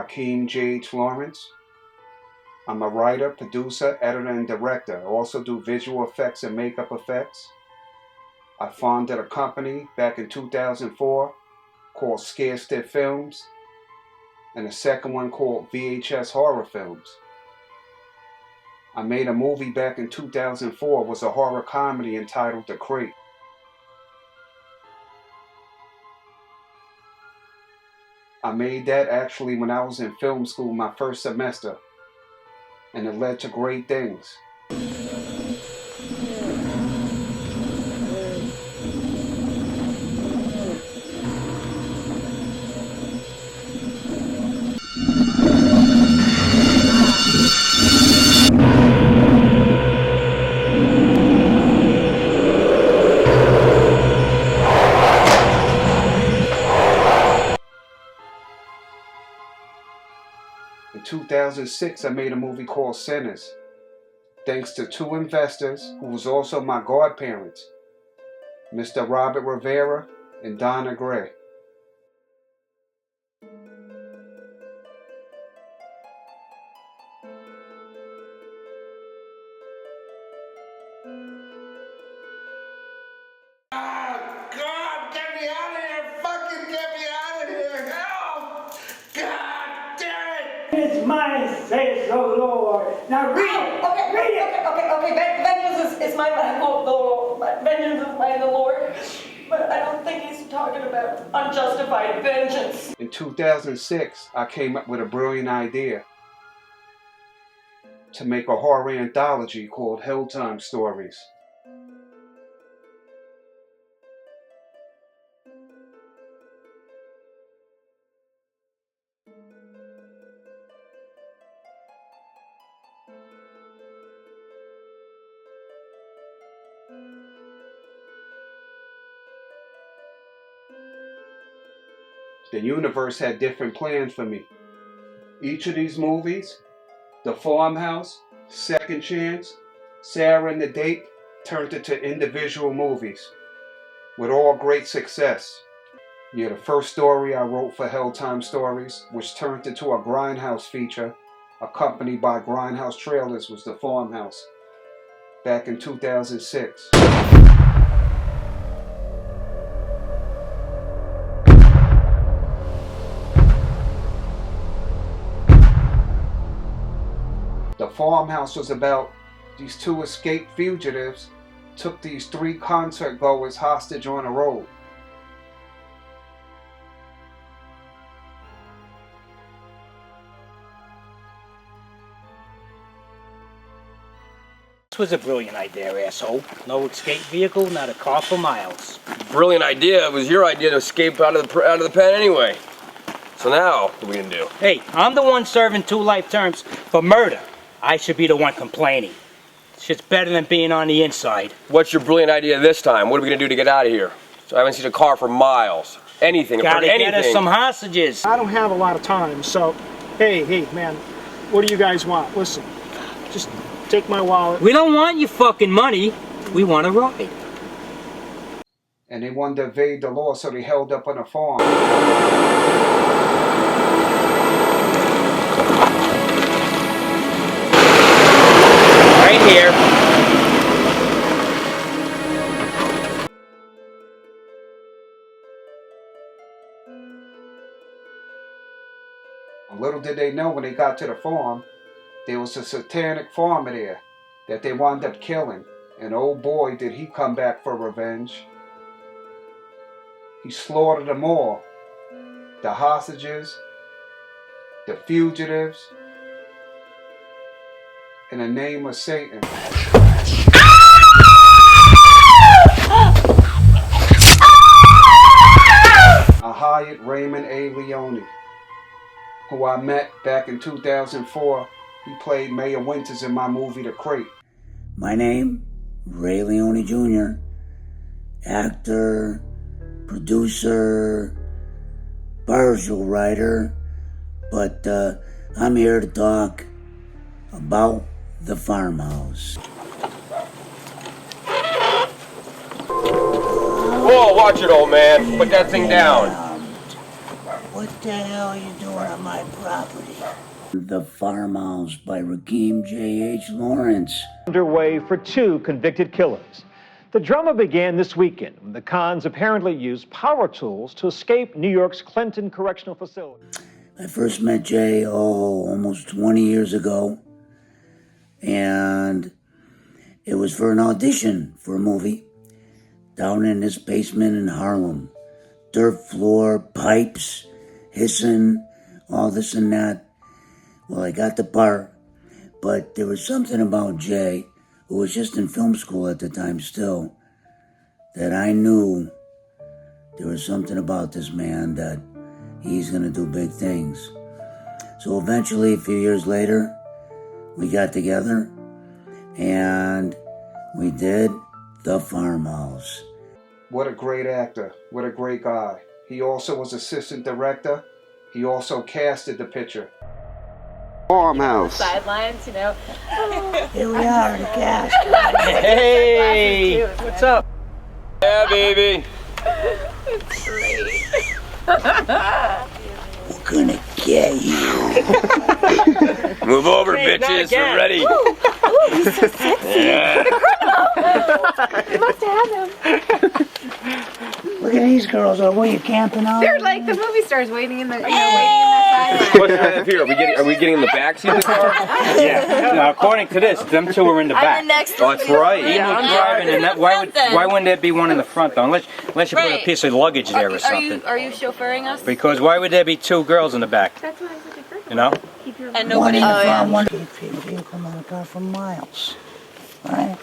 Rakeem J.H. Lawrence. I'm a writer, producer, editor, and director. I also do visual effects and makeup effects. I founded a company back in 2004 called Scared Films, and a second one called VHS Horror Films. I made a movie back in 2004. It was a horror comedy entitled The Crate. I made that actually when I was in film school my first semester, and it led to great things. In 2006, I made a movie called Sinners, thanks to two investors who was also my godparents, Mr. Robert Rivera and Donna Gray. It's mine, says the Lord. Now read it. Okay. Vengeance is mine, vengeance is mine, the Lord. But I don't think he's talking about unjustified vengeance. In 2006, I came up with a brilliant idea to make a horror anthology called Helltime Stories. The universe had different plans for me. Each of these movies, The Farmhouse, Second Chance, Sarah and the Date, turned into individual movies with all great success. The first story I wrote for Helltime Stories, which turned into a Grindhouse feature accompanied by Grindhouse trailers, was The Farmhouse back in 2006. The Farmhouse was about these two escaped fugitives took these three concert goers hostage on a road. This was a brilliant idea, asshole. No escape vehicle, not a car for miles. Brilliant idea. It was your idea to escape out of the pen anyway. So now, what are we gonna do? Hey, I'm the one serving 2 life terms for murder. I should be the one complaining. Shit's better than being on the inside. What's your brilliant idea this time? What are we gonna do to get out of here? So I haven't seen a car for miles. Anything. Gotta anything. get us some hostages. I don't have a lot of time, so hey, man, what do you guys want? Listen, just take my wallet. We don't want your fucking money. We want a ride. And they wanted to evade the law, so they held up on a farm. Right here. Little did they know when they got to the farm, there was a satanic farmer there that they wound up killing. And oh boy, did he come back for revenge. He slaughtered them all. The hostages, the fugitives, in the name of Satan. I hired Raymond A. Leone, who I met back in 2004. He played Mayor Winters in my movie The Crate. My name, Ray Leone Jr., actor, producer, partial writer, but I'm here to talk about the Farmhouse. Whoa, watch it, old man. Put that thing down. What the hell are you doing on my property? The Farmhouse by Rakeem J.H. Lawrence. Underway for 2 convicted killers. The drama began this weekend when the Khans apparently used power tools to escape New York's Clinton Correctional Facility. I first met Jay, almost 20 years ago. And it was for an audition for a movie down in this basement in Harlem. Dirt floor, pipes, hissing, all this and that. Well, I got the part, but there was something about Jay, who was just in film school at the time still, that I knew there was something about this man that he's going to do big things. So eventually, a few years later, we got together and we did The Farmhouse. What a great actor. What a great guy. He also was assistant director. He also casted the picture. Farmhouse. Sidelines, you know. Here we are, the cast. Hey, what's up? Yeah, baby. It's great. We're gonna get you. Move over, Hey, not bitches. again. We're ready. Ooh, he's so sexy. Yeah. You must have him. Look at these girls. What are you camping out? They're like the movie stars waiting in the, waiting in the sideline. What's up here? Are we getting in the back seat of the car? Yeah. Now, according to this, them two are in the back. I'm the next Oh, that's right. Ian was driving, and why wouldn't there be one in the front though? Unless you put a Right. piece of luggage there or something. Are you chauffeuring us? Because why would there be 2 girls in the back? That's why I said it. You know? Keep your And One nobody. in the front, one keep your vehicle in the car for miles. Right?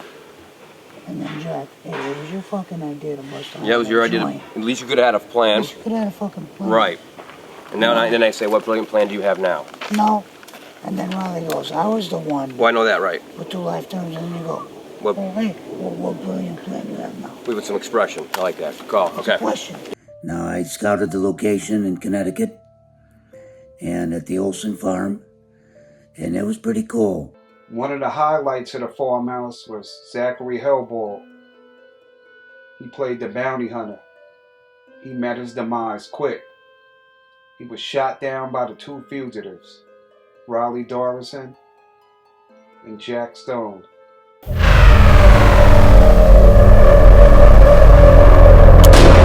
And then Jack, hey, what was your fucking idea to bust out? Yeah, it was your that idea. joint? At least you could have had a plan. You could have had a fucking plan. Right. And then I say, what brilliant plan do you have now? No. And then Riley goes, I was the one Well, I know that, right? with 2 lifetimes, and then you go, What? oh, hey, what brilliant plan do you have now? With some expression. I like that. Good call. Okay. Question. Now, I scouted the location in Connecticut and at the Olson farm, and it was pretty cool. One of the highlights of The Farmhouse was Zachary Hellball. He played the bounty hunter. He met his demise quick. He was shot down by the 2 fugitives, Riley Dorison and Jack Stone.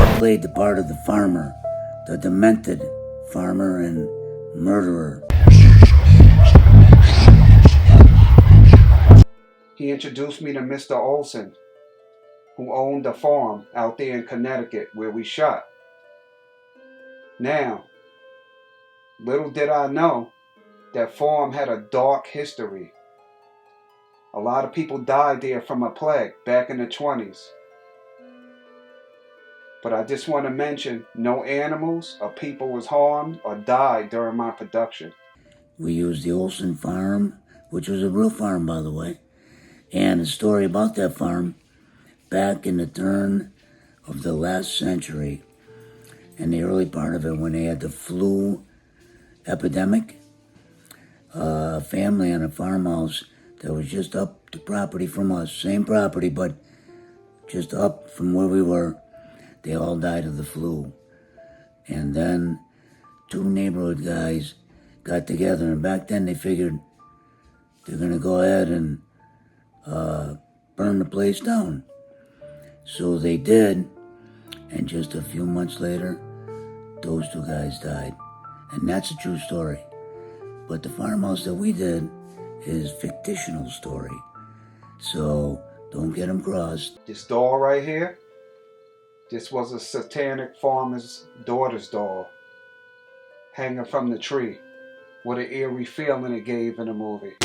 I played the part of the farmer, the demented farmer and murderer. He introduced me to Mr. Olson, who owned a farm out there in Connecticut where we shot. Now, little did I know that farm had a dark history. A lot of people died there from a plague back in the 20s. But I just want to mention no animals or people was harmed or died during my production. We used the Olson farm, which was a real farm, by the way, and a story about that farm back in the turn of the last century, and the early part of it when they had the flu epidemic. A family on a farmhouse that was just up the property from us, same property, but just up from where we were, they all died of the flu. And then 2 neighborhood guys got together, and back then they figured they're gonna go ahead and burn the place down. So they did, and just a few months later, those 2 guys died. And that's a true story. But the farmhouse that we did is fictional story. So don't get them crossed. This doll right here, this was a satanic farmer's daughter's doll, hanging from the tree. What an eerie feeling it gave in the movie.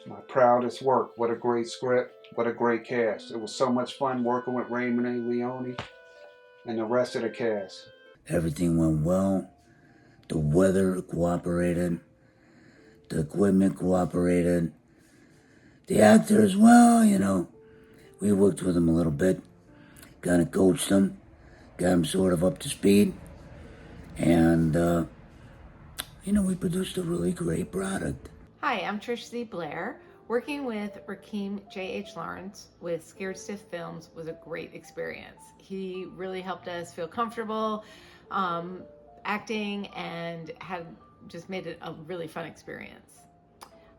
My proudest work. What a great script. What a great cast. It was so much fun working with Raymond A. Leone and the rest of the cast. Everything went well. The weather cooperated. The equipment cooperated. The actors, well, we worked with them a little bit. Kind of coached them. Got them sort of up to speed. And, we produced a really great product. Hi, I'm Trish Z. Blair. Working with Rakeem J.H. Lawrence with Scared Stiff Films was a great experience. He really helped us feel comfortable acting and had just made it a really fun experience.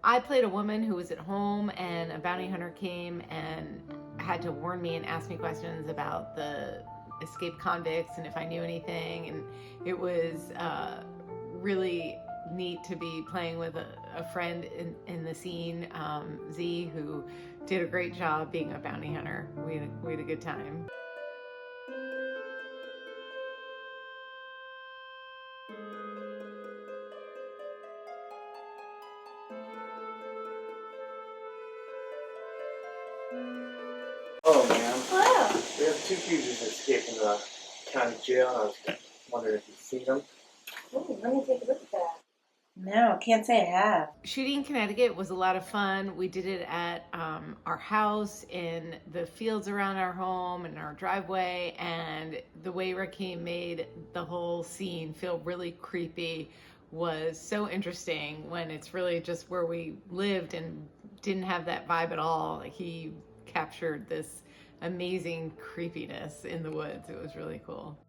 I played a woman who was at home and a bounty hunter came and had to warn me and ask me questions about the escaped convicts and if I knew anything, and it was really neat to be playing with a friend in the scene, Z, who did a great job being a bounty hunter. We had a good time. Oh, man. Wow. We have 2 fugitives escaping the county jail, and I was wondering if you've seen them. Ooh, let me take a look at that. No, can't say I have. Shooting in Connecticut was a lot of fun. We did it at our house, in the fields around our home, and our driveway, and the way Rakeem made the whole scene feel really creepy was so interesting when it's really just where we lived and didn't have that vibe at all. He captured this amazing creepiness in the woods. It was really cool.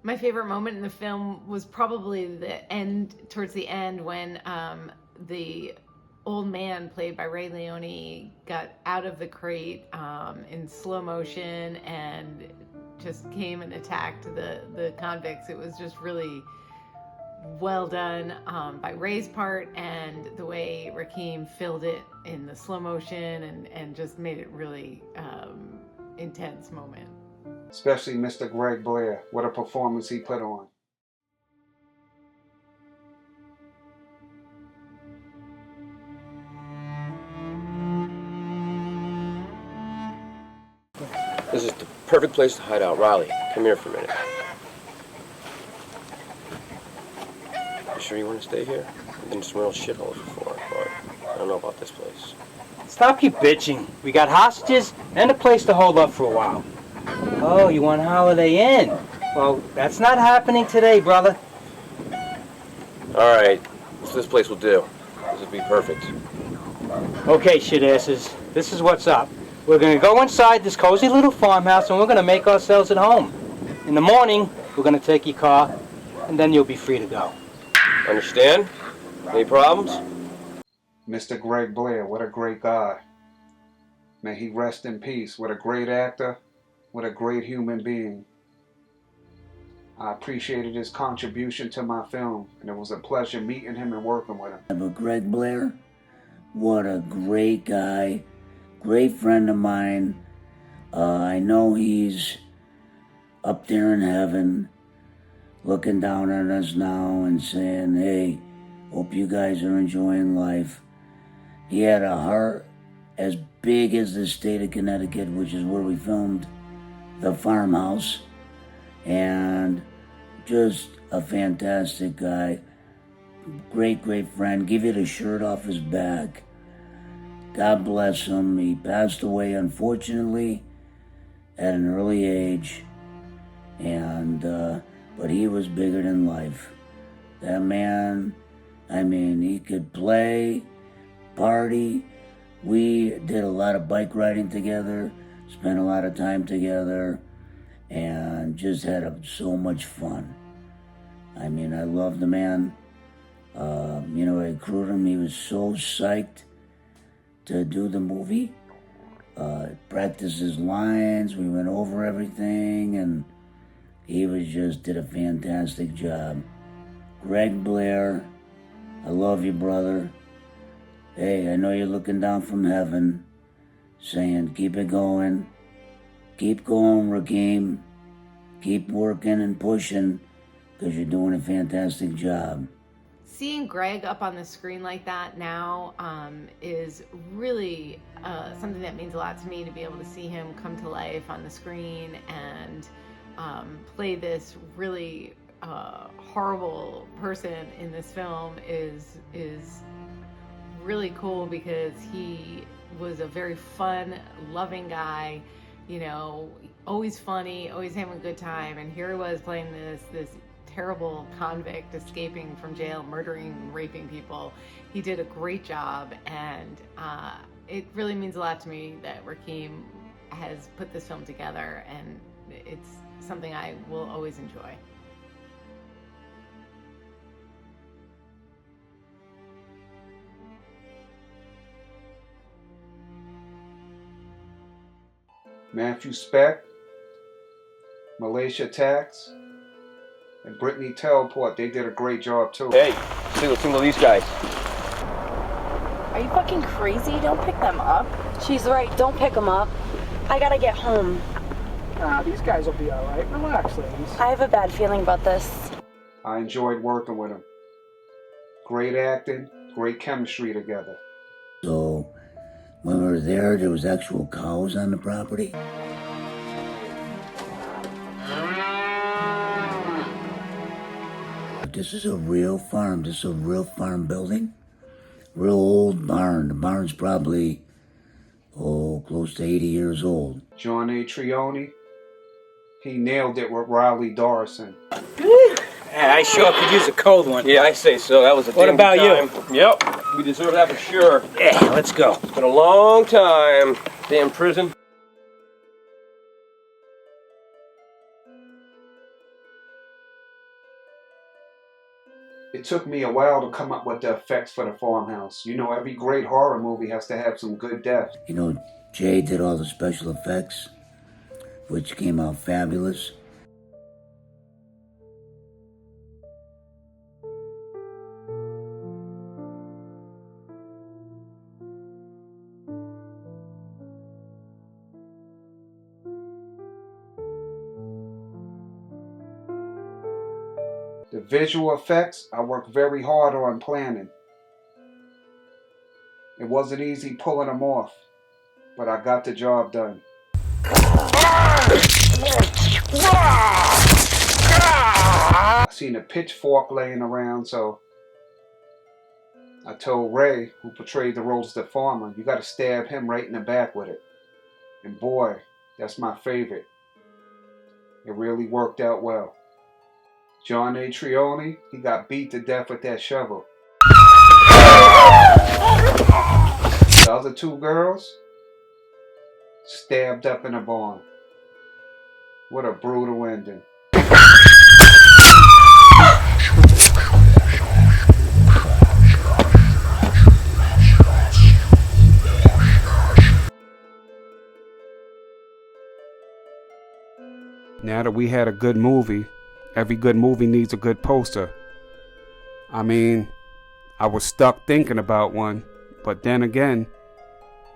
My favorite moment in the film was probably the end, towards the end, when the old man played by Ray Leone got out of the crate in slow motion and just came and attacked the convicts. It was just really well done by Ray's part, and the way Rakeem filled it in the slow motion and just made it really intense moment. Especially Mr. Greg Blair. What a performance he put on. This is the perfect place to hide out. Riley, come here for a minute. You sure you want to stay here? I've been in some real shitholes before, but I don't know about this place. Stop keep bitching. We got hostages and a place to hold up for a while. Oh, you want Holiday Inn? Well, that's not happening today, brother. All right, so this place will do. This would be perfect. Okay, shitasses, this is what's up. We're gonna go inside this cozy little farmhouse and we're gonna make ourselves at home. In the morning, we're gonna take your car, and then you'll be free to go. Understand? Any problems? Mr. Greg Blair, what a great guy. May he rest in peace. What a great actor. What a great human being. I appreciated his contribution to my film, and it was a pleasure meeting him and working with him. But Greg Blair, what a great guy, great friend of mine. I know he's up there in heaven, looking down on us now and saying, hey, hope you guys are enjoying life. He had a heart as big as the state of Connecticut, which is where we filmed the Farmhouse, and just a fantastic guy, great friend. Give you the shirt off his back. God bless him. He passed away, unfortunately, at an early age, and but he was bigger than life. That man, I mean, he could play, party. We did a lot of bike riding together, spent a lot of time together, and just had so much fun. I mean, I love the man. You know, I recruited him. He was so psyched to do the movie. Practiced his lines. We went over everything, and he did a fantastic job. Greg Blair, I love you, brother. Hey, I know you're looking down from heaven, saying, keep it going. Keep going, Rakeem. Keep working and pushing, because you're doing a fantastic job. Seeing Greg up on the screen like that now is really something that means a lot to me, to be able to see him come to life on the screen and play this really horrible person in this film is really cool, because he was a very fun, loving guy, you know, always funny, always having a good time, and here he was playing this terrible convict escaping from jail, murdering and raping people. He did a great job, and it really means a lot to me that Rakeem has put this film together, and it's something I will always enjoy. Matthew Speck, Malaysia Tax, and Brittany Teleport, they did a great job too. Hey, single these guys. Are you fucking crazy? Don't pick them up. She's right, don't pick them up. I gotta get home. These guys will be alright. Relax, ladies. I have a bad feeling about this. I enjoyed working with them. Great acting, great chemistry together. So, when we were there was actual cows on the property. This is a real farm. This is a real farm building. Real old barn. The barn's probably, close to 80 years old. John A. Trione, he nailed it with Riley Dorison. Yeah, I sure could use a cold one. Yeah, I say so. That was a What damn about good time. Yep, we deserve that for sure. Yeah, let's go. It's been a long time. Damn prison. It took me a while to come up with the effects for the Farmhouse. You know, every great horror movie has to have some good deaths. You know, Jay did all the special effects, which came out fabulous. The visual effects, I worked very hard on planning. It wasn't easy pulling them off, but I got the job done. I seen a pitchfork laying around, so I told Ray, who portrayed the role as the farmer, you gotta stab him right in the back with it. And boy, that's my favorite. It really worked out well. John A. Trione, he got beat to death with that shovel. The other two girls, stabbed up in a barn. What a brutal ending. Now that we had a good movie, every good movie needs a good poster. I mean, I was stuck thinking about one, but then again,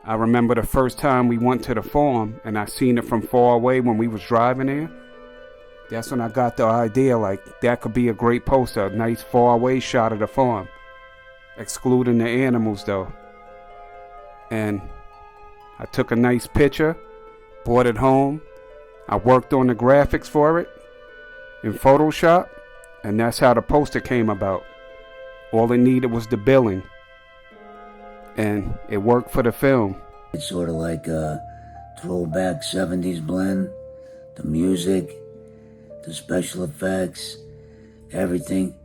I remember the first time we went to the farm and I seen it from far away when we was driving there. That's when I got the idea, like, that could be a great poster, a nice far away shot of the farm. Excluding the animals though. And I took a nice picture, brought it home, I worked on the graphics for it in Photoshop, and that's how the poster came about. All it needed was the billing, and it worked for the film. It's sort of like a throwback 70s blend. The music, the special effects, everything.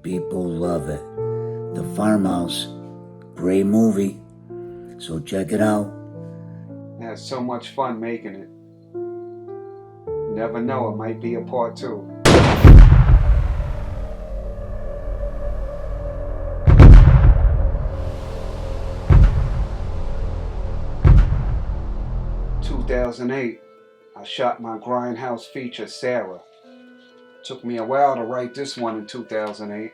People love it. The Farmhouse, great movie, so check it out. I had so much fun making it. Never know, it might be a part 2. In 2008, I shot my Grindhouse feature, Sarah. Took me a while to write this one in 2008.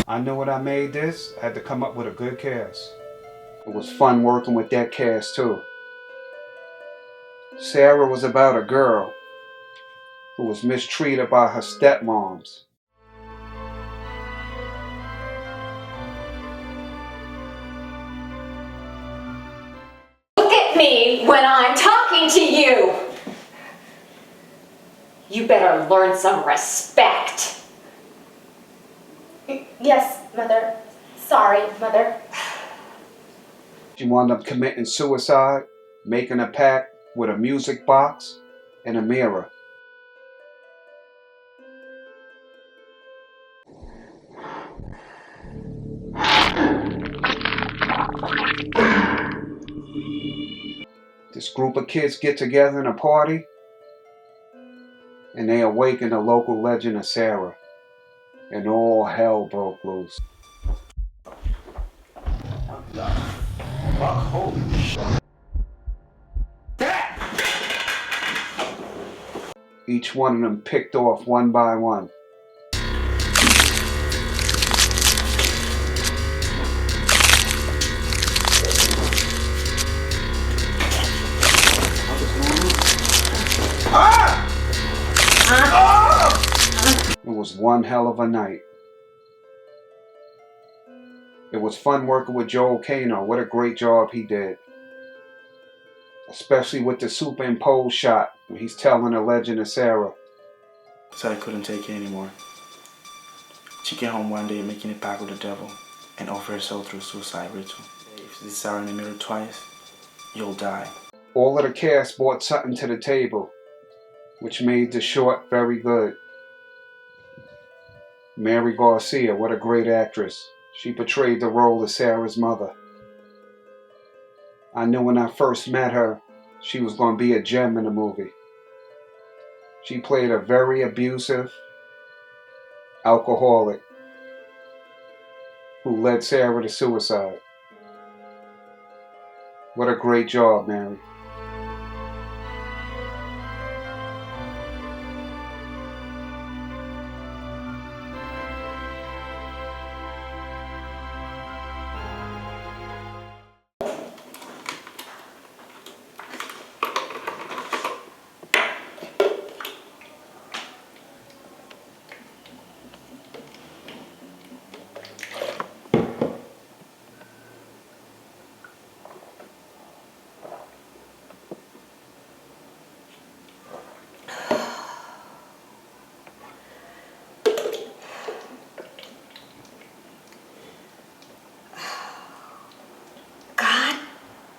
I knew when I made this, I had to come up with a good cast. It was fun working with that cast too. Sarah was about a girl who was mistreated by her stepmoms. Look at me when I'm talking to you! You better learn some respect. Yes, Mother. Sorry, Mother. She wound up committing suicide, making a pact with a music box and a mirror. This group of kids get together in a party, and they awaken the local legend of Sarah, and all hell broke loose. Holy shit. Each one of them picked off one by one. It was one hell of a night. It was fun working with Joel Kano. What a great job he did. Especially with the superimposed shot when he's telling the legend of Sarah. So I couldn't take it anymore. She came home one day making a pact with the devil and offered herself through a suicide ritual. If you see Sarah in the mirror twice, you'll die. All of the cast brought something to the table, which made the short very good. Mary Garcia, what a great actress. She portrayed the role of Sarah's mother. I knew when I first met her, she was going to be a gem in the movie. She played a very abusive alcoholic who led Sarah to suicide. What a great job, Mary.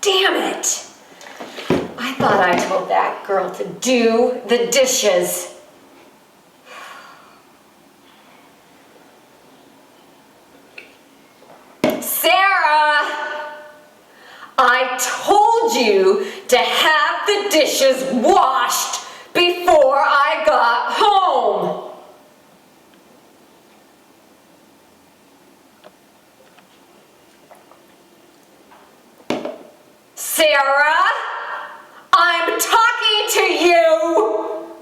Damn it! I thought I told that girl to do the dishes. Sarah! I told you to have the dishes washed before I got home. Sarah, I'm talking to you.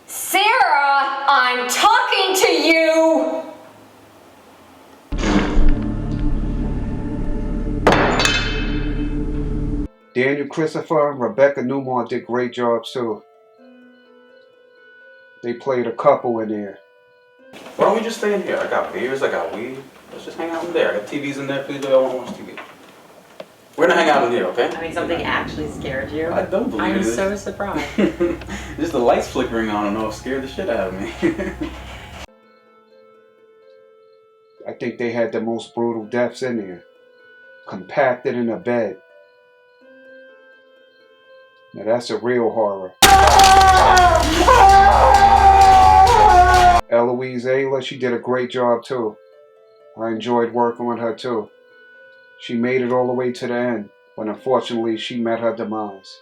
Sarah, I'm talking to you. Daniel Christopher and Rebecca Newmar did great jobs too. They played a couple in there. Why don't we just stay in here? I got beers, I got weed. Let's just hang out in there. I got TVs in there. Please do I want to watch TV. We're gonna hang out in here, okay? I mean, something actually scared you. I don't believe it. I'm so surprised. Just the lights flickering on and off scared the shit out of me. I think they had the most brutal deaths in there. Compacted in a bed. Now that's a real horror. Eloise Ayla, she did a great job too. I enjoyed working with her too. She made it all the way to the end, but unfortunately she met her demise.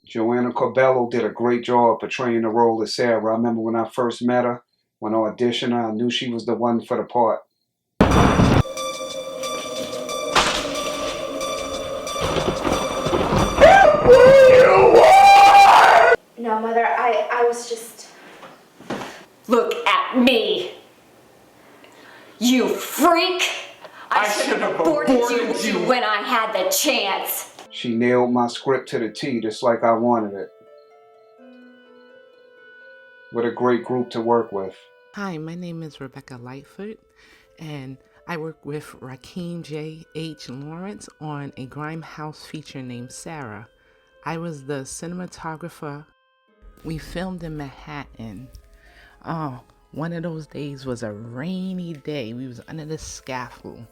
Joanna Corbello did a great job portraying the role of Sarah. I remember when I first met her, when I auditioned her, I knew she was the one for the part. No, Mother, I was just... Look at me. You freak. I should have aborted you when I had the chance. She nailed my script to the T, just like I wanted it. What a great group to work with. Hi, my name is Rebecca Lightfoot, and I work with Rakeem J.H. Lawrence on a Grindhouse feature named Sarah. I was the cinematographer. We filmed in Manhattan. Oh, one of those days was a rainy day. We was under the scaffold.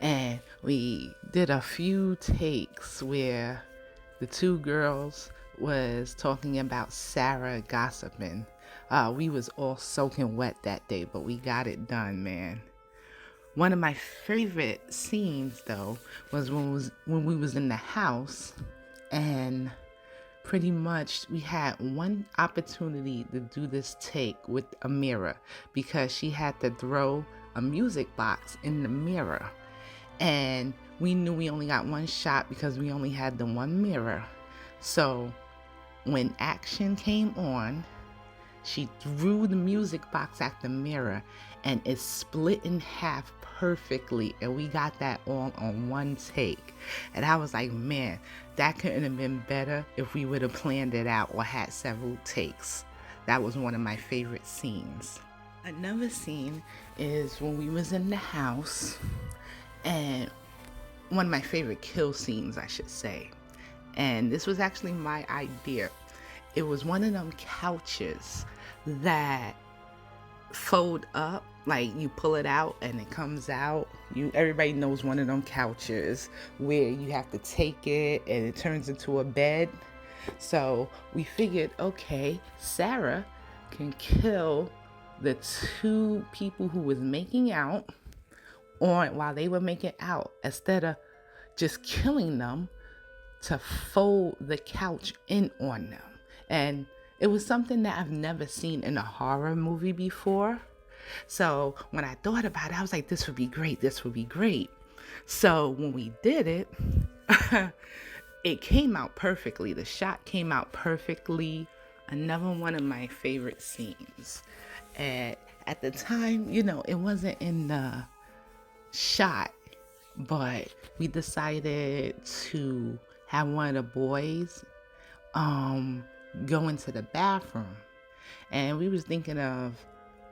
And we did a few takes where the two girls was talking about Sarah gossiping. We was all soaking wet that day, but we got it done, man. One of my favorite scenes, though, was when we was in the house, and pretty much we had one opportunity to do this take with a mirror because she had to throw a music box in the mirror. And we knew we only got one shot because we only had the one mirror. So when action came on, she threw the music box at the mirror and it split in half perfectly, and we got that all on one take. And I was like, man, that couldn't have been better if we would have planned it out or had several takes. That was one of my favorite scenes. Another scene is when we was in the house, and one of my favorite kill scenes, I should say. And this was actually my idea. It was one of them couches that fold up, like you pull it out and it comes out. Everybody knows one of them couches where you have to take it and it turns into a bed. So we figured, okay, Sarah can kill the two people who was making out while they were making out, instead of just killing them, to fold the couch in on them. And it was something that I've never seen in a horror movie before. So when I thought about it, I was like, this would be great. This would be great. So when we did it, it came out perfectly. The shot came out perfectly. Another one of my favorite scenes. And at the time, it wasn't in the shot, but we decided to have one of the boys go into the bathroom, and we was thinking of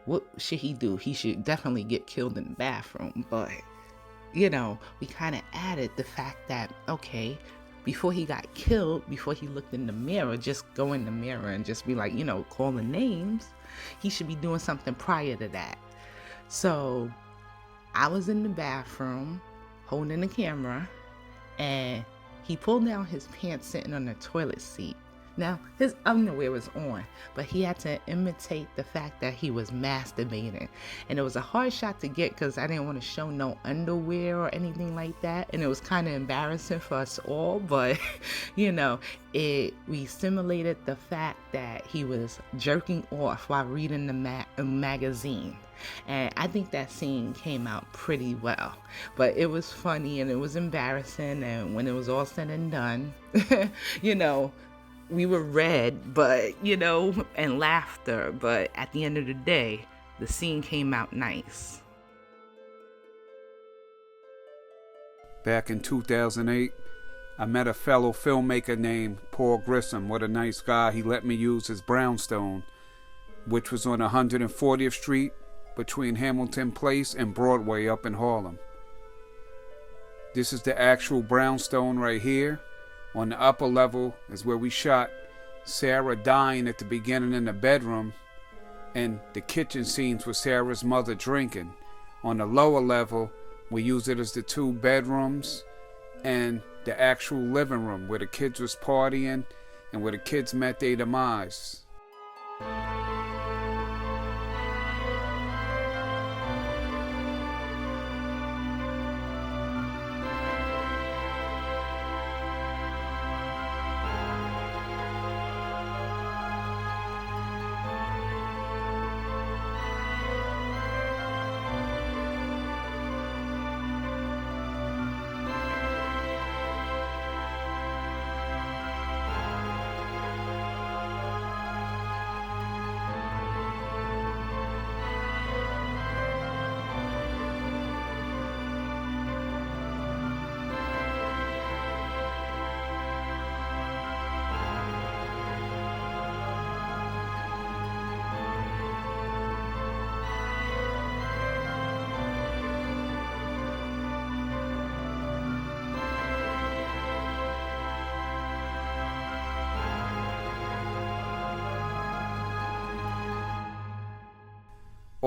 what should he do. He should definitely get killed in the bathroom, but we kind of added the fact that, okay, before he got killed, before he looked in the mirror, just go in the mirror and just be like, call the names. He should be doing something prior to that. So I was in the bathroom holding the camera, and he pulled down his pants sitting on the toilet seat. Now, his underwear was on, but he had to imitate the fact that he was masturbating. And it was a hard shot to get because I didn't want to show no underwear or anything like that. And it was kind of embarrassing for us all, but, we simulated the fact that he was jerking off while reading the magazine. And I think that scene came out pretty well. But it was funny and it was embarrassing. And when it was all said and done, we were red, but, and laughter. But at the end of the day, the scene came out nice. Back in 2008, I met a fellow filmmaker named Paul Grissom. What a nice guy. He let me use his brownstone, which was on 140th Street between Hamilton Place and Broadway up in Harlem. This is the actual brownstone right here. On the upper level is where we shot Sarah dying at the beginning in the bedroom, and the kitchen scenes with Sarah's mother drinking. On the lower level, we use it as the two bedrooms and the actual living room where the kids was partying and where the kids met their demise.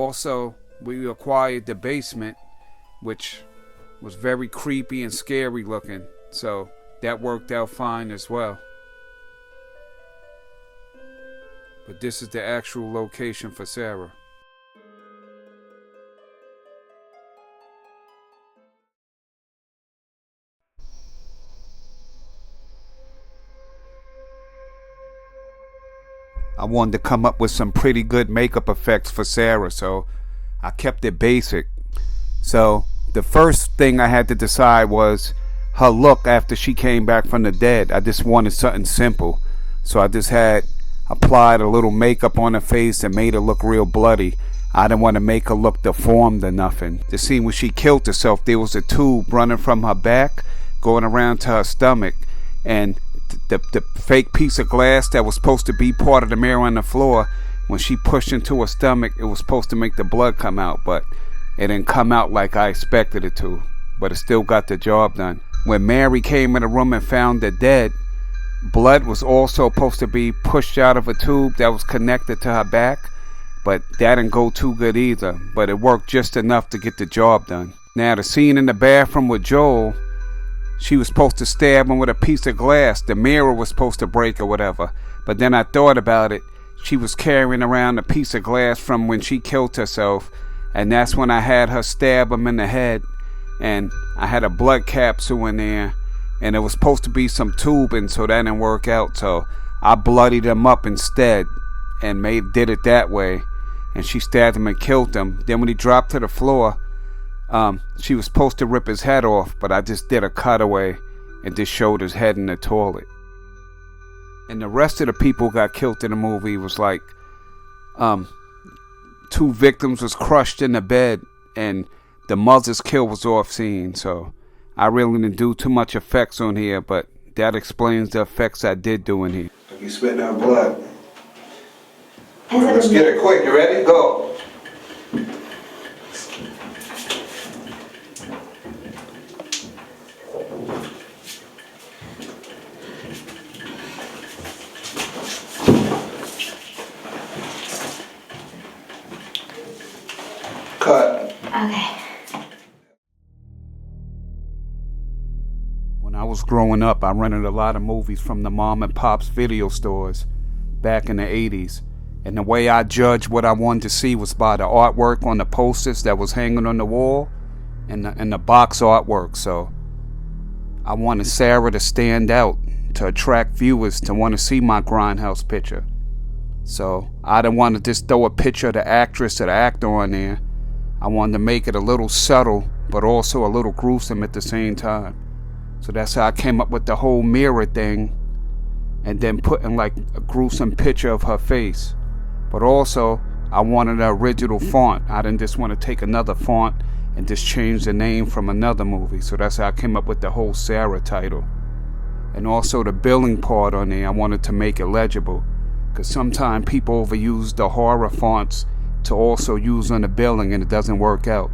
Also, we acquired the basement, which was very creepy and scary looking, so that worked out fine as well. But this is the actual location for Sarah. I wanted to come up with some pretty good makeup effects for Sarah, so I kept it basic. So the first thing I had to decide was her look after she came back from the dead. I just wanted something simple, so I just had applied a little makeup on her face and made her look real bloody. I didn't want to make her look deformed or nothing. The scene where she killed herself, there was a tube running from her back going around to her stomach, and the fake piece of glass that was supposed to be part of the mirror on the floor, when she pushed into her stomach, it was supposed to make the blood come out, but it didn't come out like I expected it to. But it still got the job done. When Mary came in the room and found her dead, blood was also supposed to be pushed out of a tube that was connected to her back, but that didn't go too good either. But it worked just enough to get the job done. Now the scene in the bathroom with Joel, she was supposed to stab him with a piece of glass. The mirror was supposed to break or whatever. But then I thought about it. She was carrying around a piece of glass from when she killed herself. And that's when I had her stab him in the head. And I had a blood capsule in there. And it was supposed to be some tubing, so that didn't work out. So I bloodied him up instead and did it that way. And she stabbed him and killed him. Then when he dropped to the floor, she was supposed to rip his head off, but I just did a cutaway and just showed his head in the toilet. And the rest of the people who got killed in the movie was like, 2 victims was crushed in the bed, and the mother's kill was off scene. So I really didn't do too much effects on here, but that explains the effects I did do in here. You spitting out blood. Let's get it quick. You ready? Go. Cut. Okay. When I was growing up, I rented a lot of movies from the mom and pop's video stores back in the 80s. And the way I judged what I wanted to see was by the artwork on the posters that was hanging on the wall and the box artwork. So I wanted Sarah to stand out, to attract viewers to want to see my Grindhouse picture. So I didn't want to just throw a picture of the actress or the actor on there. I wanted to make it a little subtle, but also a little gruesome at the same time. So that's how I came up with the whole mirror thing, and then putting like a gruesome picture of her face. But also, I wanted the original font. I didn't just want to take another font and just change the name from another movie. So that's how I came up with the whole Sarah title. And also the billing part on there, I wanted to make it legible, because sometimes people overuse the horror fonts to also use on the billing and it doesn't work out.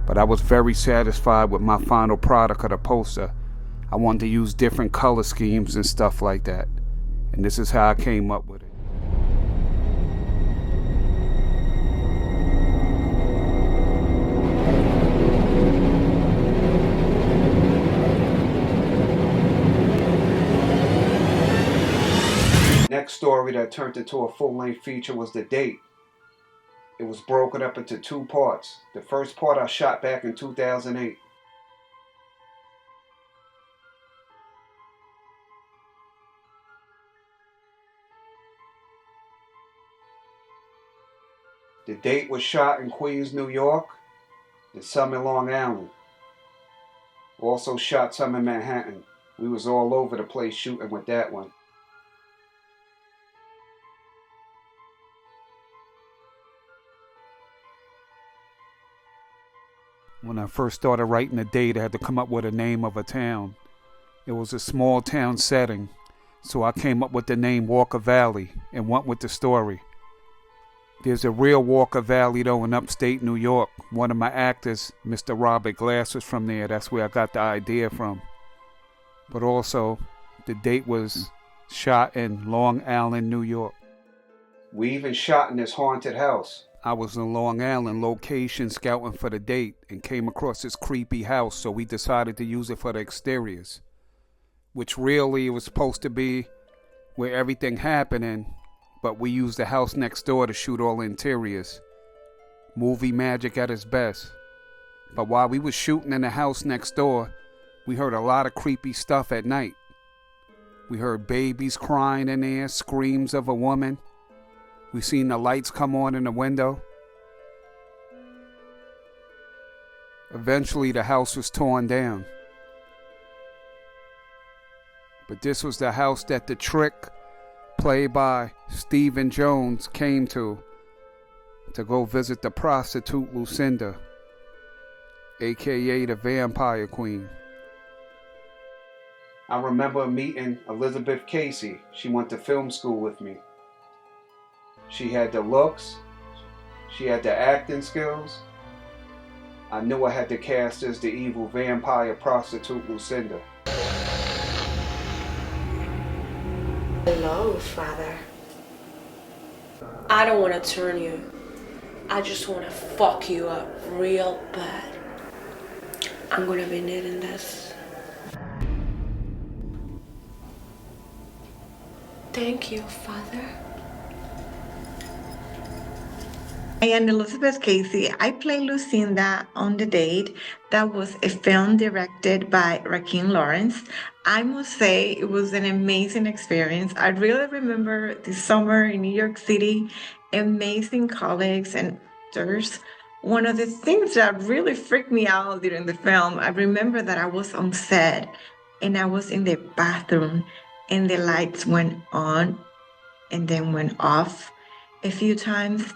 But I was very satisfied with my final product of the poster. I wanted to use different color schemes and stuff like that. And this is how I came up with it. Next story that turned into a full-length feature was The Date. It was broken up into 2 parts. The first part I shot back in 2008. The Date was shot in Queens, New York, and some in Long Island. Also shot some in Manhattan. We was all over the place shooting with that one. When I first started writing The Date, I had to come up with a name of a town. It was a small town setting, so I came up with the name Walker Valley and went with the story. There's a real Walker Valley though in upstate New York. One of my actors, Mr. Robert Glass, was from there. That's where I got the idea from. But also, The Date was shot in Long Island, New York. We even shot in this haunted house. I was in Long Island location scouting for the date and came across this creepy house, so we decided to use it for the exteriors, which really was supposed to be where everything happening, but we used the house next door to shoot all the interiors. Movie magic at its best. But while we was shooting in the house next door, we heard a lot of creepy stuff at night. We heard babies crying in there, screams of a woman. We seen the lights come on in the window. Eventually the house was torn down. But this was the house that the Trick, played by Stephen Jones, came to go visit the prostitute Lucinda, aka the Vampire Queen. I remember meeting Elizabeth Casey. She went to film school with me. She had the looks, she had the acting skills. I knew I had to cast as the evil vampire prostitute Lucinda. Hello, Father. I don't want to turn you. I just want to fuck you up real bad. I'm gonna be needing this. Thank you, Father. I am Elizabeth Casey. I play Lucinda on The Date. That was a film directed by Rakeem Lawrence. I must say it was an amazing experience. I really remember the summer in New York City, amazing colleagues and actors. One of the things that really freaked me out during the film, I remember that I was on set and I was in the bathroom and the lights went on and then went off a few times.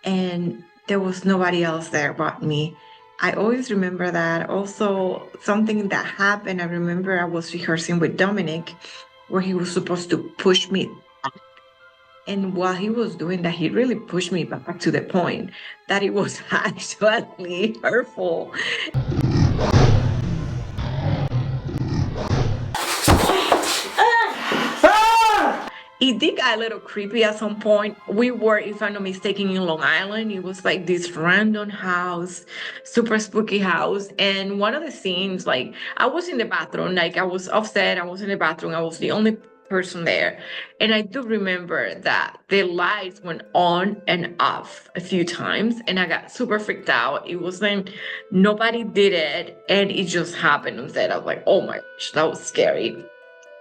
And there was nobody else there but me. I always remember that. Also, something that happened, I remember I was rehearsing with Dominic, where he was supposed to push me back. And while he was doing that, he really pushed me back to the point that it was actually hurtful. It did get a little creepy at some point. We were, if I'm not mistaken, in Long Island. It was like this random house, super spooky house. And one of the scenes, like, I was in the bathroom, like I was offset, I was in the bathroom, I was the only person there. And I do remember that the lights went on and off a few times, and I got super freaked out. It wasn't, nobody did it, and it just happened on set. I was like, oh my gosh, that was scary.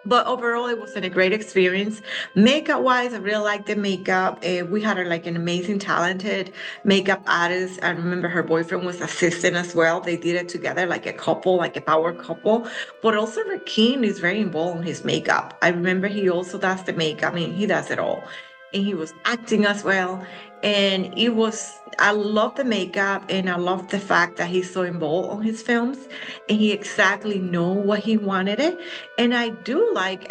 But overall, it was a great experience. Makeup-wise, I really liked the makeup. We had like an amazing, talented makeup artist. I remember her boyfriend was assistant as well. They did it together like a couple, like a power couple. But also Rakeem is very involved in his makeup. I remember he also does the makeup. I mean, he does it all. And he was acting as well. And it was, I love the makeup and I love the fact that he's so involved on his films and he exactly know what he wanted it. And I did like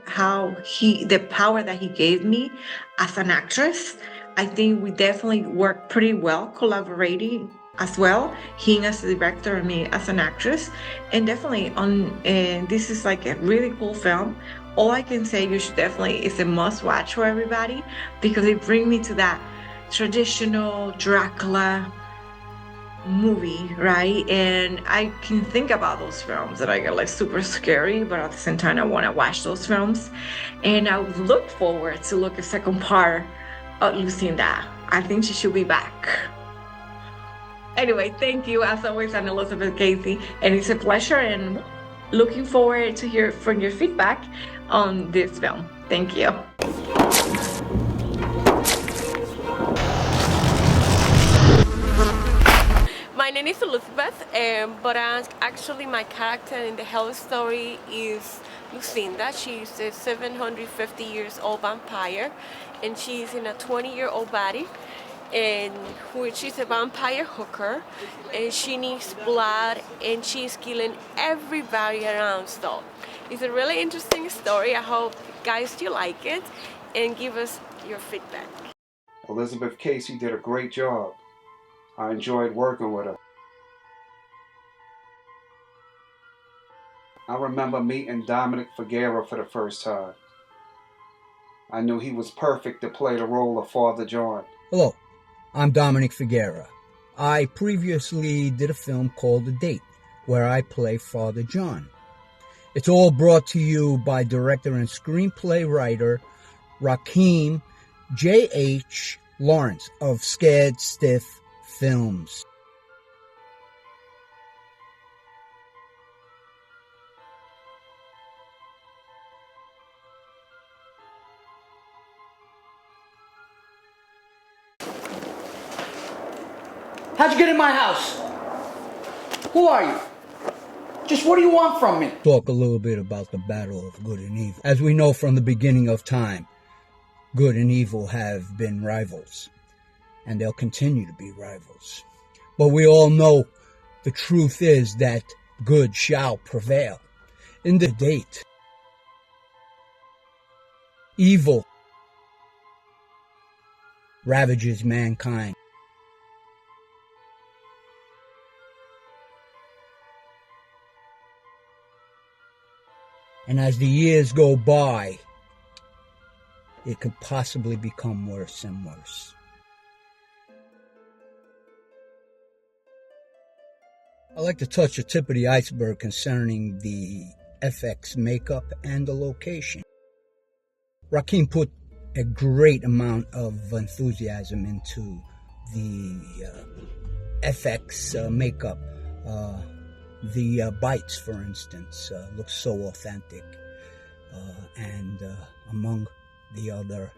how the power that he gave me as an actress. I think we definitely worked pretty well collaborating as well. Him as a director and me as an actress. And definitely this is like a really cool film. All I can say it's a must watch for everybody because it brings me to that traditional Dracula movie, right? And I can think about those films that I get like super scary, but at the same time I want to watch those films. And I would look forward to look at second part of Lucinda. I think she should be back. Anyway, thank you as always, I'm Elizabeth Casey, and it's a pleasure and looking forward to hear from your feedback on this film. Thank you. My name is Elizabeth, but actually my character in the Hell story is Lucinda. She's a 750 years old vampire, and she's in a 20-year-old body, and she's a vampire hooker, and she needs blood, and she's killing everybody around. So it's a really interesting story. I hope guys you like it, and give us your feedback. Elizabeth Casey did a great job. I enjoyed working with her. I remember meeting Dominic Figueroa for the first time. I knew he was perfect to play the role of Father John. Hello, I'm Dominic Figuera. I previously did a film called The Date, where I play Father John. It's all brought to you by director and screenplay writer Rakeem J.H. Lawrence of Scared Stiff Films. How'd you get in my house? Who are you? Just what do you want from me? Talk a little bit about the battle of good and evil. As we know from the beginning of time, good and evil have been rivals, and they'll continue to be rivals. But we all know the truth is that good shall prevail. In The Date, evil ravages mankind. And as the years go by, it could possibly become worse and worse. I'd like to touch the tip of the iceberg concerning the FX makeup and the location. Rakeem put a great amount of enthusiasm into the FX makeup. The bites, for instance, look so authentic, and among the other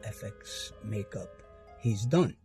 FX makeup he's done.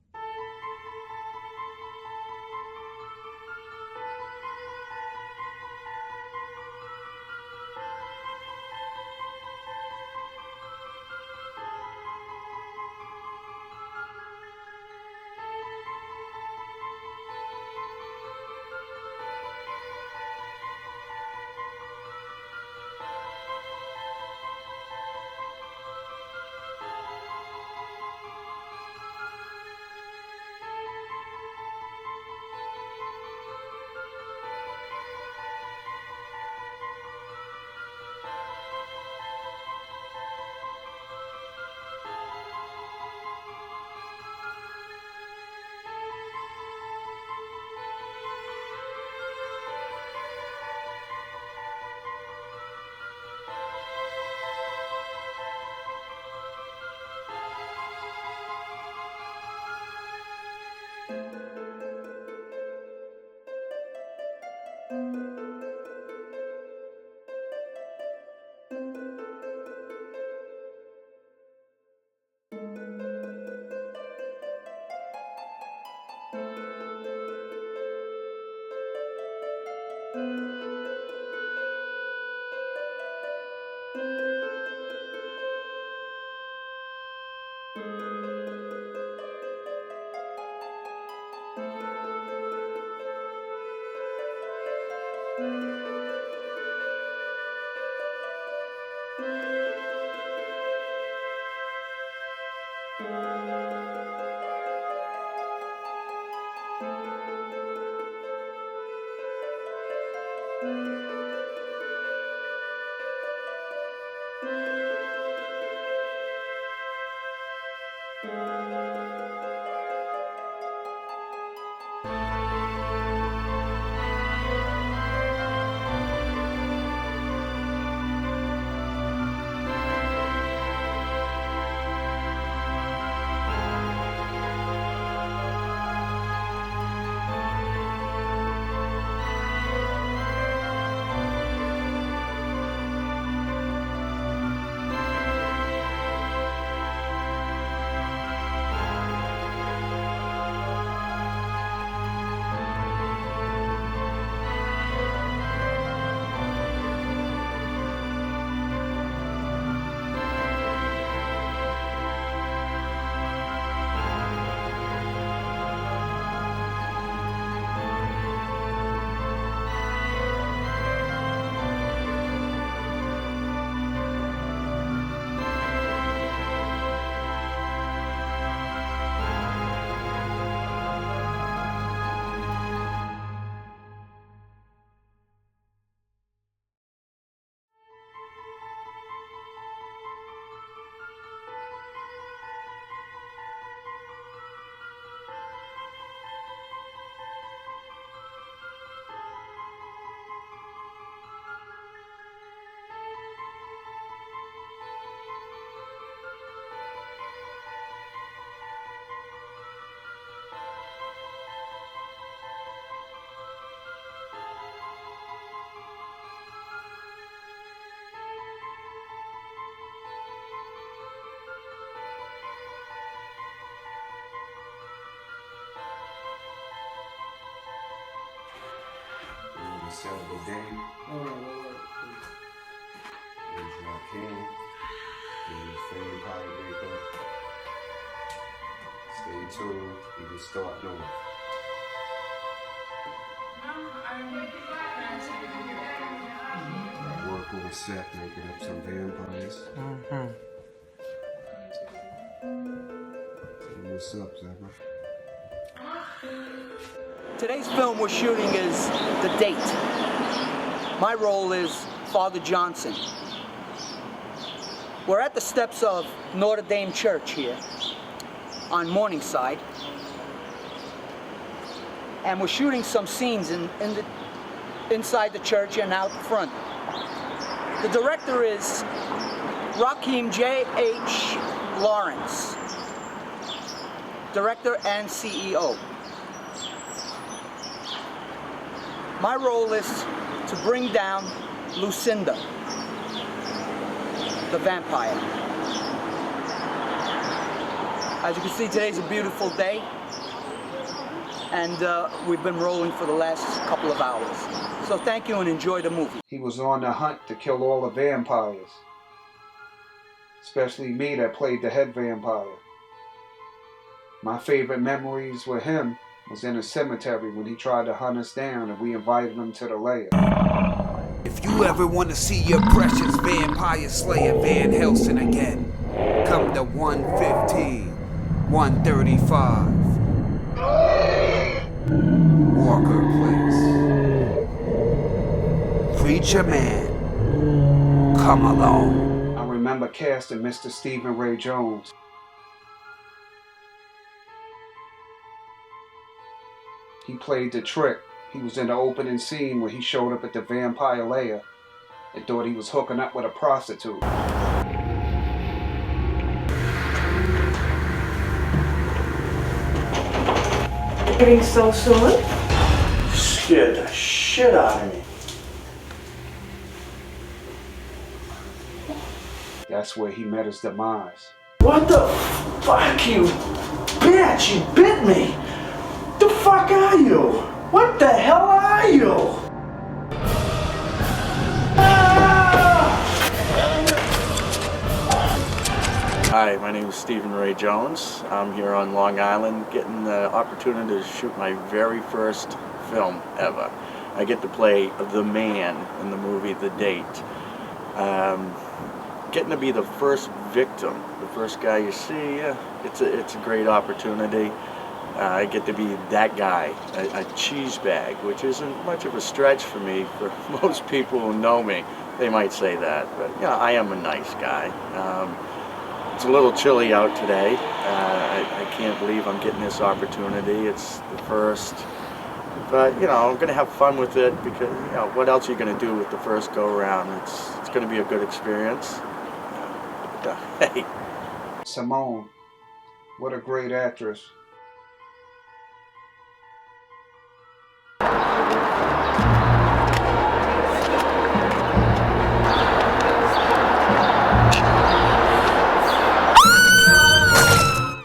set of the day is Rakeem, the vampire maker. Stay tuned, we can start doing. Working with Seth, making up some vampires. What's up, Zebra? Today's film we're shooting is The Date. My role is Father Johnson. We're at the steps of Notre Dame Church here on Morningside. And we're shooting some scenes inside the church and out front. The director is Rakeem J.H. Lawrence, director and CEO. My role is to bring down Lucinda, the vampire. As you can see, today's a beautiful day, and we've been rolling for the last couple of hours. So thank you and enjoy the movie. He was on the hunt to kill all the vampires, especially me that played the head vampire. My favorite memories with him was in a cemetery when he tried to hunt us down and we invited him to the lair. If you ever want to see your precious vampire slayer Van Helsing again, come to 115, 135 Walker Place. Preacher man, come along. I remember casting Mr. Stephen Ray Jones. He played the trick. He was in the opening scene where he showed up at the vampire lair and thought he was hooking up with a prostitute. Getting so soon? Scared the shit out of me. That's where he met his demise. What the fuck, you bitch? You bit me. The fuck are you? What the hell are you? Hi, my name is Stephen Ray Jones. I'm here on Long Island getting the opportunity to shoot my very first film ever. I get to play the man in the movie The Date. Getting to be the first victim, the first guy you see, it's a great opportunity. I get to be that guy, a cheese bag, which isn't much of a stretch for me. For most people who know me, they might say that, but I am a nice guy. It's a little chilly out today. I can't believe I'm getting this opportunity. It's the first, but I'm going to have fun with it because what else are you going to do with the first go around? It's going to be a good experience. Hey, Simone, what a great actress.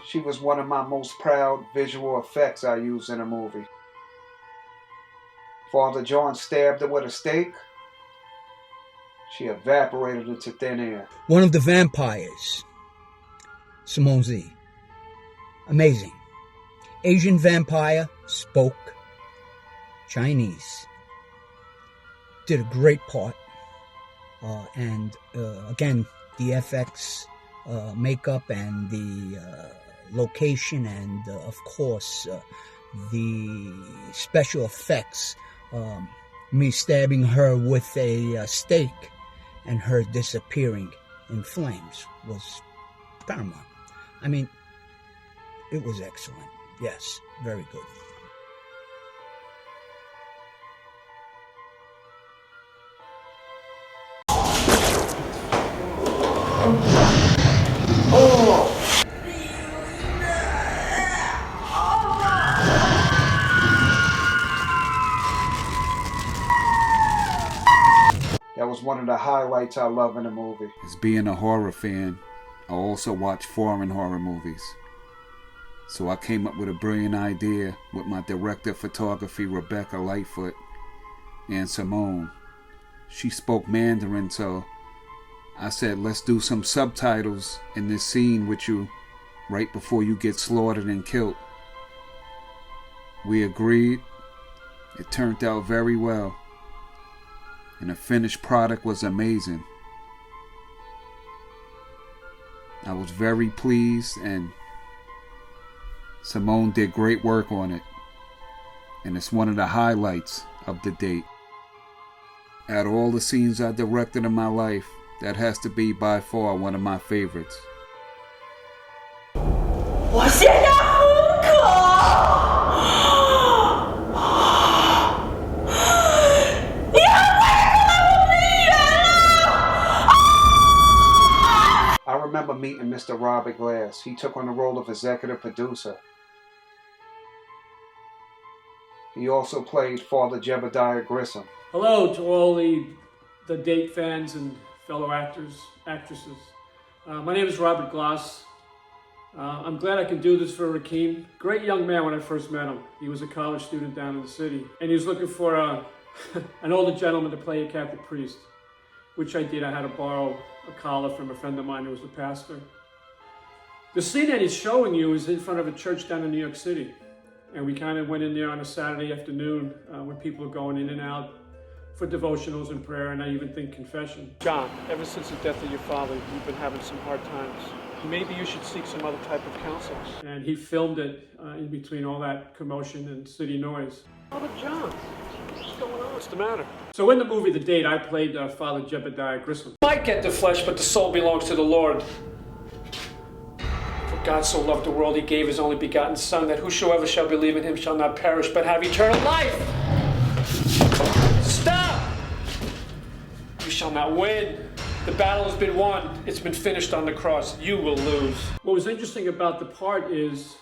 She was one of my most proud visual effects I used in a movie. Father John stabbed her with a stake. She evaporated into thin air. One of the vampires, Simone Z. Amazing. Asian vampire, spoke Chinese. Did a great part. And again, the FX makeup and the location and of course the special effects, me stabbing her with a stake and her disappearing in flames was paramount. I mean, it was excellent. Yes, very good. That was one of the highlights I love in a movie. As being a horror fan, I also watch foreign horror movies. So I came up with a brilliant idea with my director of photography, Rebecca Lightfoot, and Simone. She spoke Mandarin, so I said, let's do some subtitles in this scene with you right before you get slaughtered and killed. We agreed. It turned out very well. And the finished product was amazing. I was very pleased, and Simone did great work on it. And it's one of the highlights of the date. Out of all the scenes I directed in my life, that has to be by far one of my favorites. 我现在很渴。你还为什么不离远了？ I remember meeting Mr. Robert Glass. He took on the role of executive producer. He also played Father Jebediah Grissom. Hello to all the date fans and fellow actors, actresses. My name is Robert Glass. I'm glad I can do this for Rakeem. Great young man when I first met him. He was a college student down in the city, and he was looking for an older gentleman to play a Catholic priest, which I did. I had to borrow a collar from a friend of mine who was a pastor. The scene that he's showing you is in front of a church down in New York City, and we kind of went in there on a Saturday afternoon when people are going in and out for devotionals and prayer, and I even think confession. John, ever since the death of your father, you've been having some hard times. Maybe you should seek some other type of counsel. And he filmed it in between all that commotion and city noise. Father John, what's going on? What's the matter? So in the movie The Date, I played Father Jebediah Grissom. Might get the flesh, but the soul belongs to the Lord. For God so loved the world, he gave his only begotten Son, that whosoever shall believe in him shall not perish, but have eternal life. Stop! You shall not win. The battle has been won. It's been finished on the cross. You will lose. What was interesting about the part is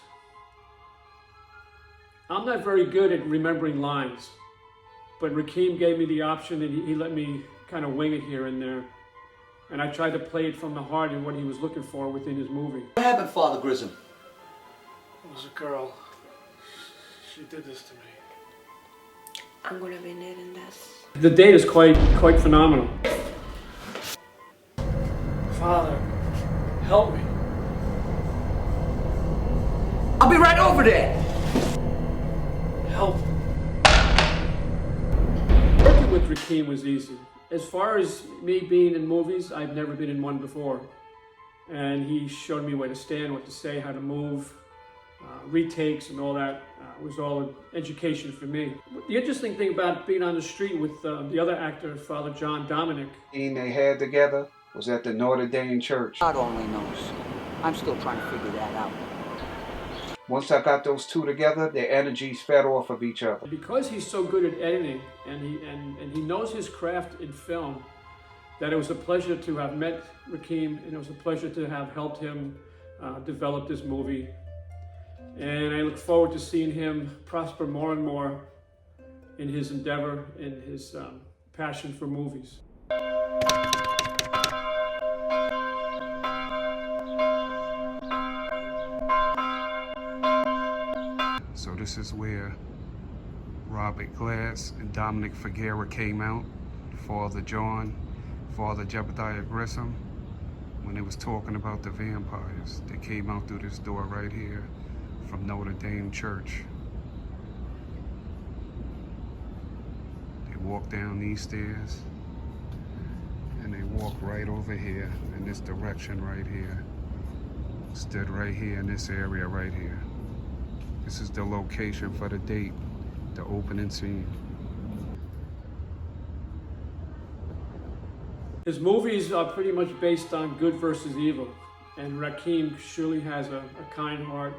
I'm not very good at remembering lines, but Rakeem gave me the option and he let me kind of wing it here and there. And I tried to play it from the heart and what he was looking for within his movie. What happened, Father Grissom? It was a girl. She did this to me. I'm gonna be needing this. The date is quite phenomenal. Father, help me. I'll be right over there. Help. Working with Rakeem was easy. As far as me being in movies, I've never been in one before. And he showed me where to stand, what to say, how to move, retakes and all that. Was all an education for me. The interesting thing about being on the street with the other actor, Father John Dominic. The scene they had together was at the Notre Dame Church. God only knows. I'm still trying to figure that out. Once I got those two together, their energies fed off of each other. Because he's so good at editing and he knows his craft in film, that it was a pleasure to have met Rakeem, and it was a pleasure to have helped him develop this movie. And I look forward to seeing him prosper more and more in his endeavor and his passion for movies. So this is where Robert Glass and Dominic Figuera came out, Father John, Father Jebediah Grissom, when they was talking about the vampires. They came out through this door right here from Notre Dame Church. They walked down these stairs and they walked right over here in this direction right here. Stood right here in this area right here. This is the location for the date, the opening scene. His movies are pretty much based on good versus evil, and Rakeem surely has a kind heart,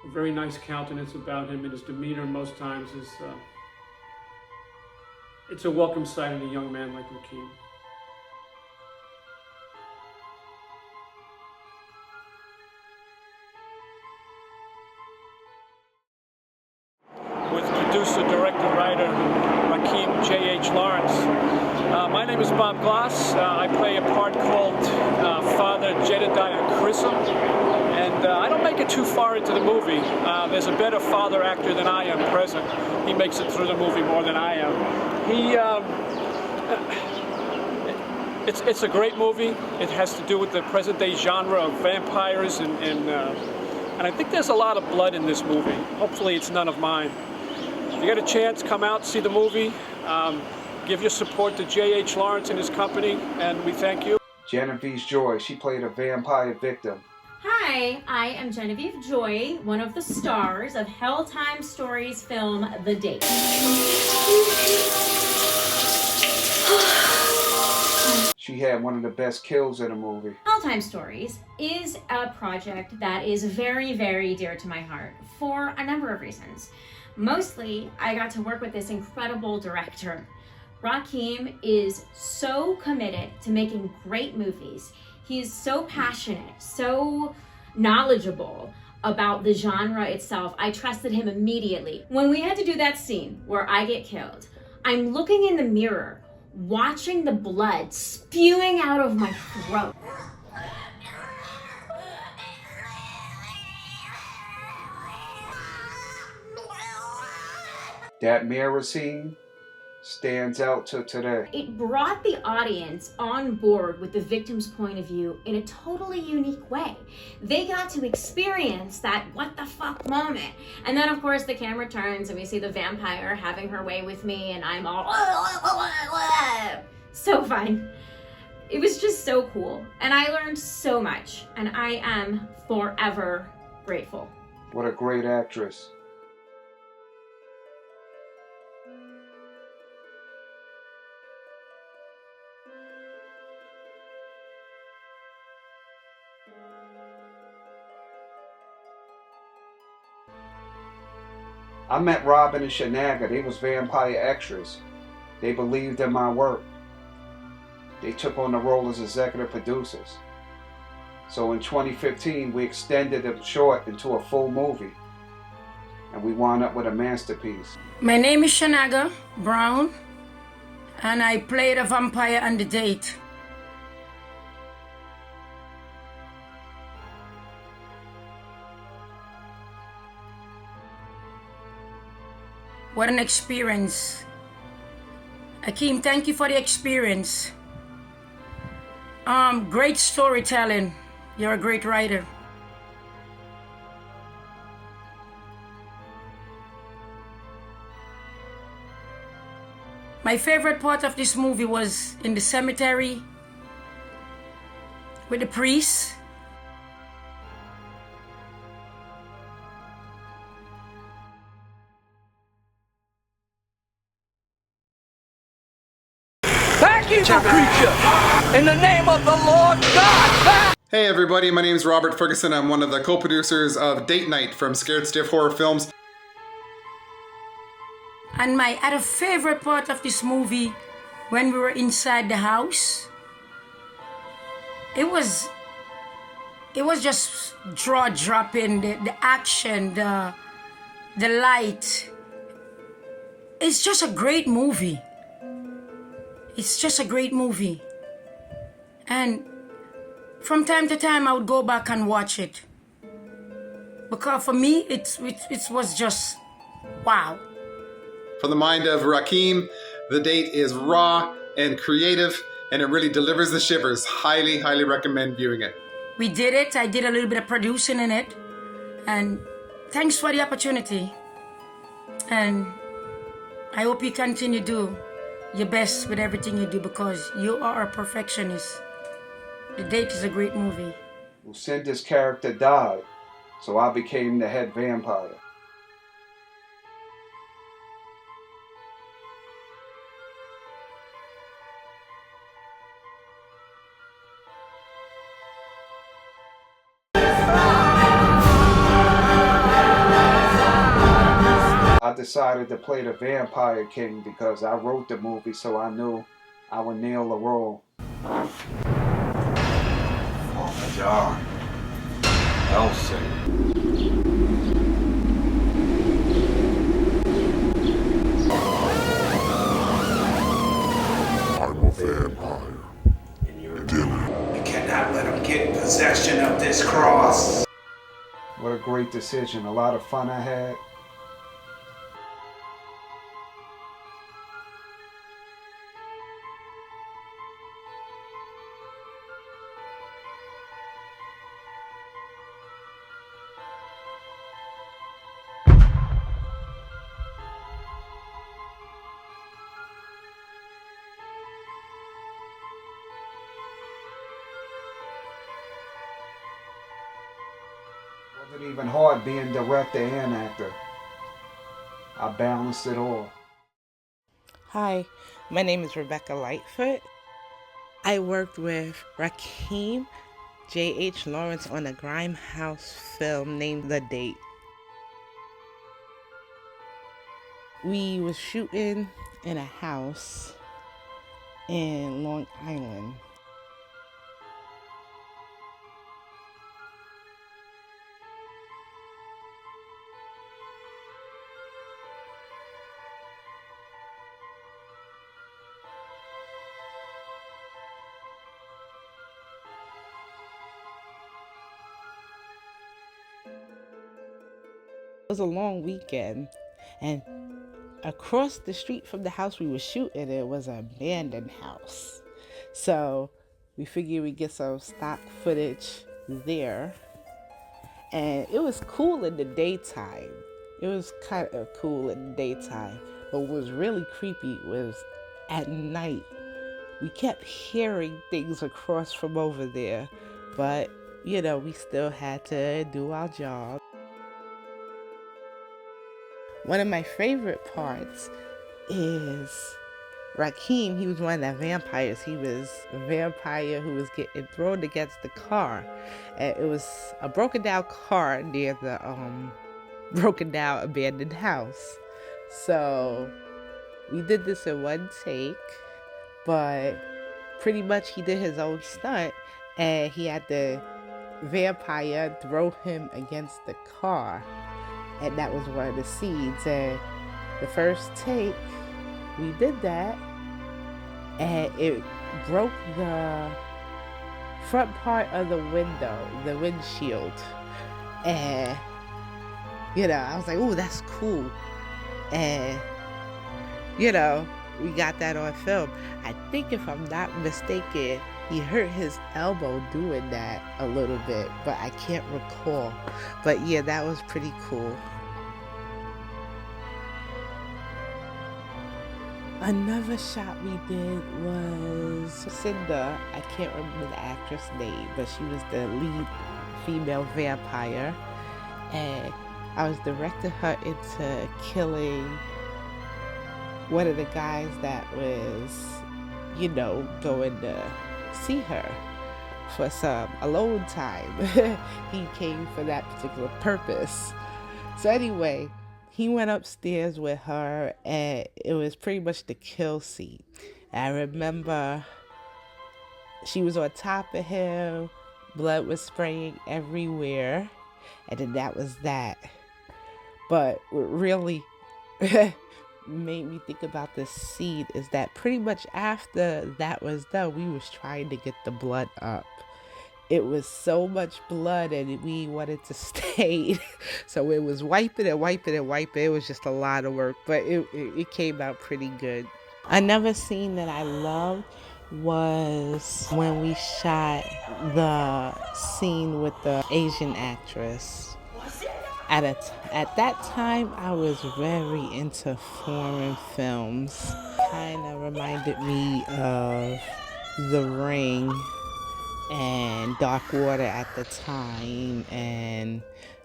a very nice countenance about him, and his demeanor most times is, it's a welcome sight in a young man like Rakeem. With producer, director, writer, Rakeem J.H. Lawrence. My name is Bob Glass. I play a part called Father Jebediah Grissom. And I don't make make it too far into the movie, there's a better father actor than I am present. He makes it through the movie more than I am. It's a great movie. It has to do with the present day genre of vampires, and I think there's a lot of blood in this movie. Hopefully it's none of mine. If you get a chance, come out, see the movie. Give your support to J.H. Lawrence and his company, and we thank you. Genevieve Joy, she played a vampire victim. Hi, I am Genevieve Joy, one of the stars of Helltime Stories film The Date. She had one of the best kills in the movie. Helltime Stories is a project that is very, very dear to my heart for a number of reasons. Mostly, I got to work with this incredible director. Rakeem is so committed to making great movies. He's so passionate, so knowledgeable about the genre itself. I trusted him immediately. When we had to do that scene where I get killed, I'm looking in the mirror, watching the blood spewing out of my throat. That mirror scene stands out to today. It brought the audience on board with the victim's point of view in a totally unique way. They got to experience that what the fuck moment. And then of course the camera turns and we see the vampire having her way with me and I'm all so fun. It was just so cool. And I learned so much and I am forever grateful. What a great actress. I met Robin and Shanaga. They was vampire extras. They believed in my work. They took on the role as executive producers. So in 2015, we extended the short into a full movie. And we wound up with a masterpiece. My name is Shanaga Brown, and I played a vampire on The Date. What an experience. Rakeem, thank you for the experience. Great storytelling. You're a great writer. My favorite part of this movie was in the cemetery with the priest. Back, evil creature! In the name of the Lord God, back! Hey everybody, my name is Robert Ferguson. I'm one of the co-producers of Date Night from Scared Stiff Horror Films. And my other favorite part of this movie, when we were inside the house, it was just jaw-dropping, the action, the light. It's just a great movie. It's just a great movie. And from time to time, I would go back and watch it. Because for me, it was just wow. From the mind of Rakeem, The Date is raw and creative, and it really delivers the shivers. Highly, highly recommend viewing it. We did it. I did a little bit of producing in it. And thanks for the opportunity. And I hope you continue to do your best with everything you do because you are a perfectionist. The Date is a great movie. Lucinda's character died, so I became the head vampire. I decided to play the Vampire King because I wrote the movie, so I knew I would nail the role. John. Hellsing. I'm a vampire. You cannot let him get possession of this cross. What a great decision. A lot of fun I had. Wasn't even hard being director and actor. I balanced it all. Hi, my name is Rebecca Lightfoot. I worked with Rakeem, J.H. Lawrence on a Grimehouse film named The Date. We was shooting in a house in Long Island. It was a long weekend, and across the street from the house we were shooting, it was an abandoned house. So we figured we'd get some stock footage there. And it was cool in the daytime. It was kind of cool in the daytime. But what was really creepy was at night. We kept hearing things across from over there. But, you know, we still had to do our job. One of my favorite parts is Rakeem. He was one of the vampires. He was a vampire who was getting thrown against the car. And it was a broken down car near the broken down abandoned house. So we did this in one take, but pretty much he did his own stunt, and he had the vampire throw him against the car. And that was one of the scenes. And the first take, we did that, and it broke the front part of the window, the windshield. And, you know, I was like, oh, that's cool. And, you know, we got that on film. I think, if I'm not mistaken, he hurt his elbow doing that a little bit, but I can't recall. But yeah, that was pretty cool. Another shot we did was Cinda. I can't remember the actress name, but she was the lead female vampire. And I was directing her into killing one of the guys that was, you know, going to see her for some alone time. He came for that particular purpose. So anyway, he went upstairs with her, and it was pretty much the kill scene. I remember she was on top of him, blood was spraying everywhere, and then that was that. But what really made me think about this scene is that pretty much after that was done, we was trying to get the blood up. It was so much blood, and we wanted to stay. So it was wiping and wiping and wiping. It was just a lot of work, but it came out pretty good. Another scene that I loved was when we shot the scene with the Asian actress. At that time, I was very into foreign films. Kind of reminded me of The Ring and Dark Water at the time, and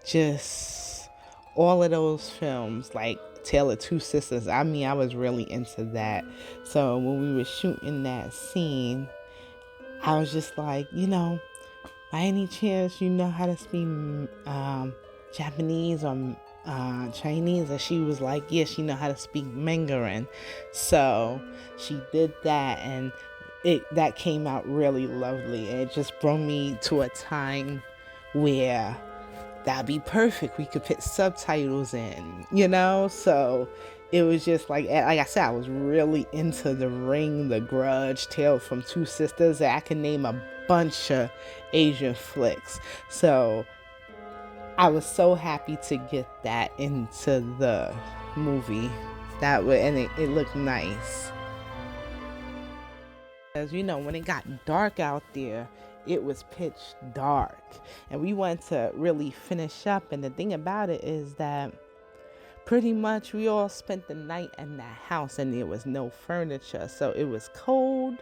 just all of those films, like Tale of Two Sisters. I mean, I was really into that. So when we were shooting that scene, I was just like, you know, by any chance you know how to speak Japanese or Chinese? And she was like, yeah, she know how to speak Mandarin. So she did that, and that came out really lovely. And it just brought me to a time where that'd be perfect. We could put subtitles in, you know? So it was just like I said, I was really into The Ring, The Grudge, Tale from Two Sisters. I can name a bunch of Asian flicks. So I was so happy to get that into the movie. And it looked nice. As you know, when it got dark out there, it was pitch dark. And we wanted to really finish up. And the thing about it is that pretty much we all spent the night in that house and there was no furniture. So it was cold.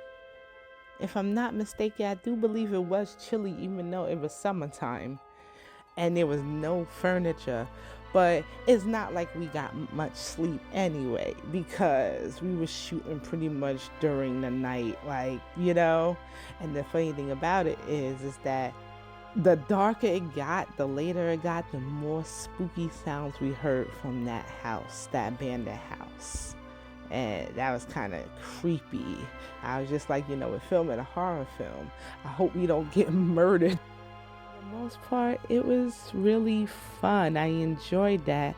If I'm not mistaken, I do believe it was chilly even though it was summertime. And there was no furniture. But it's not like we got much sleep anyway, because we were shooting pretty much during the night, And the funny thing about it is that the darker it got, the later it got, the more spooky sounds we heard from that house, that abandoned house. And that was kind of creepy. I was just like, we're filming a horror film. I hope we don't get murdered. For the most part, it was really fun. I enjoyed that.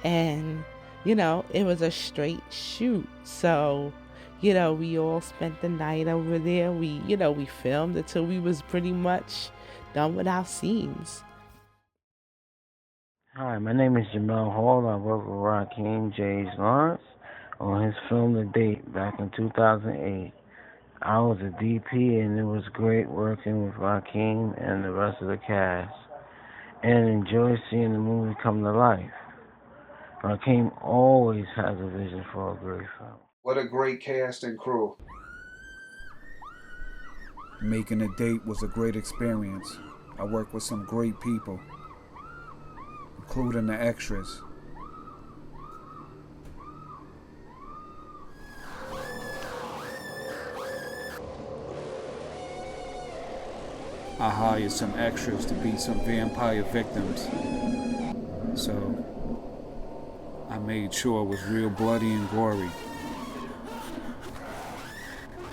And, it was a straight shoot. So, we all spent the night over there. We filmed until we was pretty much done with our scenes. Hi, my name is Jamel Hall. I work with Rakeem J.H. Lawrence on his film The Date back in 2008. I was a DP, and it was great working with Rakeem and the rest of the cast, and enjoy seeing the movie come to life. Rakeem always has a vision for a great film. What a great cast and crew. Making The Date was a great experience. I worked with some great people, including the extras. I hired some extras to be some vampire victims. So I made sure it was real bloody and gory.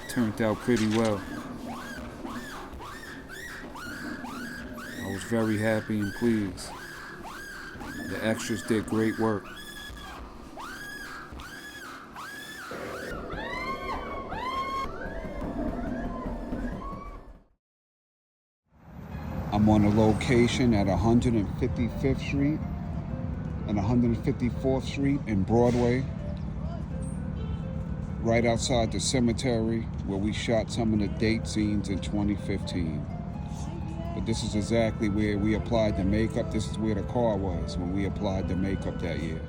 Turned out pretty well. I was very happy and pleased. The extras did great work. I'm on a location at 155th Street and 154th Street in Broadway, right outside the cemetery where we shot some of the date scenes in 2015. But this is exactly where we applied the makeup. This is where the car was when we applied the makeup that year.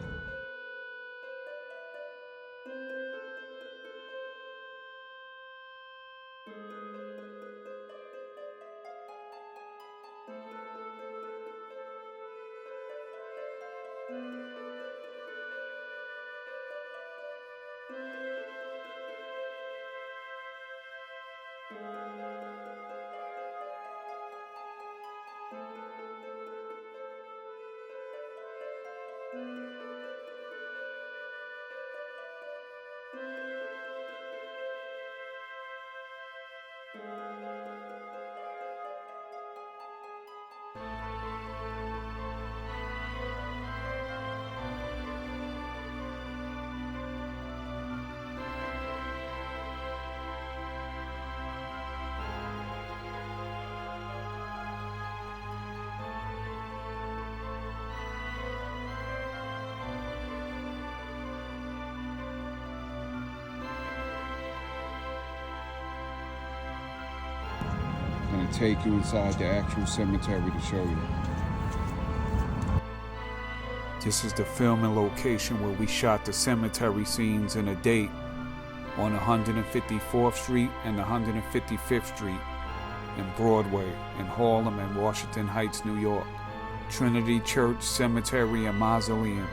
I'm gonna take you inside the actual cemetery to show you. This is the filming location where we shot the cemetery scenes in A Date on 154th Street and 155th Street in Broadway in Harlem and Washington Heights, New York. Trinity Church, Cemetery, and Mausoleum.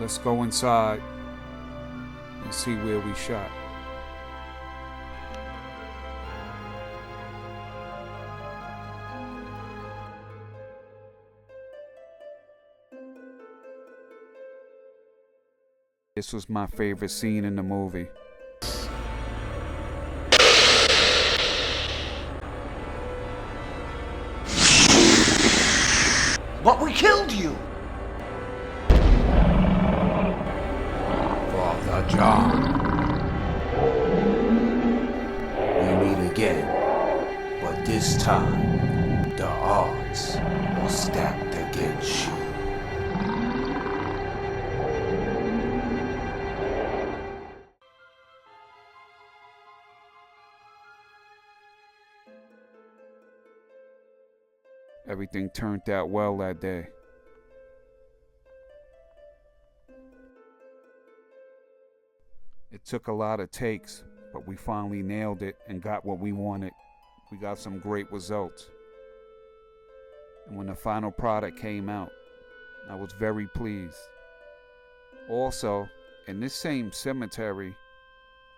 Let's go inside and see where we shot. This was my favorite scene in the movie. But we killed you! Father John. We meet again, but this time, the odds stacked against you. Everything turned out well that day. It took a lot of takes, but we finally nailed it and got what we wanted. We got some great results. And when the final product came out, I was very pleased. Also, in this same cemetery,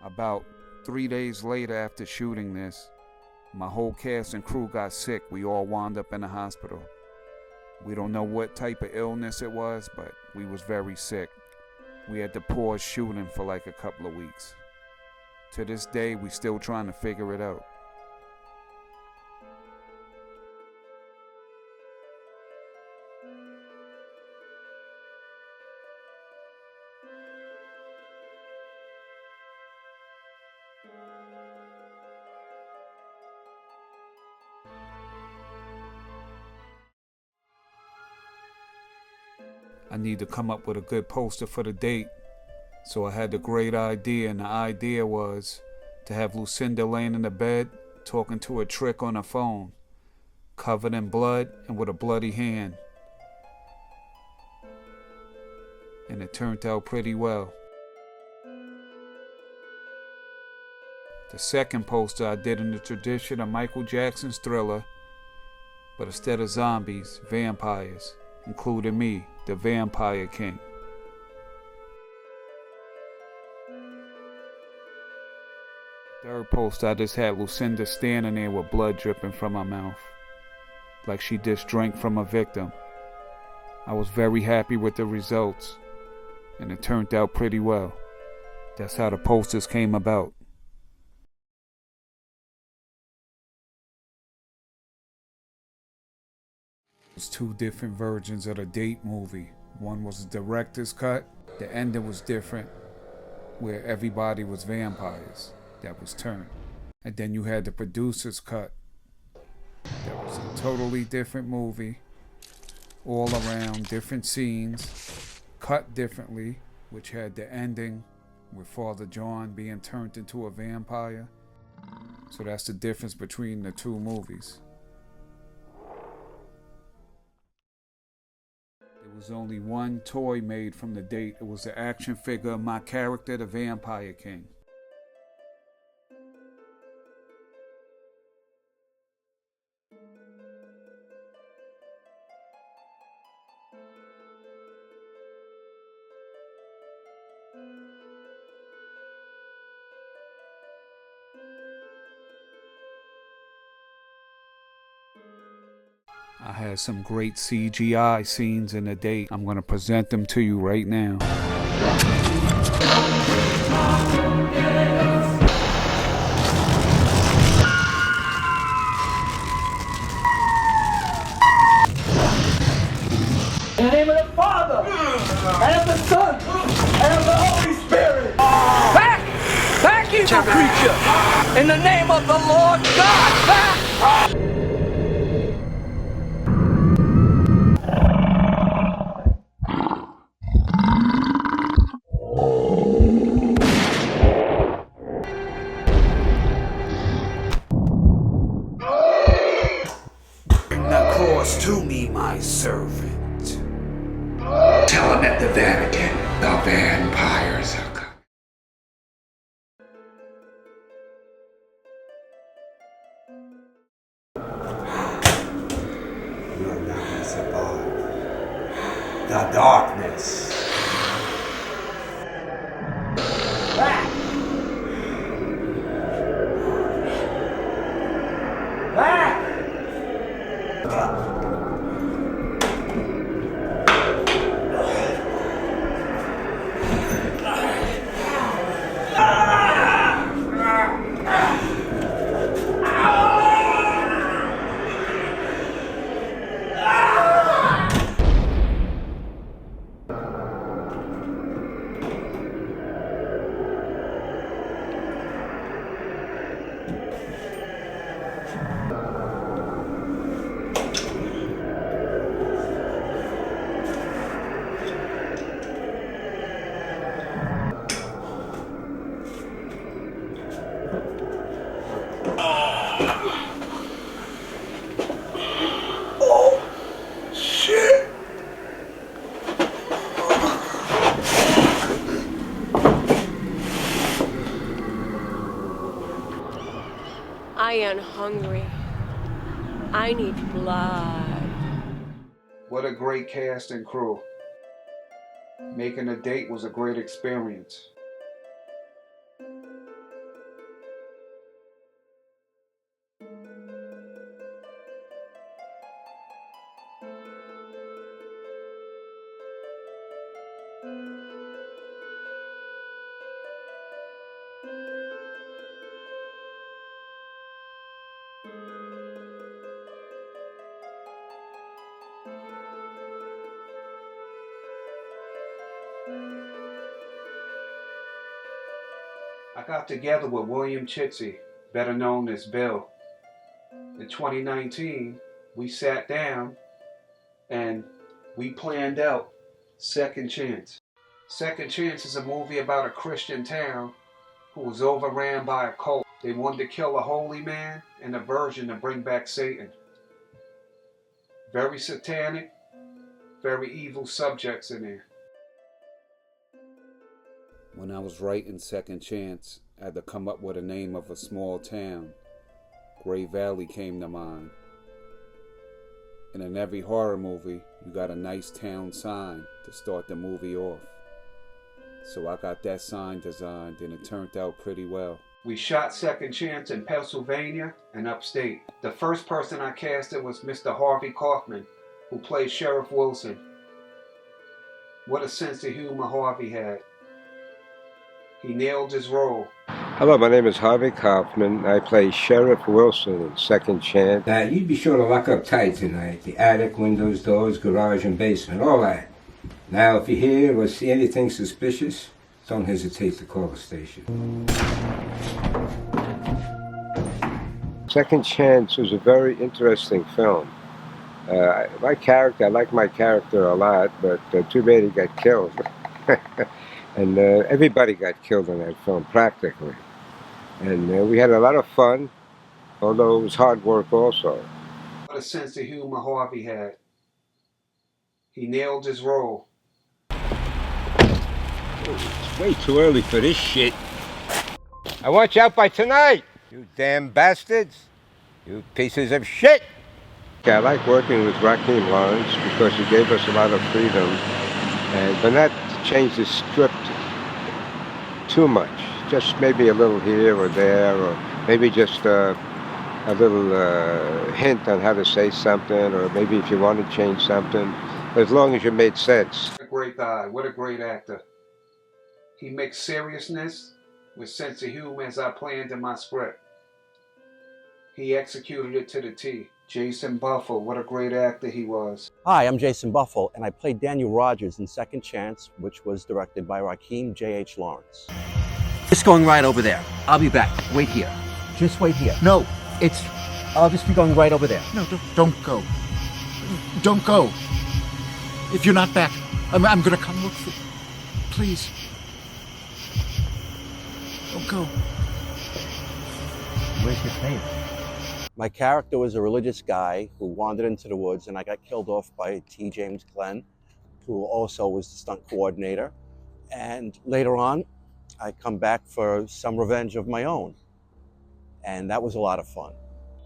about 3 days later after shooting this, my whole cast and crew got sick. We all wound up in the hospital. We don't know what type of illness it was, but we was very sick. We had to pause shooting for like a couple of weeks. To this day, we still trying to figure it out. I need to come up with a good poster for the date. So I had the great idea, and the idea was to have Lucinda laying in the bed, talking to a trick on a phone, covered in blood and with a bloody hand. And it turned out pretty well. The second poster I did in the tradition of Michael Jackson's Thriller, but instead of zombies, vampires, including me, the Vampire King. Third post, I just had Lucinda standing there with blood dripping from her mouth, like she just drank from a victim. I was very happy with the results, and it turned out pretty well. That's how the posters came about. There's two different versions of the Date movie. One was the director's cut. The ending was different, where everybody was vampires that was turned. And then you had the producer's cut. That was a totally different movie, all around different scenes, cut differently, which had the ending with Father John being turned into a vampire. So that's the difference between the two movies. There was only one toy made from the Date. It was the action figure of my character, the Vampire King. I had some great CGI scenes in the Date. I'm going to present them to you right now. In the name of the Father, and of the Son, and of the Holy Spirit. Back, evil creature! In the name of the Lord God, back! Bring the cross to me, my servant. Tell him at the Vatican the vampires are coming. You're not gonna survive the darkness. am hungry. I need blood. What a great cast and crew. Making a date was a great experience. I got together with William Chitsey, better known as Bill. In 2019, we sat down and we planned out Second Chance. Second Chance is a movie about a Christian town who was overran by a cult. They wanted to kill a holy man and a virgin to bring back Satan. Very satanic, very evil subjects in there. When I was writing Second Chance, I had to come up with a name of a small town. Gray Valley came to mind. And in every horror movie, you got a nice town sign to start the movie off. So I got that sign designed and it turned out pretty well. We shot Second Chance in Pennsylvania and upstate. The first person I casted was Mr. Harvey Kaufman, who played Sheriff Wilson. What a sense of humor Harvey had. He nailed his role. Hello, my name is Harvey Kaufman. I play Sheriff Wilson in Second Chance. You'd be sure to lock up tight tonight. The attic, windows, doors, garage, and basement, all that. Now, if you hear or see anything suspicious, don't hesitate to call the station. Second Chance was a very interesting film. I like my character a lot, but too bad he got killed. And everybody got killed in that film, practically. And we had a lot of fun, although it was hard work also. What a sense of humor Harvey had. He nailed his role. It's way too early for this shit. I want you out by tonight, you damn bastards. You pieces of shit. I like working with Rakeem Lawrence because he gave us a lot of freedom, but not to change the script too much. Just maybe a little here or there, or maybe just a little hint on how to say something, or maybe if you want to change something, as long as it made sense. What a great guy, what a great actor. He mixed seriousness with sense of humor as I planned in my script. He executed it to the T. Jason Buffle, what a great actor he was. Hi, I'm Jason Buffle, and I played Daniel Rogers in Second Chance, which was directed by Rakeem J.H. Lawrence. Just going right over there. I'll be back. Wait here. Just wait here. No, I'll just be going right over there. No, don't go. Don't go. If you're not back, I'm gonna come look for you. Please. Don't go. Where's your face? My character was a religious guy who wandered into the woods, and I got killed off by T. James Glenn, who also was the stunt coordinator. And later on, I come back for some revenge of my own. And that was a lot of fun.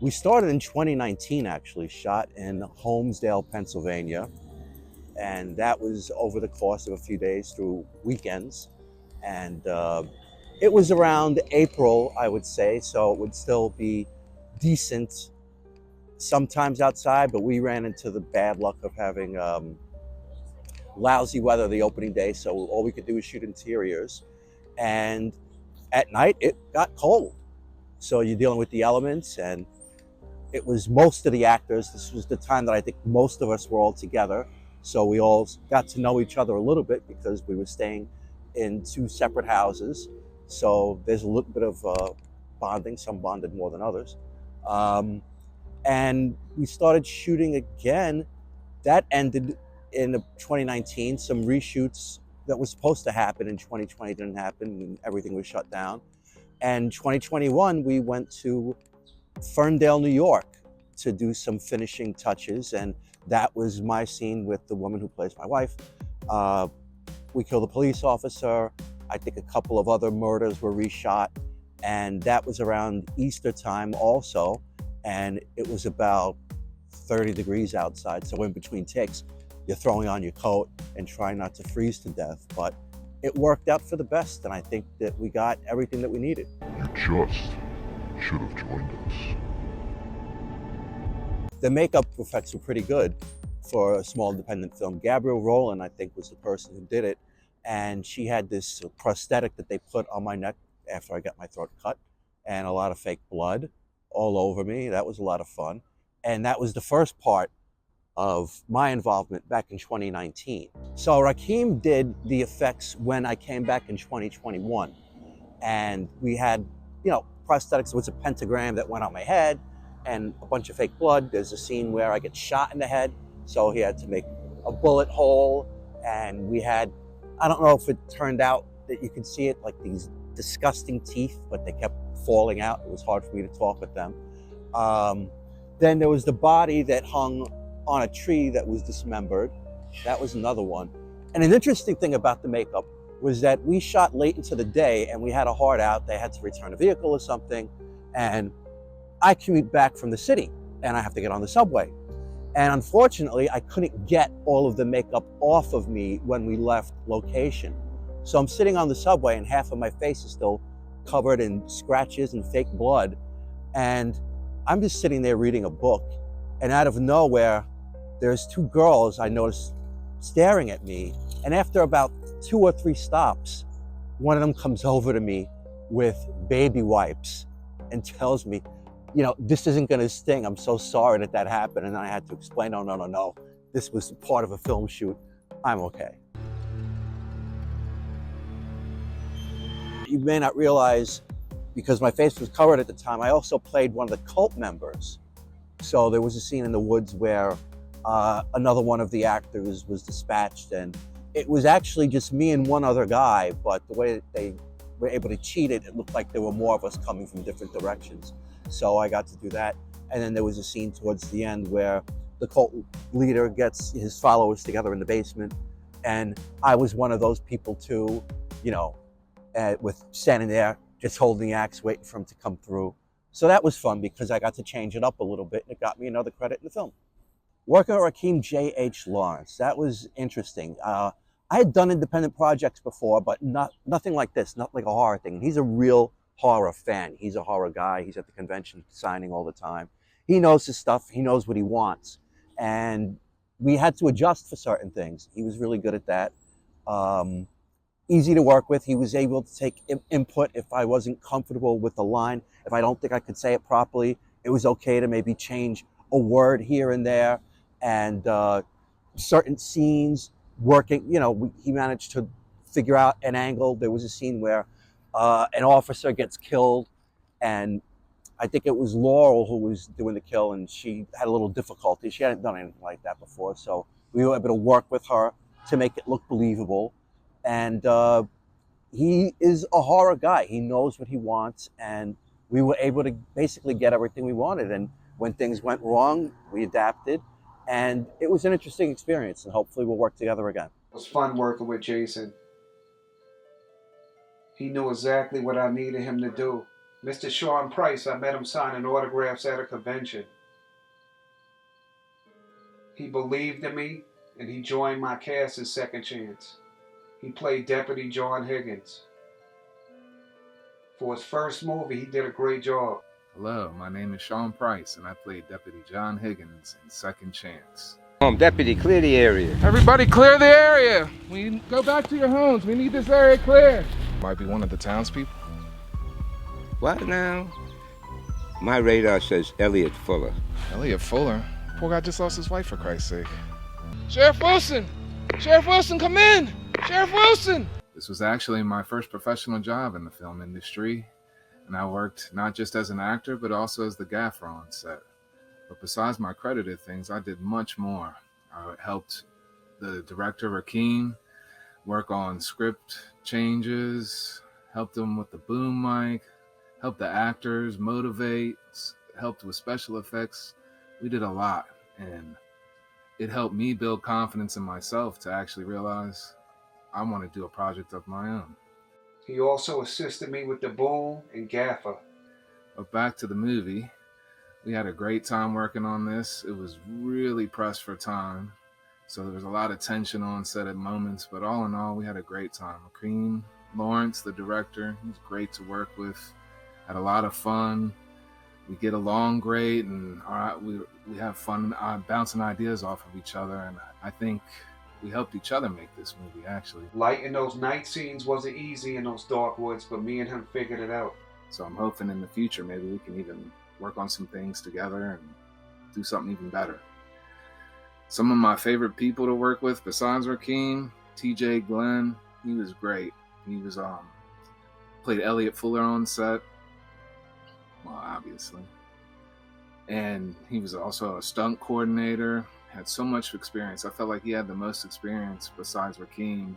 We started in 2019, actually, shot in Holmesdale, Pennsylvania. And that was over the course of a few days through weekends. And it was around April, I would say, so it would still be decent sometimes outside, but we ran into the bad luck of having lousy weather the opening day, so all we could do was shoot interiors. And at night, it got cold. So you're dealing with the elements, and it was most of the actors. This was the time that I think most of us were all together. So we all got to know each other a little bit because we were staying in two separate houses. So there's a little bit of bonding. Some bonded more than others. And we started shooting again. That ended in 2019. Some reshoots that was supposed to happen in 2020 didn't happen, and everything was shut down. And 2021, we went to Ferndale, New York to do some finishing touches. And that was my scene with the woman who plays my wife. We killed a police officer. I think a couple of other murders were reshot. And that was around Easter time also, and it was about 30 degrees outside. So in between takes, you're throwing on your coat and trying not to freeze to death. But it worked out for the best, and I think that we got everything that we needed. You just should have joined us. The makeup effects were pretty good for a small independent film. Gabrielle Rowland, I think, was the person who did it, and she had this prosthetic that they put on my neck after I got my throat cut, and a lot of fake blood all over me. That was a lot of fun. And that was the first part of my involvement back in 2019. So Rakeem did the effects when I came back in 2021. And we had, prosthetics. There was a pentagram that went on my head and a bunch of fake blood. There's a scene where I get shot in the head, so he had to make a bullet hole. And we had, I don't know if it turned out that you could see it, like these disgusting teeth, but they kept falling out. It was hard for me to talk with them. Then there was the body that hung on a tree that was dismembered. That was another one. And an interesting thing about the makeup was that we shot late into the day and we had a hard out. They had to return a vehicle or something. And I commute back from the city and I have to get on the subway. And unfortunately, I couldn't get all of the makeup off of me when we left location. So I'm sitting on the subway and half of my face is still covered in scratches and fake blood. And I'm just sitting there reading a book. And out of nowhere, there's two girls I noticed staring at me. And after about 2 or 3 stops, one of them comes over to me with baby wipes and tells me, this isn't gonna sting. I'm so sorry that happened. And then I had to explain, no. This was part of a film shoot. I'm okay. You may not realize, because my face was covered at the time, I also played one of the cult members. So there was a scene in the woods where another one of the actors was dispatched, and it was actually just me and one other guy, but the way that they were able to cheat it, it looked like there were more of us coming from different directions. So I got to do that. And then there was a scene towards the end where the cult leader gets his followers together in the basement, and I was one of those people too, with standing there, just holding the axe, waiting for him to come through. So that was fun because I got to change it up a little bit, and it got me another credit in the film. Working with Rakeem J.H. Lawrence, that was interesting. I had done independent projects before, but nothing like this, not like a horror thing. He's a real horror fan. He's a horror guy. He's at the convention signing all the time. He knows his stuff. He knows what he wants. And we had to adjust for certain things. He was really good at that. Easy to work with. He was able to take input if I wasn't comfortable with the line. If I don't think I could say it properly, it was okay to maybe change a word here and there. And certain scenes working, he managed to figure out an angle. There was a scene where an officer gets killed, and I think it was Laurel who was doing the kill, and she had a little difficulty. She hadn't done anything like that before, so we were able to work with her to make it look believable. And he is a horror guy. He knows what he wants, and we were able to basically get everything we wanted. And when things went wrong, we adapted, and it was an interesting experience, and hopefully we'll work together again. It was fun working with Jason. He knew exactly what I needed him to do. Mr. Sean Price, I met him signing autographs at a convention. He believed in me, and he joined my cast in Second Chance. He played Deputy John Higgins. For his first movie, he did a great job. Hello, my name is Sean Price, and I played Deputy John Higgins in Second Chance. Deputy, clear the area. Everybody clear the area! We go back to your homes. We need this area clear. Might be one of the townspeople. What now? My radar says Elliot Fuller. Elliot Fuller? Poor guy just lost his wife, for Christ's sake. Sheriff Wilson! Sheriff Wilson, come in! Sheriff Wilson! This was actually my first professional job in the film industry, and I worked not just as an actor, but also as the gaffer on set. But besides my credited things, I did much more. I helped the director, Rakeem, work on script changes, helped him with the boom mic, helped the actors motivate, helped with special effects. We did a lot, and it helped me build confidence in myself to actually realize I want to do a project of my own. He also assisted me with the boom and gaffer. But back to the movie, we had a great time working on this. It was really pressed for time, so there was a lot of tension on set at moments, but all in all, we had a great time. Rakeem Lawrence, the director, he was great to work with, had a lot of fun. We get along great, and we have fun bouncing ideas off of each other, and I think we helped each other make this movie, actually. Lighting those night scenes wasn't easy in those dark woods, but me and him figured it out. So I'm hoping in the future maybe we can even work on some things together and do something even better. Some of my favorite people to work with besides Rakeem, TJ Glenn, he was great. He was played Elliot Fuller on set, well, obviously. And he was also a stunt coordinator, had so much experience. I felt like he had the most experience besides Rakeem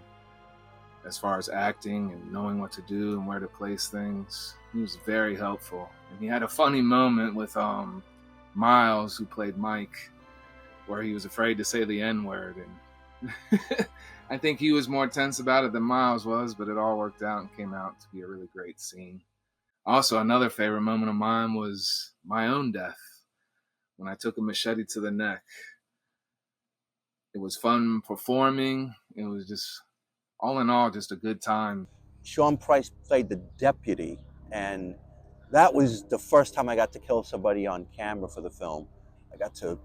as far as acting and knowing what to do and where to place things. He was very helpful. And he had a funny moment with Miles, who played Mike, where he was afraid to say the N-word. And I think he was more tense about it than Miles was, but it all worked out and came out to be a really great scene. Also, another favorite moment of mine was my own death, when I took a machete to the neck. It was fun performing. It was just, all in all, just a good time. Sean Price played the deputy, and that was the first time I got to kill somebody on camera for the film. I got to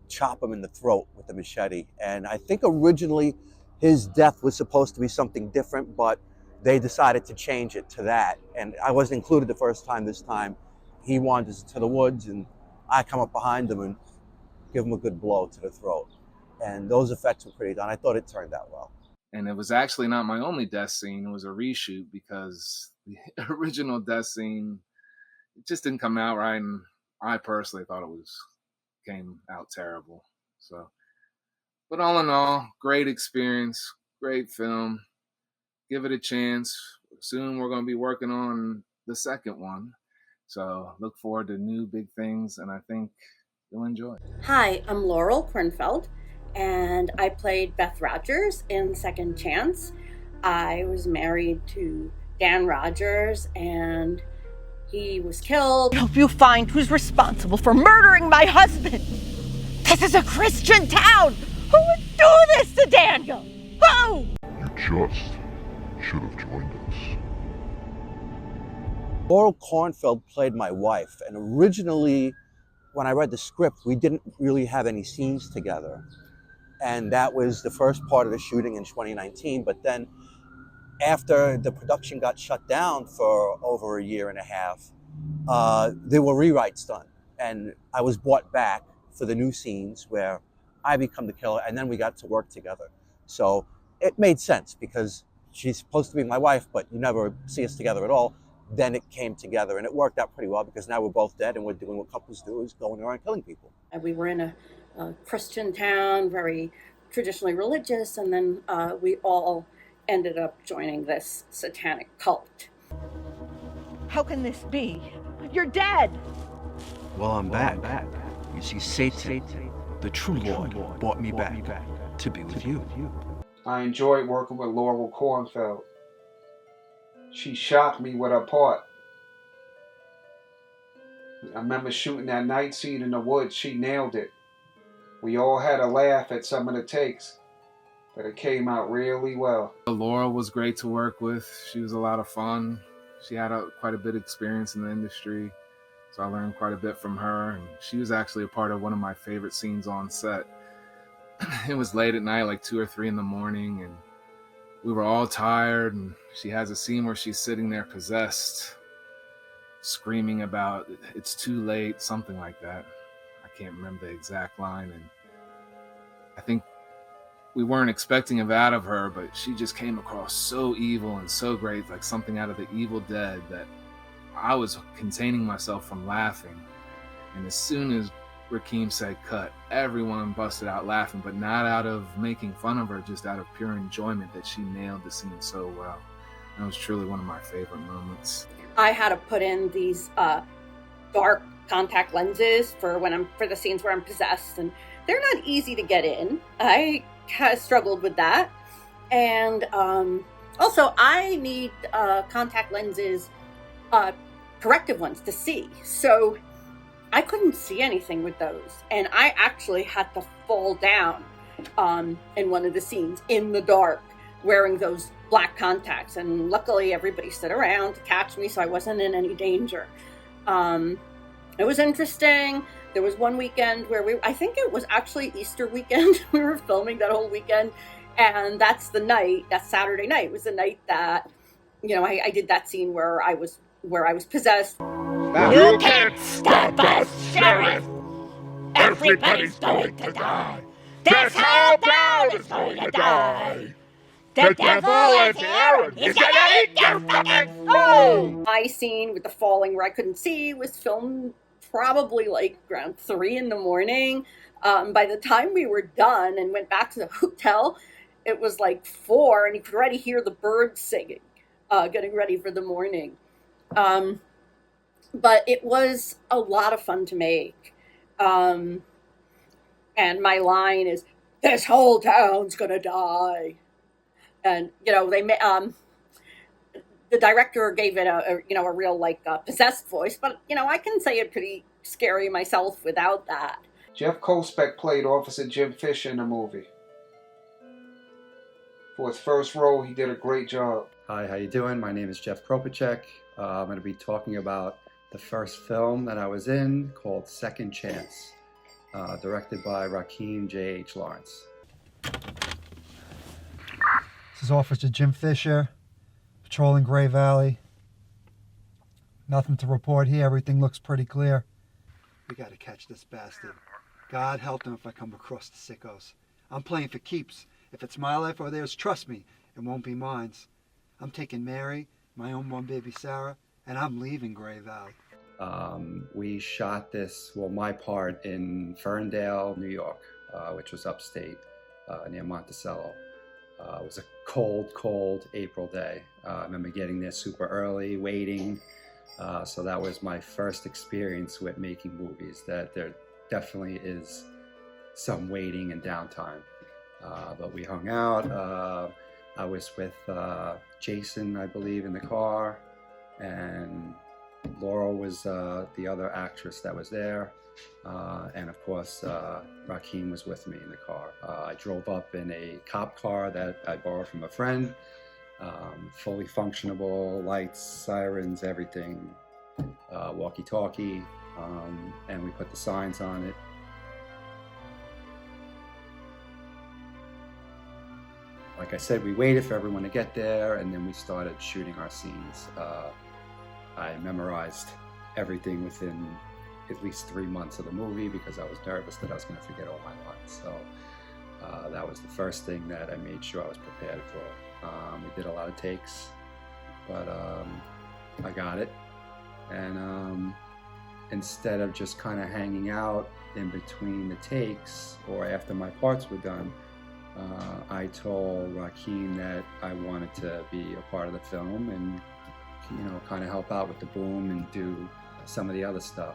chop him in the throat with the machete, and I think originally his death was supposed to be something different, but they decided to change it to that, and I wasn't included the first time. This time he wanders to the woods, and I come up behind him and give him a good blow to the throat, and those effects were pretty done. I thought it turned out well. And it was actually not my only death scene. It was a reshoot because the original death scene, it just didn't come out right, and I personally thought it came out terrible. So, but all in all, great experience, great film. Give it a chance. Soon we're going to be working on the second one. So look forward to new big things, and I think you'll enjoy it. Hi, I'm Laurel Kornfeld, and I played Beth Rogers in Second Chance. I was married to Dan Rogers, and he was killed. I hope you find who's responsible for murdering my husband. This is a Christian town. Who would do this to Daniel? Who? You just should have joined us. Laurel Kornfeld played my wife, and originally when I read the script, we didn't really have any scenes together. And that was the first part of the shooting in 2019. But then after the production got shut down for over a year and a half, there were rewrites done. And I was brought back for the new scenes where I become the killer, and then we got to work together. So it made sense because she's supposed to be my wife, but you never see us together at all. Then it came together, and it worked out pretty well because now we're both dead and we're doing what couples do, is going around killing people. We were in a Christian town, very traditionally religious, and then we all ended up joining this satanic cult. How can this be? You're dead. Well, I'm back. You see, Satan, the true Lord, brought me back to be with you. I enjoyed working with Laurel Kornfeld. She shocked me with her part. I remember shooting that night scene in the woods. She nailed it. We all had a laugh at some of the takes, but it came out really well. Laura was great to work with. She was a lot of fun. She had quite a bit of experience in the industry, so I learned quite a bit from her. And she was actually a part of one of my favorite scenes on set. It was late at night, like 2 or 3 in the morning, and we were all tired, and she has a scene where she's sitting there possessed, screaming about, "It's too late," something like that. I can't remember the exact line, and I think we weren't expecting it out of her, but she just came across so evil and so great, like something out of the Evil Dead, that I was containing myself from laughing. And as soon as Rakeem said cut, everyone busted out laughing, but not out of making fun of her, just out of pure enjoyment that she nailed the scene so well. That was truly one of my favorite moments. I had to put in these dark contact lenses for the scenes where I'm possessed, and they're not easy to get in. I struggled with that, and Also, I need contact lenses, corrective ones to see. So I couldn't see anything with those. And I actually had to fall down in one of the scenes in the dark wearing those black contacts. And luckily everybody stood around to catch me, so I wasn't in any danger. It was interesting. There was one weekend where I think it was actually Easter weekend. We were filming that whole weekend. And that's the night, that Saturday night was the night that, I did that scene where I was possessed. You can't stop us, Sheriff! Everybody's going to die! This whole town is going to die! The devil is here and he's gonna eat your fucking soul! My scene with the falling where I couldn't see was filmed probably like around 3 a.m. By the time we were done and went back to the hotel, it was like 4 and you could already hear the birds singing, getting ready for the morning. But it was a lot of fun to make. And my line is, "This whole town's gonna die." And, the director gave it a real, possessed voice, but, I can say it pretty scary myself without that. Jeff Kospek played Officer Jim Fisher in the movie. For his first role, he did a great job. Hi, how you doing? My name is Jeff Kropacek. I'm going to be talking about the first film that I was in called Second Chance, directed by Rakeem J.H. Lawrence. This is Officer Jim Fisher, patrolling Gray Valley. Nothing to report here. Everything looks pretty clear. We got to catch this bastard. God help them if I come across the sickos. I'm playing for keeps. If it's my life or theirs, trust me, it won't be mine. I'm taking Mary, my unborn baby Sarah, and I'm leaving Gray Valley. We shot this, my part in Ferndale, New York, which was upstate near Monticello. It was a cold April day. I remember getting there super early, waiting. So that was my first experience with making movies, that there definitely is some waiting and downtime. But we hung out. I was with Jason, I believe, in the car, and Laurel was the other actress that was there. And of course, Rakeem was with me in the car. I drove up in a cop car that I borrowed from a friend, fully functionable, lights, sirens, everything, walkie-talkie, and we put the signs on it. Like I said, we waited for everyone to get there, and then we started shooting our scenes. I memorized everything within at least 3 months of the movie because I was nervous that I was going to forget all my lines. So that was the first thing that I made sure I was prepared for. We did a lot of takes, but I got it. And instead of just kind of hanging out in between the takes or after my parts were done, I told Rakeem that I wanted to be a part of the film and, kind of help out with the boom and do some of the other stuff,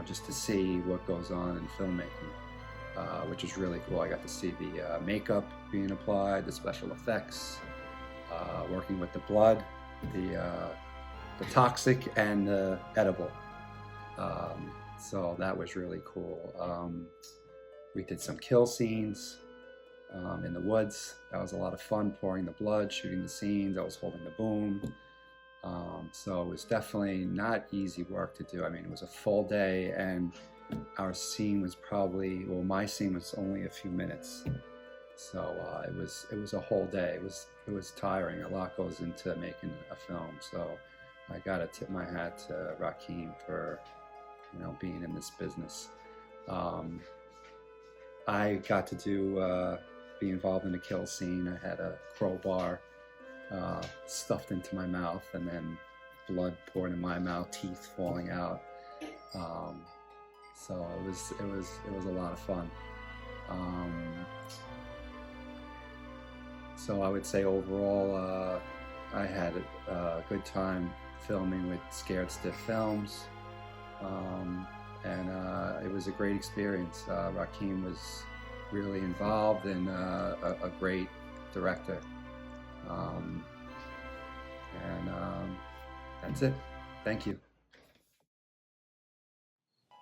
just to see what goes on in filmmaking, which is really cool. I got to see the makeup being applied, the special effects, working with the blood, the toxic and the edible. So that was really cool. We did some kill scenes in the woods. That was a lot of fun, pouring the blood, shooting the scenes. I was holding the boom. So it was definitely not easy work to do. I mean, it was a full day, and our scene was my scene was only a few minutes. So it was a whole day. It was tiring. A lot goes into making a film. So I got to tip my hat to Rakeem for, being in this business. I got to be involved in a kill scene. I had a crowbar stuffed into my mouth, and then blood poured in my mouth, teeth falling out. So it was a lot of fun. So I would say overall, I had a good time filming with Scared Stiff Films, and it was a great experience. Rakeem was really involved and a great director. And that's it. Thank you.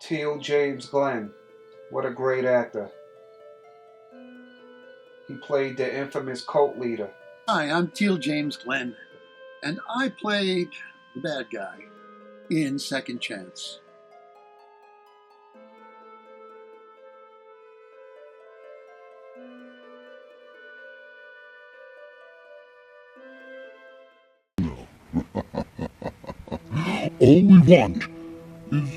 Teal James Glenn, what a great actor. He played the infamous cult leader. Hi, I'm Teal James Glenn, and I played the bad guy in Second Chance. All we want is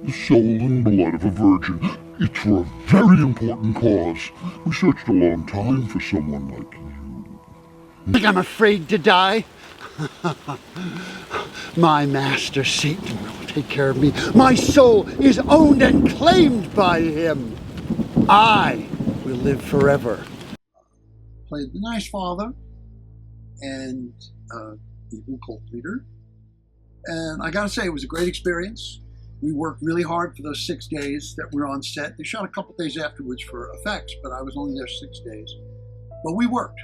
the soul and blood of a virgin. It's for a very important cause. We searched a long time for someone like you. Think I'm afraid to die? My master Satan will take care of me. My soul is owned and claimed by him. I will live forever. Played the nice father and evil cult leader. And I gotta say, it was a great experience. We worked really hard for those 6 days that we were on set. They shot a couple days afterwards for effects, but I was only there 6 days. But we worked.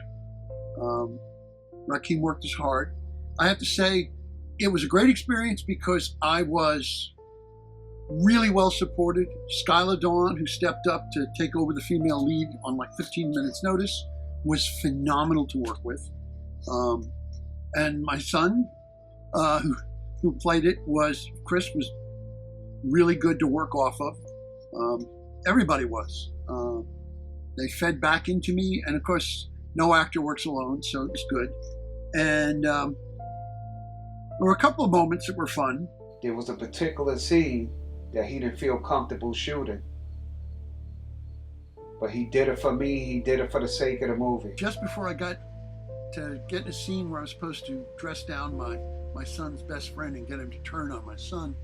Rakeem worked as hard. I have to say, it was a great experience because I was really well supported. Skylar Dawn, who stepped up to take over the female lead on like 15 minutes notice, was phenomenal to work with. And my son, who played it, Chris was really good to work off of. Everybody was. They fed back into me, and of course, no actor works alone, so it was good. And there were a couple of moments that were fun. There was a particular scene that he didn't feel comfortable shooting. But he did it for me, he did it for the sake of the movie. Just before I got to get in a scene where I was supposed to dress down my son's best friend and get him to turn on my son,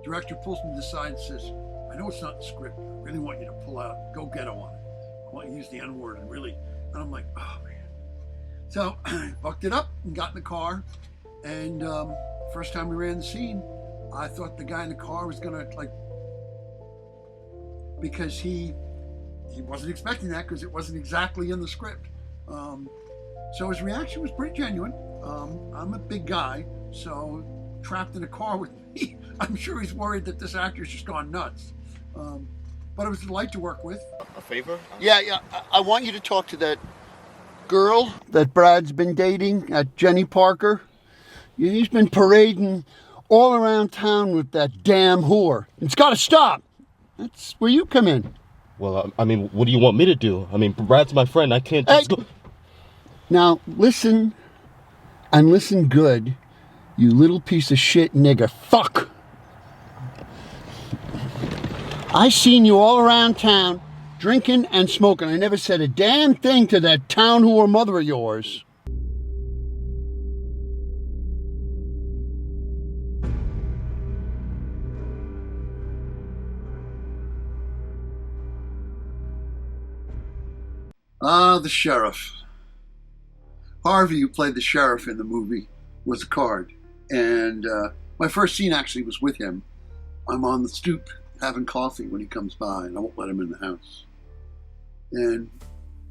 director pulls me to the side and says, I know it's not in the script, but I really want you to pull out, go ghetto on it. I want you to use the N-word and really, and I'm like, oh man. So I bucked it up and got in the car, and first time we ran the scene, I thought the guy in the car was gonna because he wasn't expecting that because it wasn't exactly in the script. So his reaction was pretty genuine. I'm a big guy, so trapped in a car with me, I'm sure he's worried that this actor's just gone nuts. But it was a delight to work with. A favor? Yeah. I want you to talk to that girl that Brad's been dating, Jenny Parker. He's been parading all around town with that damn whore. It's got to stop. That's where you come in. Well, I mean, what do you want me to do? I mean, Brad's my friend. I can't just go. Now, listen, and listen good, you little piece of shit nigger. Fuck! I seen you all around town, drinking and smoking. I never said a damn thing to that town whore mother of yours. The sheriff. Harvey, who played the sheriff in the movie, was a card. And my first scene actually was with him. I'm on the stoop having coffee when he comes by, and I won't let him in the house. And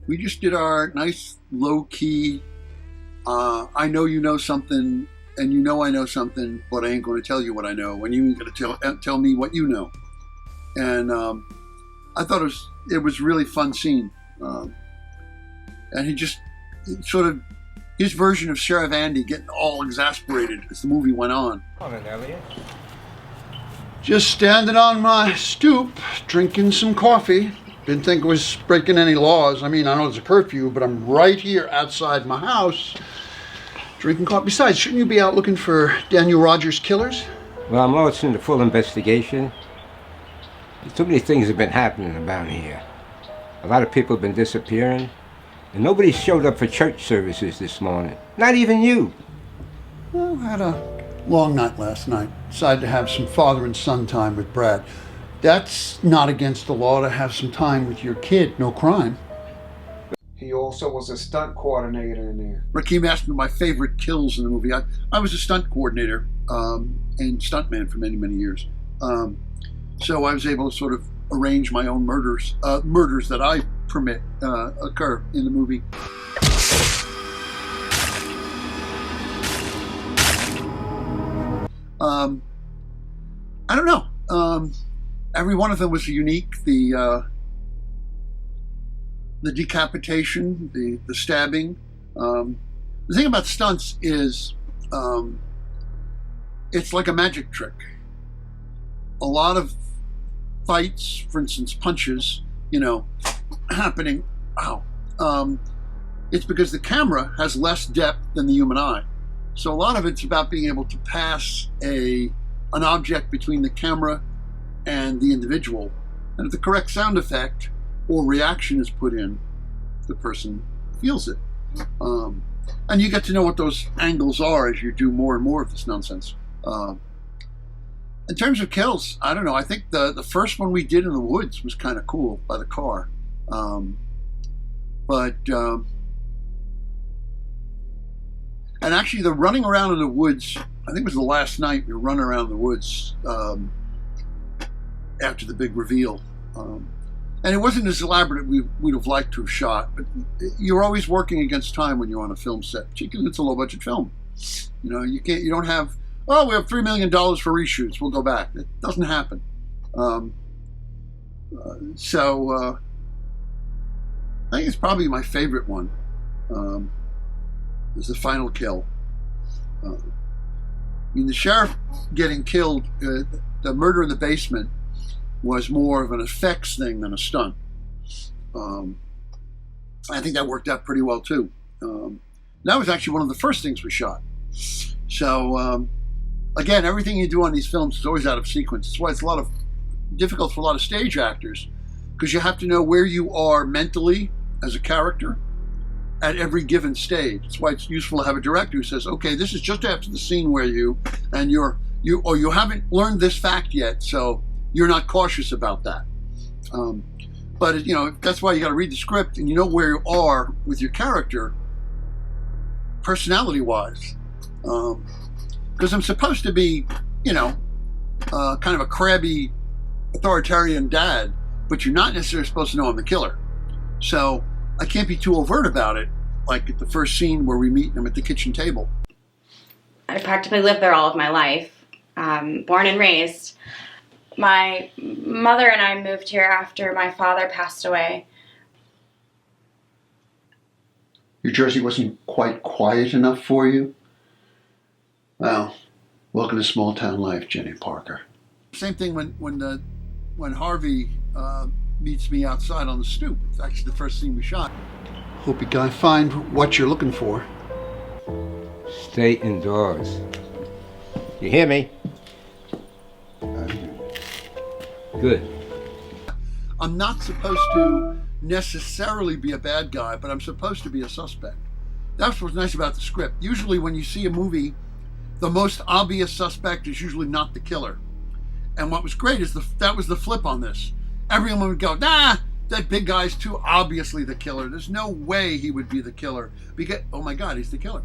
we just did our nice, low-key, I know you know something, and you know I know something, but I ain't going to tell you what I know, and you ain't going to tell me what you know. And I thought it was a really fun scene. And he just sort of, his version of Sheriff Andy getting all exasperated as the movie went on. Morning, Elliot. Just standing on my stoop, drinking some coffee. Didn't think it was breaking any laws. I mean, I know it's a curfew, but I'm right here outside my house drinking coffee. Besides, shouldn't you be out looking for Daniel Rogers' killers? Well, I'm launching the full investigation. Too many things have been happening about here. A lot of people have been disappearing. And nobody showed up for church services this morning. Not even you. Well, I had a long night last night. Decided to have some father and son time with Brad. That's not against the law to have some time with your kid. No crime. He also was a stunt coordinator in there. Rakeem asked me my favorite kills in the movie. I was a stunt coordinator and stuntman for many, many years. So I was able to sort of arrange my own murders that I permit occur in the movie. I don't know. Every one of them was unique. The decapitation, the stabbing. The thing about stunts is it's like a magic trick. A lot of fights, for instance, punches, happening. Wow. It's because the camera has less depth than the human eye. So a lot of it's about being able to pass an object between the camera and the individual. And if the correct sound effect or reaction is put in, the person feels it. And you get to know what those angles are as you do more and more of this nonsense. In terms of kills, I don't know. I think the first one we did in the woods was kind of cool by the car. And actually the running around in the woods, I think it was the last night we were running around the woods after the big reveal. And it wasn't as elaborate as we'd have liked to have shot, but you're always working against time when you're on a film set, particularly if it's a low budget film. You don't have, we have $3 million for reshoots, we'll go back. It doesn't happen. So I think it's probably my favorite one. Is the final kill. The sheriff getting killed, the murder in the basement was more of an effects thing than a stunt. I think that worked out pretty well too. That was actually one of the first things we shot. So again, everything you do on these films is always out of sequence. That's why it's difficult for a lot of stage actors, because you have to know where you are mentally as a character at every given stage. That's why it's useful to have a director who says, okay, this is just after the scene where you haven't learned this fact yet, so you're not cautious about that. But that's why you got to read the script and you know where you are with your character, personality-wise. Because I'm supposed to be, kind of a crabby, authoritarian dad, but you're not necessarily supposed to know I'm the killer. So I can't be too overt about it, like at the first scene where we meet him at the kitchen table. I practically lived there all of my life, born and raised. My mother and I moved here after my father passed away. New Jersey wasn't quite quiet enough for you? Well, welcome to small town life, Jenny Parker. Same thing when Harvey meets me outside on the stoop. It's actually the first scene we shot. Hope you can find what you're looking for. Stay indoors. You hear me? Good. I'm not supposed to necessarily be a bad guy, but I'm supposed to be a suspect. That's what's nice about the script. Usually when you see a movie, the most obvious suspect is usually not the killer. And what was great is that was the flip on this. Everyone would go, nah, that big guy's too obviously the killer. There's no way he would be the killer. Because, oh my God, he's the killer.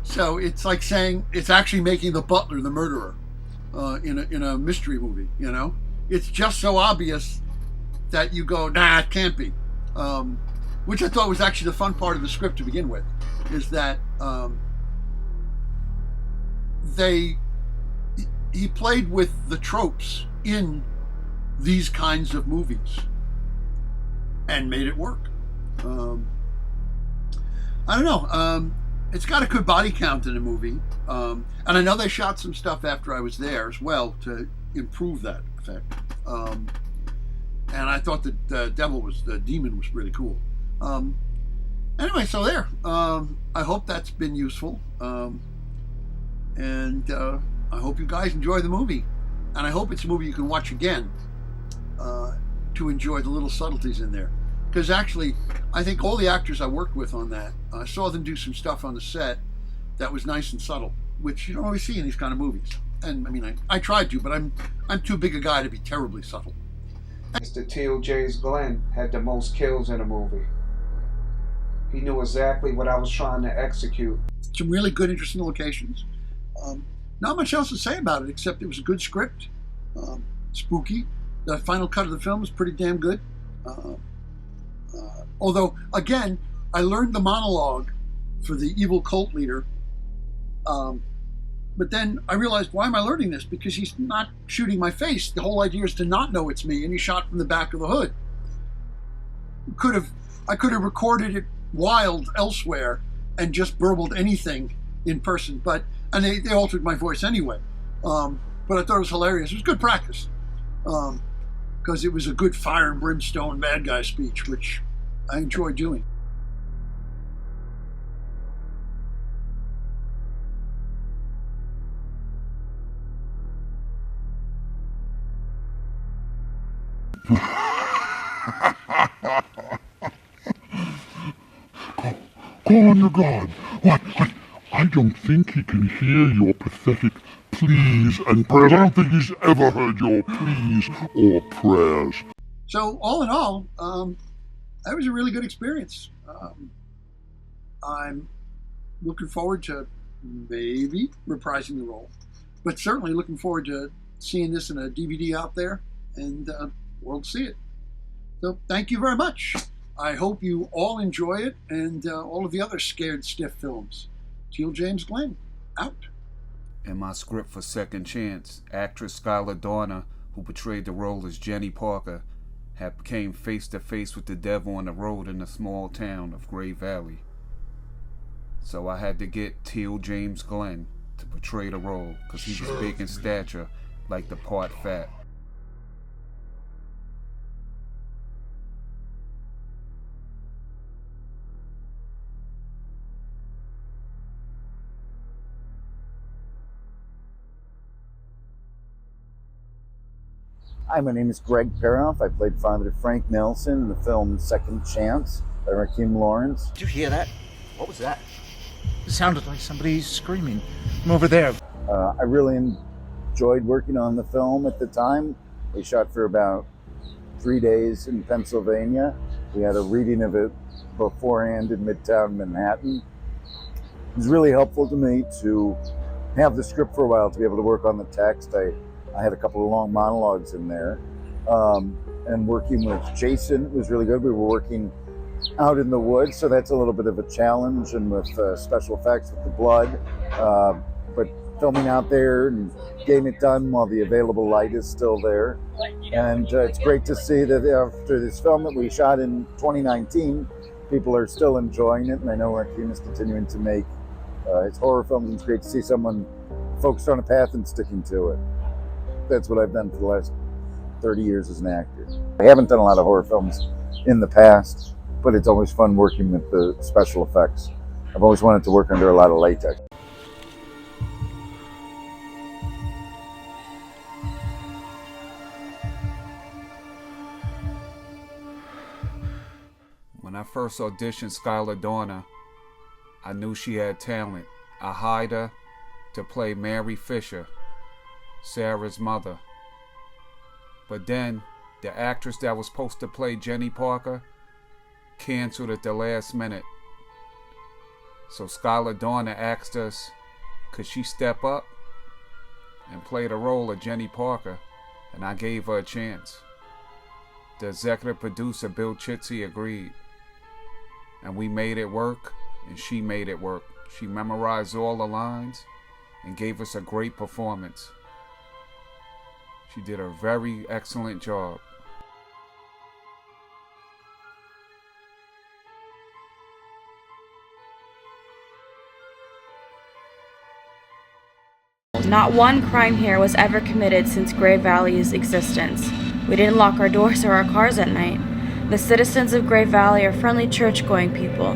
So it's like saying it's actually making the butler the murderer in a mystery movie, It's just so obvious that you go, nah, it can't be. Which I thought was actually the fun part of the script to begin with, is that he played with the tropes in these kinds of movies and made it work. I don't know. It's got a good body count in the movie. And I know they shot some stuff after I was there as well to improve that effect. And I thought that the demon was really cool. Anyway, so there. I hope that's been useful. And I hope you guys enjoy the movie. And I hope it's a movie you can watch again to enjoy the little subtleties in there. Because actually, I think all the actors I worked with on that, I saw them do some stuff on the set that was nice and subtle, which you don't always see in these kind of movies. And I mean, I tried to, but I'm too big a guy to be terribly subtle. Mr. Teal James Glenn had the most kills in a movie. He knew exactly what I was trying to execute. Some really good, interesting locations. Not much else to say about it, except it was a good script. Spooky. The final cut of the film was pretty damn good. Although, again, I learned the monologue for the evil cult leader But then I realized, why am I learning this? Because he's not shooting my face. The whole idea is to not know it's me, and he shot from the back of the hood. I could have recorded it wild elsewhere and just burbled anything in person, and they altered my voice anyway. But I thought it was hilarious. It was good practice, because it was a good fire and brimstone bad guy speech, which I enjoy doing. Call on your God. What? I don't think he can hear your pathetic pleas and prayers. I don't think he's ever heard your pleas or prayers. So all in all, that was a really good experience. I'm looking forward to maybe reprising the role, but certainly looking forward to seeing this in a DVD out there, and world see it. So thank you very much. I hope you all enjoy it, and all of the other Scared Stiff films. Teal James Glenn, out. In my script for Second Chance, actress Skylar Dorner, who portrayed the role as Jenny Parker, came face to face with the devil on the road in the small town of Gray Valley. So I had to get Teal James Glenn to portray the role, because he was big in stature, like the part fat. Hi, my name is Greg Peroff. I played Father Frank Nelson in the film Second Chance by Rakeem Lawrence. Did you hear that? What was that? It sounded like somebody screaming from over there. I really enjoyed working on the film at the time. We shot for about 3 days in Pennsylvania. We had a reading of it beforehand in Midtown Manhattan. It was really helpful to me to have the script for a while, to be able to work on the text. I had a couple of long monologues in there. And working with Jason was really good. We were working out in the woods, so that's a little bit of a challenge, and with special effects with the blood. But filming out there and getting it done while the available light is still there. And it's great to see that after this film that we shot in 2019, people are still enjoying it, and I know Rakeem is continuing to make his horror films, and it's great to see someone focused on a path and sticking to it. That's what I've done for the last 30 years as an actor. I haven't done a lot of horror films in the past, but it's always fun working with the special effects. I've always wanted to work under a lot of latex. When I first auditioned Skylar Dorner, I knew she had talent. I hired her to play Mary Fisher, Sarah's mother. But then, the actress that was supposed to play Jenny Parker canceled at the last minute. So Skylar Dorner asked us, could she step up and play the role of Jenny Parker, and I gave her a chance. The executive producer, Bill Chitsey, agreed. And we made it work, and she made it work. She memorized all the lines and gave us a great performance. She did a very excellent job. Not one crime here was ever committed since Gray Valley's existence. We didn't lock our doors or our cars at night. The citizens of Gray Valley are friendly church-going people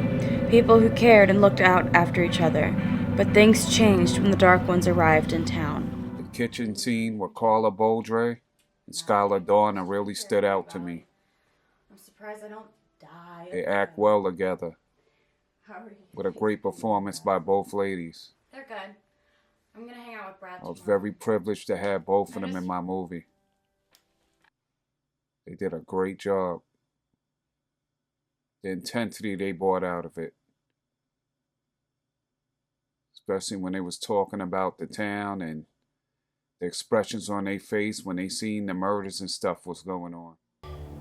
who cared and looked out after each other. But things changed when the Dark Ones arrived in town. The kitchen scene with Carla Boldre and Skylar Dorner really stood out to me. I'm surprised I don't die. They act well together, How are you? with a great performance by both ladies. They're good. I'm gonna hang out with Brad. I was very privileged to have both of them in my movie. They did a great job. The intensity they brought out of it. Especially when they was talking about the town and the expressions on their face when they seen the murders and stuff was going on.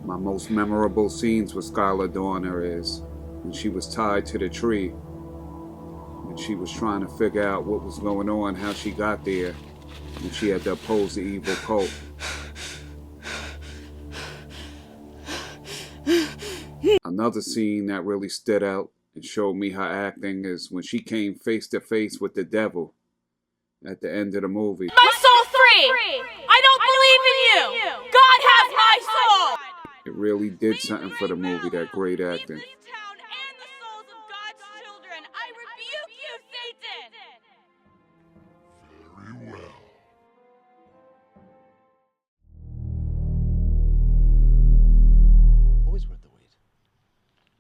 My most memorable scenes with Skylar Dorner is when she was tied to the tree. and she was trying to figure out what was going on, how she got there, and she had to oppose the evil cult. Another scene that really stood out and showed me her acting is when she came face to face with the devil at the end of the movie. My soul free! I don't believe in you! God has my soul! It really did something for the movie, that great acting. I rebuke you, Satan! Very well. Always worth the wait.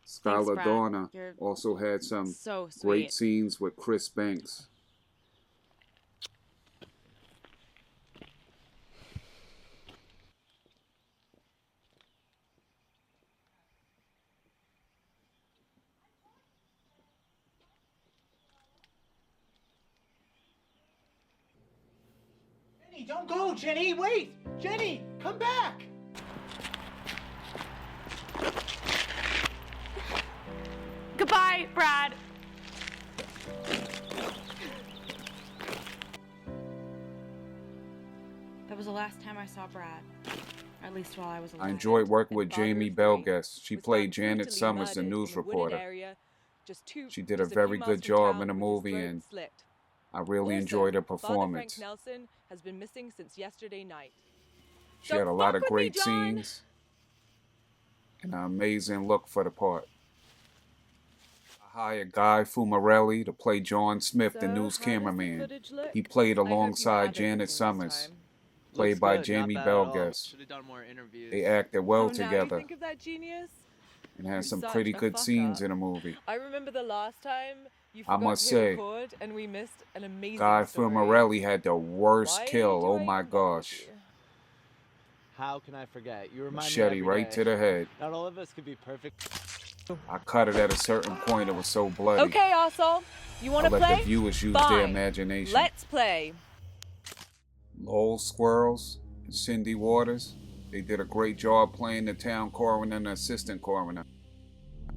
Skylar Brad. Dorner You're also had some so great sweet. scenes with Chris Banks. Jenny, don't go, Jenny, wait! Jenny, come back! Goodbye, Brad. That was the last time I saw Brad. At least while I was alive. I enjoyed working with Jamie Belgas. She played Janet Summers, the news reporter. She did a very good job in the movie, and I really enjoyed her performance. Father Frank Nelson has been missing since yesterday night. She had a lot of great scenes and an amazing look for the part. I hired Guy Fumarelli to play John Smith, the news cameraman. He played alongside Janet Summers, played by Jamie Belgas. They acted well together Think of that genius? and had You're some such pretty a good fuck scenes up. in the movie. I remember the last time you I forgot must to hit say, record and we missed an amazing Guy story. Fumarelli had the worst Why kill, do oh I my involve gosh. you? How can I forget? You remind me Machete every right day. to the head. Not all of us could be perfect. I cut it at a certain point, it was so bloody. Okay, Asshole. You want I to let play? the viewers use their Fine. imagination. Let's play. Lowell Squirrels and Cindy Waters, they did a great job playing the town coroner and assistant coroner.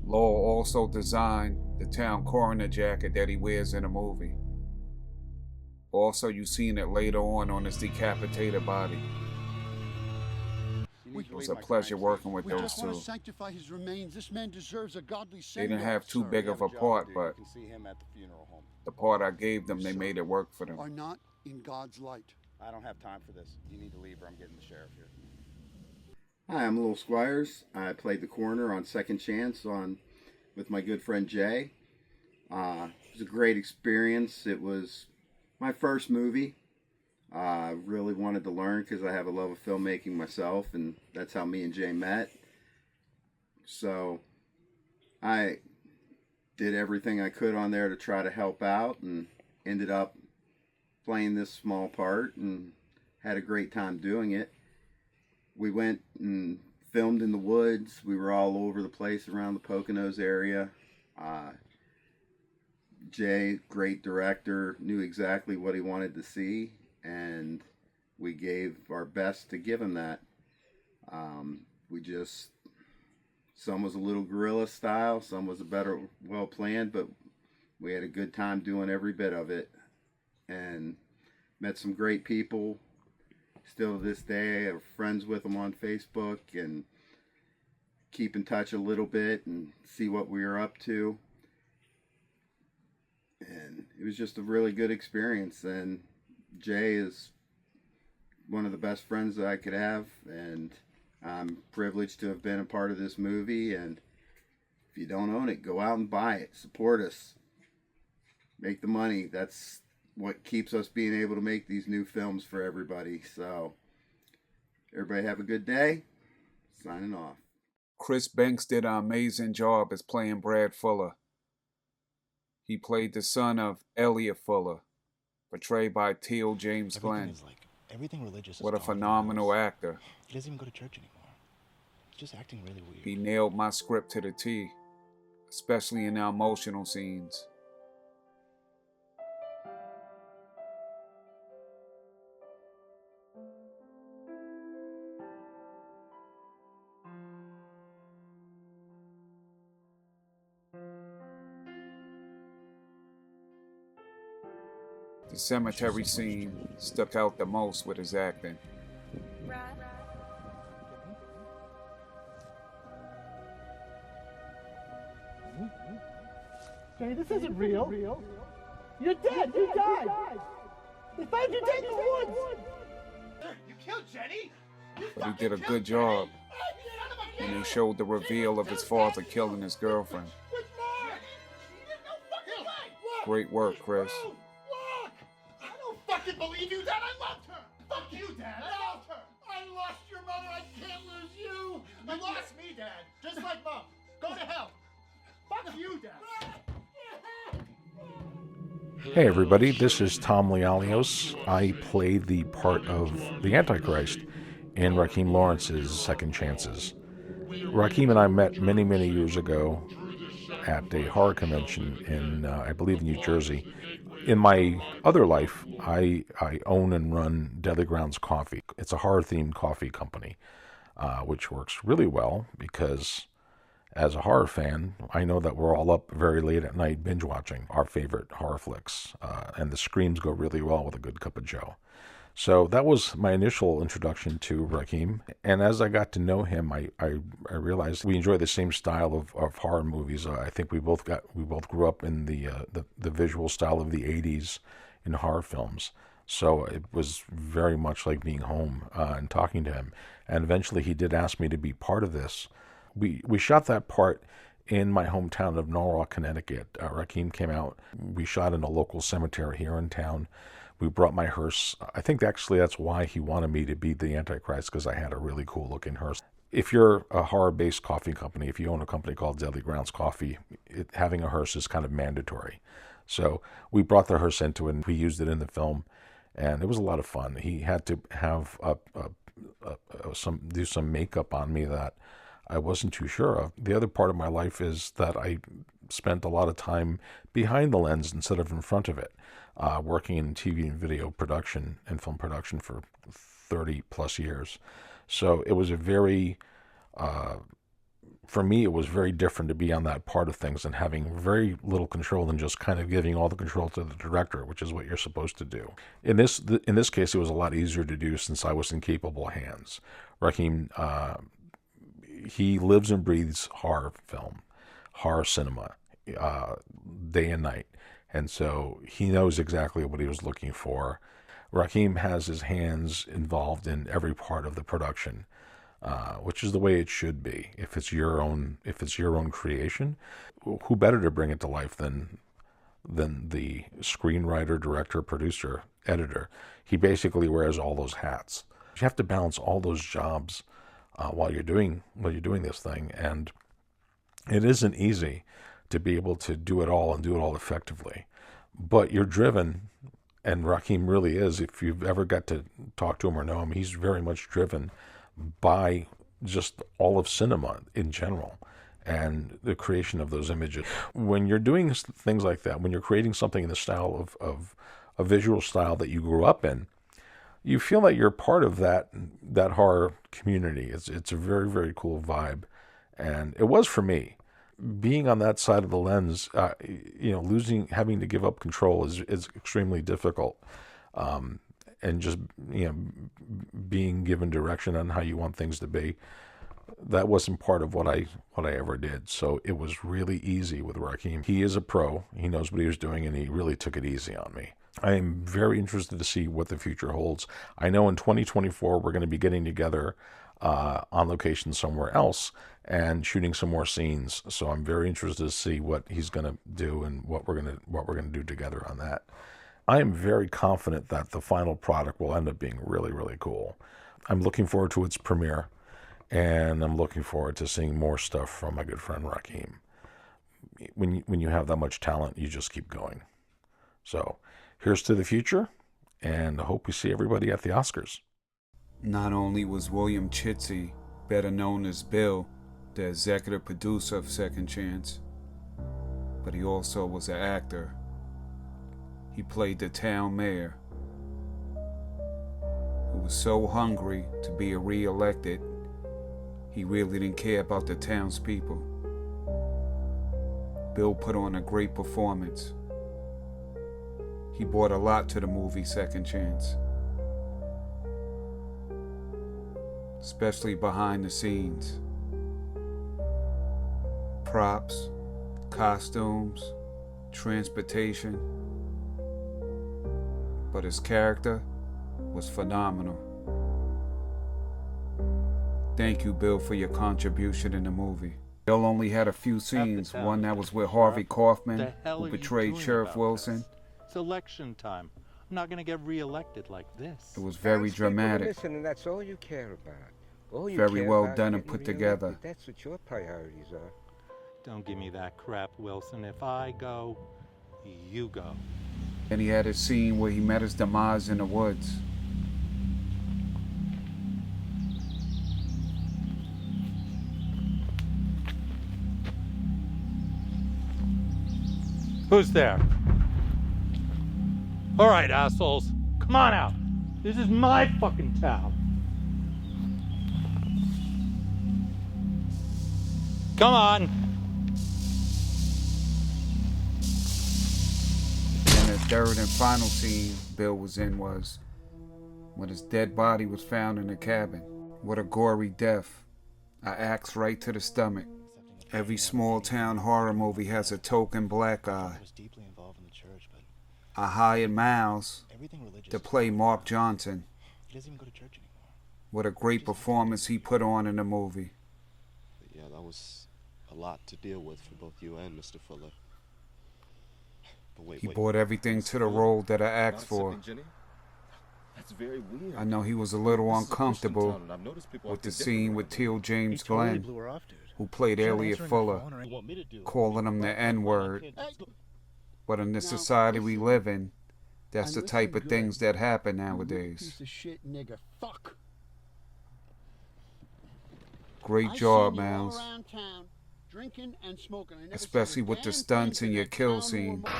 Lowell also designed the town coroner jacket that he wears in the movie. Also, you've seen it later on his decapitated body. It was a pleasure working with We those just want two. to sanctify his remains. This man deserves a godly They send-off. didn't have too big of a part, but the part I gave them, they made it work for them. Are not in God's light. I don't have time for this. You need to leave or I'm getting the sheriff here. Hi, I'm Lil Squires. I played the coroner on Second Chance with my good friend Jay. It was a great experience. It was my first movie. I really wanted to learn because I have a love of filmmaking myself, and that's how me and Jay met. So I did everything I could on there to try to help out, and ended up playing this small part and had a great time doing it. We went and filmed in the woods. We were all over the place around the Poconos area. Jay, great director, knew exactly what he wanted to see, and we gave our best to give him that. Some was a little guerrilla style, some was a better, well planned, but we had a good time doing every bit of it, and met some great people. Still to this day, I'm friends with them on Facebook and keep in touch a little bit and see what we are up to. And it was just a really good experience. And Jay is one of the best friends that I could have, and I'm privileged to have been a part of this movie. And if you don't own it, go out and buy it. Support us. Make the money. That's what keeps us being able to make these new films for everybody. So everybody have a good day. Signing off. Chris Banks did an amazing job as playing Brad Fuller. He played the son of Elliot Fuller, portrayed by Teal James Glenn. Everything religious is What a gone. phenomenal actor. He doesn't even go to church anymore. He's just acting really weird. He nailed my script to the T, especially in the emotional scenes. The cemetery scene stuck out the most with his acting. Jenny, this isn't real. You're dead. You died. They found you dead in the woods. You killed Jenny. But he did a good job when he showed the reveal of his father killing his girlfriend. Great work, Chris. Look! I don't fucking believe you, Dad. I loved her. Fuck you, Dad. I loved her. I lost your mother. I can't lose you. You lost me, Dad. Just like Mom. Go to hell. Fuck you, Dad. Hey everybody, this is Tom Lialios. I play the part of the Antichrist in Rakeem Lawrence's Second Chances. Rakeem and I met many, many years ago at a horror convention in, I believe, New Jersey. In my other life, I own and run Deadly Grounds Coffee. It's a horror-themed coffee company, which works really well because as a horror fan, I know that we're all up very late at night binge-watching our favorite horror flicks, and the screams go really well with a good cup of joe. So that was my initial introduction to Rakeem, and as I got to know him, I realized we enjoy the same style of horror movies. I think we both grew up in the visual style of the '80s in horror films. So it was very much like being home and talking to him. And eventually he did ask me to be part of this. We shot that part in my hometown of Norwalk, Connecticut. Rakeem came out. We shot in a local cemetery here in town. We brought my hearse. I think actually that's why he wanted me to be the Antichrist, because I had a really cool looking hearse. If you're a horror-based coffee company, if you own a company called Deadly Grounds Coffee, having a hearse is kind of mandatory. So we brought the hearse into it and we used it in the film, and it was a lot of fun. He had to have do some makeup on me that I wasn't too sure of. The other part of my life is that I spent a lot of time behind the lens instead of in front of it, working in TV and video production and film production for 30 plus years. So it was for me, it was very different to be on that part of things and having very little control and just kind of giving all the control to the director, which is what you're supposed to do. In this case, it was a lot easier to do since I was in capable hands. Rakeem, he lives and breathes horror film, horror cinema, day and night. And so he knows exactly what he was looking for. Rakeem has his hands involved in every part of the production, which is the way it should be. If it's your own creation, who better to bring it to life than the screenwriter, director, producer, editor? He basically wears all those hats. You have to balance all those jobs while you're doing this thing, and it isn't easy to be able to do it all and do it all effectively. But you're driven, and Rakeem really is. If you've ever got to talk to him or know him, he's very much driven by just all of cinema in general and the creation of those images. When you're doing things like that, when you're creating something in the style of a visual style that you grew up in, you feel like you're part of that horror community. It's a very, very cool vibe, and it was for me. Being on that side of the lens, having to give up control is extremely difficult, and just being given direction on how you want things to be, that wasn't part of what I ever did. So it was really easy with Rakeem. He is a pro. He knows what he was doing, and he really took it easy on me. I am very interested to see what the future holds. I know in 2024 we're going to be getting together on location somewhere else and shooting some more scenes. So I'm very interested to see what he's going to do and what we're going to do together on that. I am very confident that the final product will end up being really, really cool. I'm looking forward to its premiere, and I'm looking forward to seeing more stuff from my good friend Rakeem. When you have that much talent, you just keep going. So here's to the future, and I hope we see everybody at the Oscars. Not only was William Chitsey, better known as Bill, the executive producer of Second Chance, but he also was an actor. He played the town mayor, who was so hungry to be re-elected, he really didn't care about the townspeople. Bill put on a great performance. He brought a lot to the movie Second Chance, especially behind the scenes. Props, costumes, transportation. But his character was phenomenal. Thank you, Bill, for your contribution in the movie. Bill only had a few scenes. One that was with Harvey Kaufman, who portrayed Sheriff Wilson. It's election time. I'm not going to get reelected like this. It was very dramatic. And that's all you care about. All you Very care well about done is and put getting together. reelected. That's what your priorities are. Don't give me that crap, Wilson. If I go, you go. And he had a scene where he met his demise in the woods. Who's there? All right, assholes. Come on out. This is my fucking town. Come on. And the third and final scene Bill was in was when his dead body was found in the cabin. What a gory death. An axe right to the stomach. Every small town horror movie has a token black guy. I hired Miles to play Mark Johnson. What a great performance he put on in the movie. Yeah, that was a lot to deal with for both you and Mr. Fuller. But wait, He brought everything to the role that I asked for. That's very weird. I know he was a little uncomfortable with the scene with Teal James Glenn, who played Elliot Fuller, calling him the N-word. But in the society we live in, that's the type of things that happen nowadays. Piece of shit nigger. Fuck. Great I job, seen you all Miles. around town, drinking and smoking. I never Especially seen a with the damn stunts thing in to your that kill town scene. more.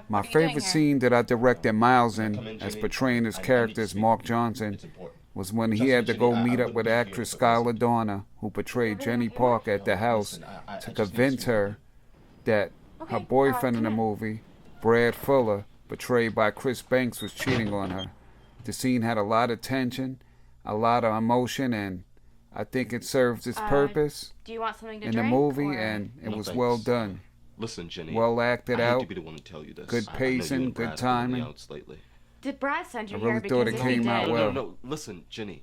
My favorite scene that I directed Miles in, as portraying his character as Mark Johnson, was when he had to go meet up with actress Skylar Dorner, who portrayed Jenny Parker, at the house to convince her that her boyfriend in the movie, Brad Fuller, portrayed by Chris Banks, was cheating on her. The scene had a lot of tension, a lot of emotion, and I think it serves its purpose Do you want something to in the drink, movie, or- and it No, was thanks. well done. Listen, Jenny. Well acted I hate out. to be the one to tell you this. Good I know you pacing, and good Brad have been on the timing. outs lately. Did Brad send you I really here? thought Because it if he came out did- well. No, listen, Jenny.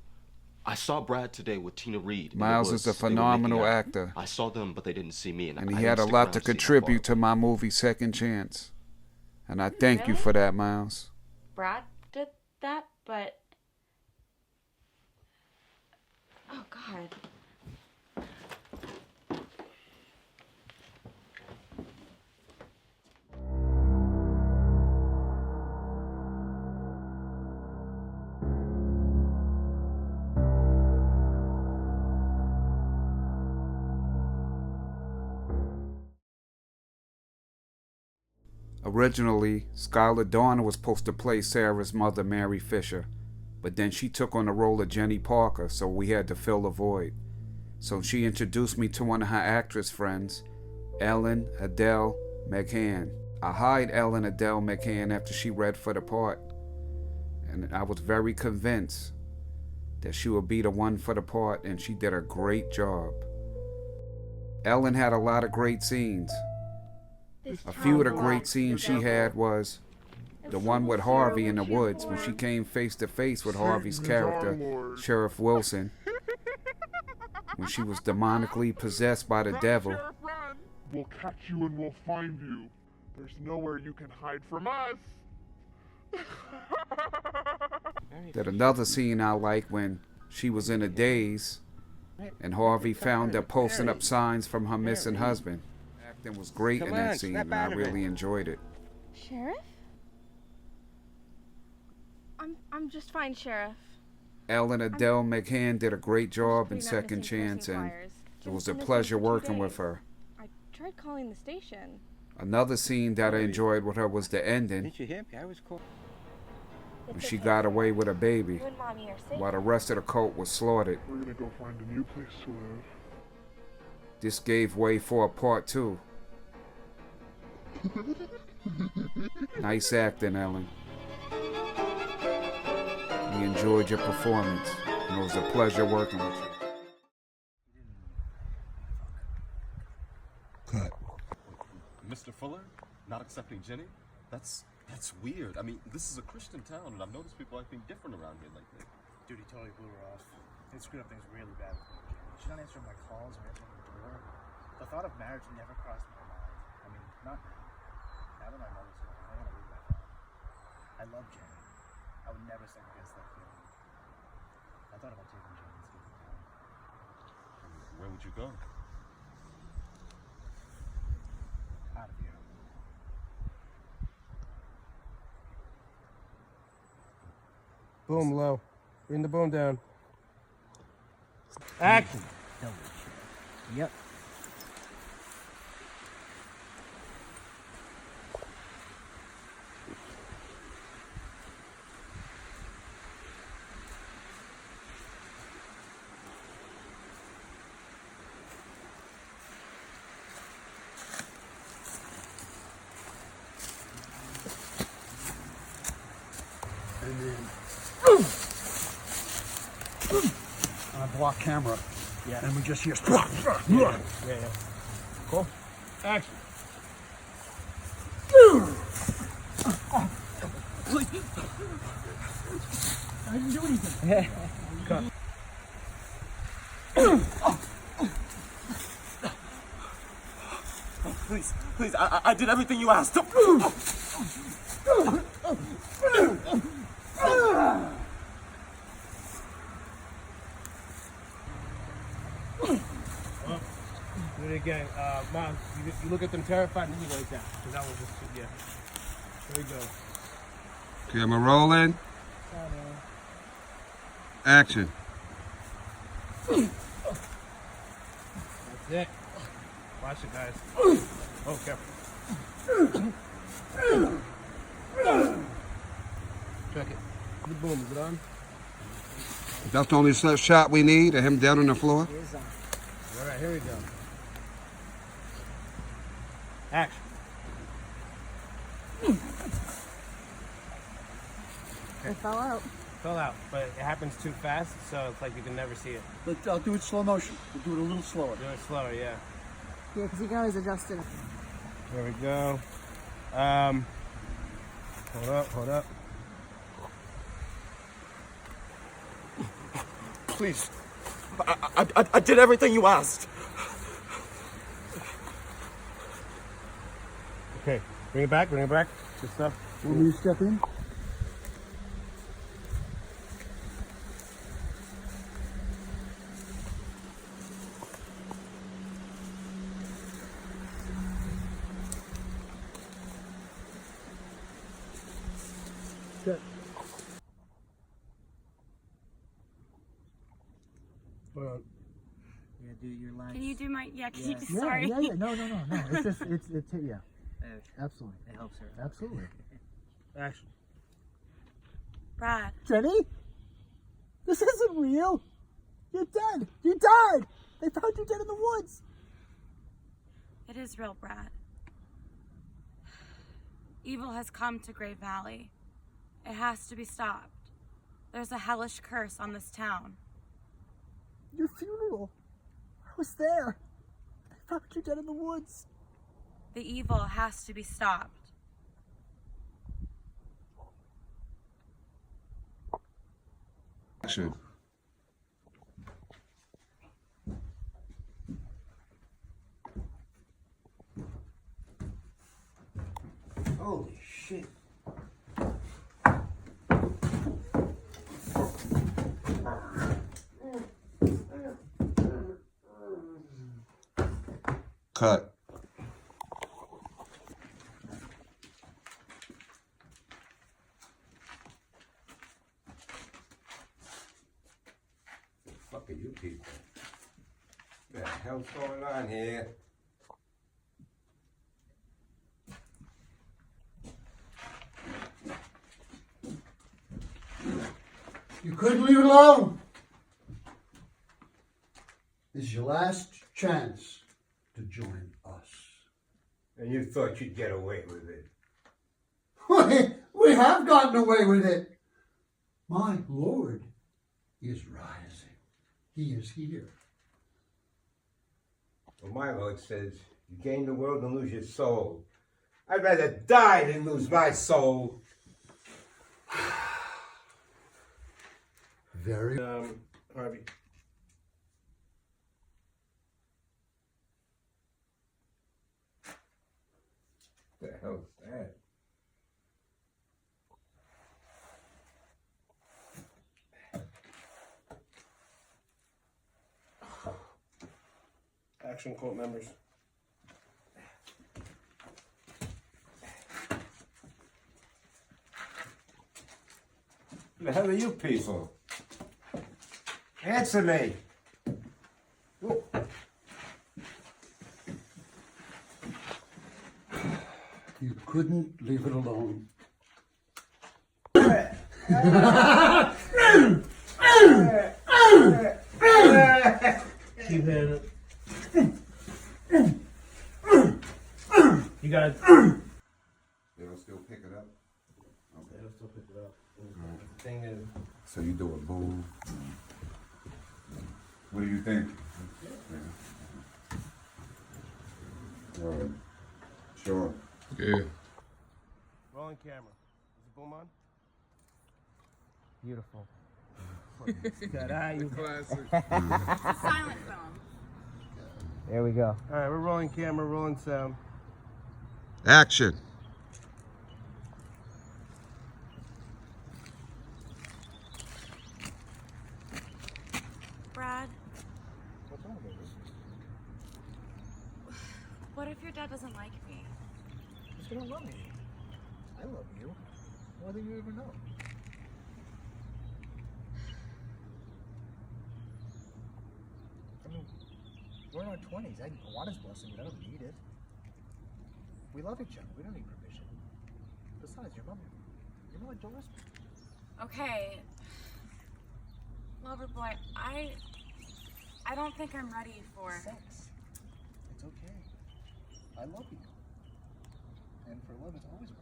I saw Brad today with Tina Reed. in the Miles woods. is a They were making phenomenal out. actor. I saw them, but they didn't see me, And I he didn't had a stick lot around to see how far contribute to my movie Second Chance. And I thank you for that, Miles. Brad did that, but oh god. Originally, Skylar Dorner was supposed to play Sarah's mother, Mary Fisher, but then she took on the role of Jenny Parker, so we had to fill the void. So she introduced me to one of her actress friends, Ellen Adele McCann. I hired Ellen Adele McCann after she read for the part, and I was very convinced that she would be the one for the part, and she did a great job. Ellen had a lot of great scenes. A few of the great scenes she had was the one with Harvey in the woods, when she came face to face with Harvey's character, Sheriff Wilson, when she was demonically possessed by the devil. We'll catch you and we'll find you. There's nowhere you can hide from us. That another scene I like when she was in a daze and Harvey found her posting up signs from her missing husband. Acting was great in Come that on, scene, snap and I out of it. really enjoyed it. Sheriff? I'm just fine, Sheriff. Ellen Adele McCann did a great job in Clean up Second missing Chance, person and flyers. it Jim's was a been missing pleasure for 2 working with days. her. I tried calling the station. Another scene that I enjoyed with her was the ending, Didn't you hear me? I was called. when she got away with a baby, You and Mommy are safe. while the rest of the cult was slaughtered. We're gonna go find a new place to live. This gave way for a part 2. Nice acting, Ellen. We enjoyed your performance, and it was a pleasure working with you. Cut. Mr. Fuller, not accepting Jenny? That's weird. I mean, this is a Christian town, and I've noticed people acting different around here lately. Dude, he totally blew her off. It screwed up things really bad for me. She's not answering my calls or answering the door. The thought of marriage never crossed my mind. I mean, not now. Now that my mother's gone, I want to leave my father. I love Jenny. I would never second guess that feeling. I thought about taking Jenny and escaping town. Where would you go? Out of here. Boom low. Bring the boom down. Action. Yep. And then on a block camera. Yeah. And we just hear. Yeah. Cool. Action. I didn't do anything. Cut. Please, I did everything you asked. Do it again. Mom, you look at them terrified and you go like that. Because that was just, yeah. There we go. Camera rolling. Action. That's it. Watch it, guys. Oh, careful. Check it. The boom, is it on? That's the only shot we need of him down on the floor. All right, here we go. Action. It fell out. Fell out, but it happens too fast, so it's like you can never see it. I'll do it slow motion. We'll do it a little slower. Do it slower, yeah. Yeah, because you can always adjust it. There we go. Hold up. Please, I did everything you asked. Okay, bring it back. Good stuff. Want me to step in? Good. Hold on. Yeah, do your lines. Can you do my? Yeah. Can Yeah. you? Sorry. Yeah. No. It's just, it's yeah. Absolutely. It helps her. Absolutely. Action. Brad. Jenny? This isn't real. You're dead. You died. They found you dead in the woods. It is real, Brad. Evil has come to Great Valley. It has to be stopped. There's a hellish curse on this town. Your funeral. I was there. They found you dead in the woods. The evil has to be stopped. Action. Holy shit. Cut. Fuck are you people? What the hell's going on here? You couldn't leave it alone. This is your last chance. to join us. And you thought you'd get away with it. We have gotten away with it. My Lord is rising. He is here. Well, my Lord says, you gain the world and lose your soul. I'd rather die than lose my soul. Very. Harvey. What the hell is that? Action quote members. Who the hell are you people? Answer me. You couldn't leave it alone. Keep hitting it. You gotta. They don't still pick it up? Okay. They'll still pick it up. Right. Thing is. So you do a boom. What do you think? All right. Sure. Yeah. Rolling camera. Is the boom on? Beautiful. Got eye, you Silent film. There we go. All right, we're rolling camera, rolling sound. Action. Brad, What's wrong with this? what if your dad doesn't like me? Because you don't love me. I love you. More than you ever know. I mean, we're in our 20s. I want his blessing, but I don't need it. We love each other. We don't need permission. Besides, your mom adores me. Okay. Lover boy, I don't think I'm ready for Sex. It's okay. I love you. And for love, it's always right.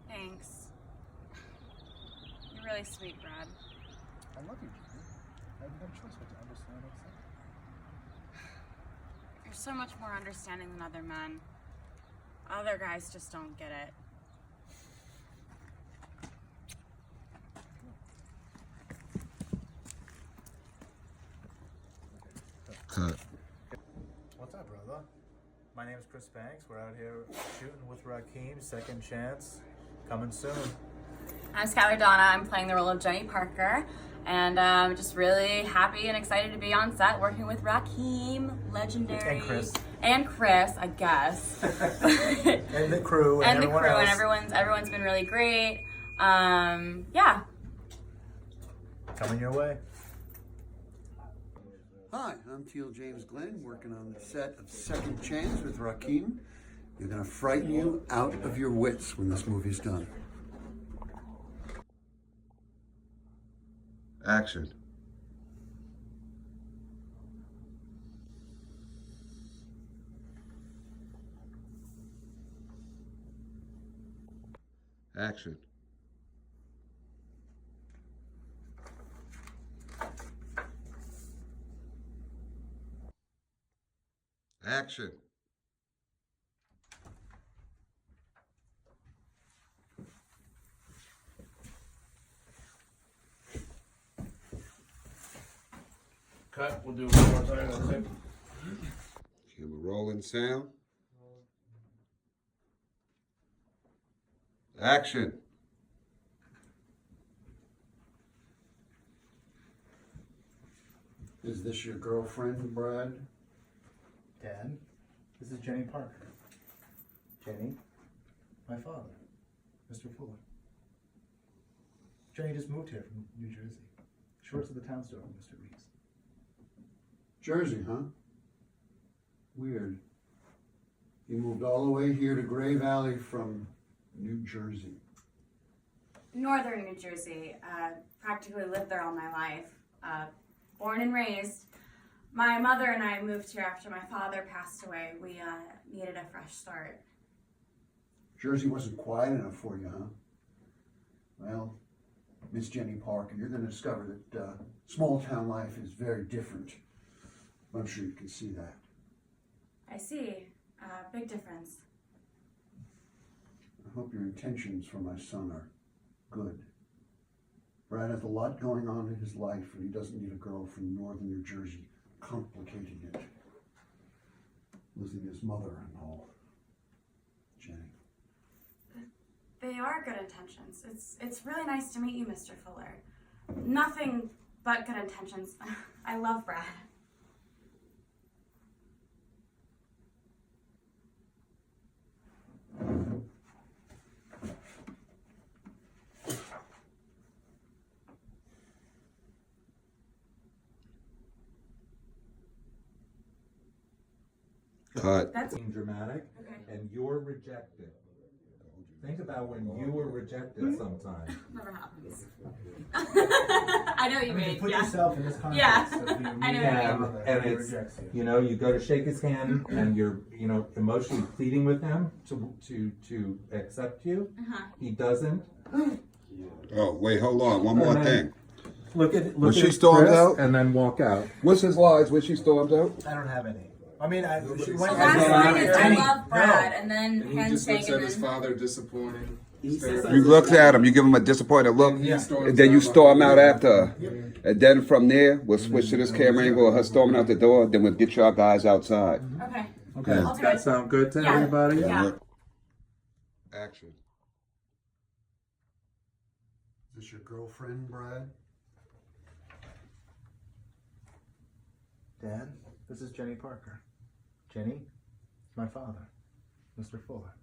Thanks. You're really sweet, Brad. I love you, Jimmy. I have no choice but to understand and accept. You're so much more understanding than other men. Other guys just don't get it. Cut. What's up, brother? My name is Chris Banks. We're out here shooting with Rakeem. Second Chance. Coming soon. I'm Skylar Donna. I'm playing the role of Jenny Parker. And I'm just really happy and excited to be on set working with Rakeem, legendary. And Chris. And Chris, I guess. And the crew and everyone else. And everyone's been really great. Yeah. Coming your way. Hi, I'm Teal James Glenn, working on the set of Second Chance with Rakeem. You're going to frighten you out of your wits when this movie's done. Action. Action. Action. Cut. We'll do it one more time. That's it. Camera rolling sound. Action. Is this your girlfriend, Brad? Dad, this is Jenny Parker. Jenny, my father, Mr. Fuller. Jenny just moved here from New Jersey. She works at the town store with Mr. Reese. Jersey, huh? Weird. You moved all the way here to Gray Valley from New Jersey. Northern New Jersey. Practically lived there all my life. Born and raised. My mother and I moved here after my father passed away. We needed a fresh start. Jersey wasn't quiet enough for you, huh? Well, Miss Jenny Parker, you're going to discover that small town life is very different. I'm sure you can see that. I see. Big difference. I hope your intentions for my son are good. Brad has a lot going on in his life, and he doesn't need a girl from northern New Jersey complicating it. Losing his mother and all. Jenny. They are good intentions. It's really nice to meet you, Mr. Fuller. Nothing but good intentions. I love Brad. Cut. That's dramatic, okay. and you're rejected. Think about when you were rejected sometime. Never happens. I know what you mean. Put Yeah. yourself in this context. Yeah. Of you I know meeting what you your mean. mother And he it's, rejects you. you know, you go to shake his hand and you're, you know, emotionally pleading with him to accept you. He doesn't. Oh, wait, hold on. One more thing. Look at When she storms Chris out, and then walk out. what's his lies when she storms out? I don't have any. I mean, she The went last line is I Jenny. love Brad, and then And he just handshake, looks and at his then father disappointed. You look at him, you give him a disappointed look, and then you storm out after her. And then from there, we'll switch to this camera angle of her storming out the door, then we'll get y'all guys outside. Okay. Okay, I'll does do that it. sound good to Yeah. everybody? Yeah. Action. Is this your girlfriend, Brad? Dad, this is Jenny Parker. Jenny, my father, Mr. Fuller.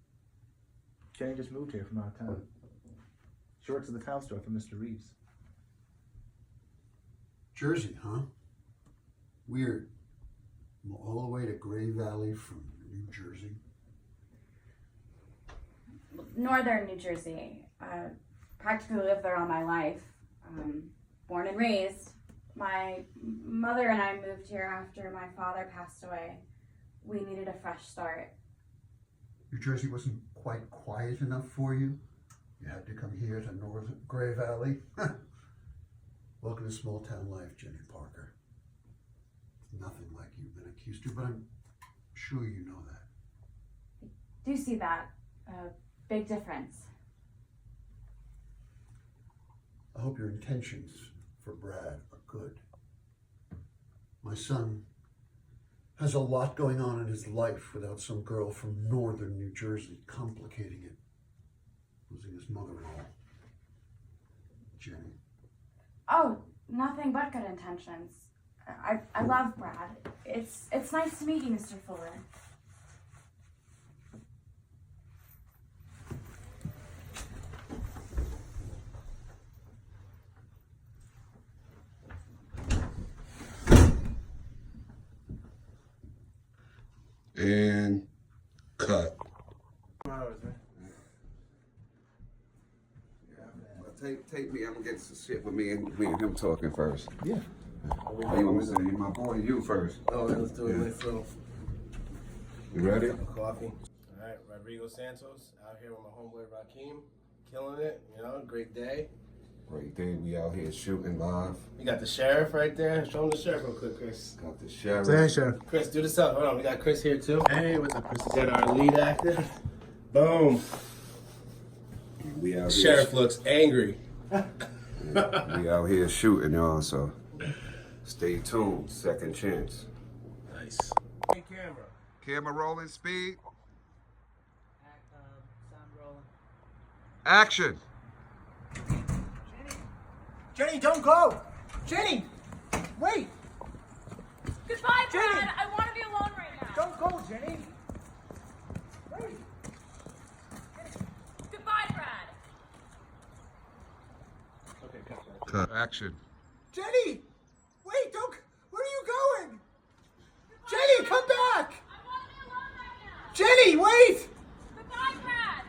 Jenny just moved here from out of town. She works at the town store for Mr. Reeves. Jersey, huh? Weird. All the way to Gray Valley from New Jersey. Northern New Jersey. Practically lived there all my life. Born and raised. My mother and I moved here after my father passed away. We needed a fresh start. New Jersey wasn't quite quiet enough for you? You had to come here to Northern Gray Valley? Welcome to small town life, Jenny Parker. Nothing like you've been accused to, but I'm sure you know that. Do you see that? Big difference. I hope your intentions for Brad are good. My son has a lot going on in his life without some girl from northern New Jersey complicating it. Losing his mother-in-law. Jenny. Oh, nothing but good intentions. I love Brad. It's nice to meet you, Mr. Fuller. And cut. Take me. I'm gonna get some shit with me and him talking first. Yeah. You want me to say my boy, you first? Oh, let's do it. Let's You ready? Coffee. All right, Rodrigo Santos out here with my homeboy Rakeem, killing it. You know, great day. Great day. We out here shooting live. You got the sheriff right there. Show him the sheriff real quick, Chris. Got the sheriff. Say hey, Sheriff. Chris, do this up. Hold on, we got Chris here too. Hey, what's up, Chris? We got our lead actor. Boom. We out Sheriff looks angry. We out here shooting, y'all. So stay tuned. Second chance. Nice. Hey, camera. Camera rolling. Speed. Sound rolling. Action. Jenny, don't go! Jenny! Wait! Goodbye, Jenny! Brad. I want to be alone right now. Don't go, Jenny! Wait! Goodbye, Brad. Okay, cut. Cut. Action. Jenny! Wait, don't... Where are you going? Jenny, come back! I want to be alone right now. Jenny, wait! Goodbye, Brad.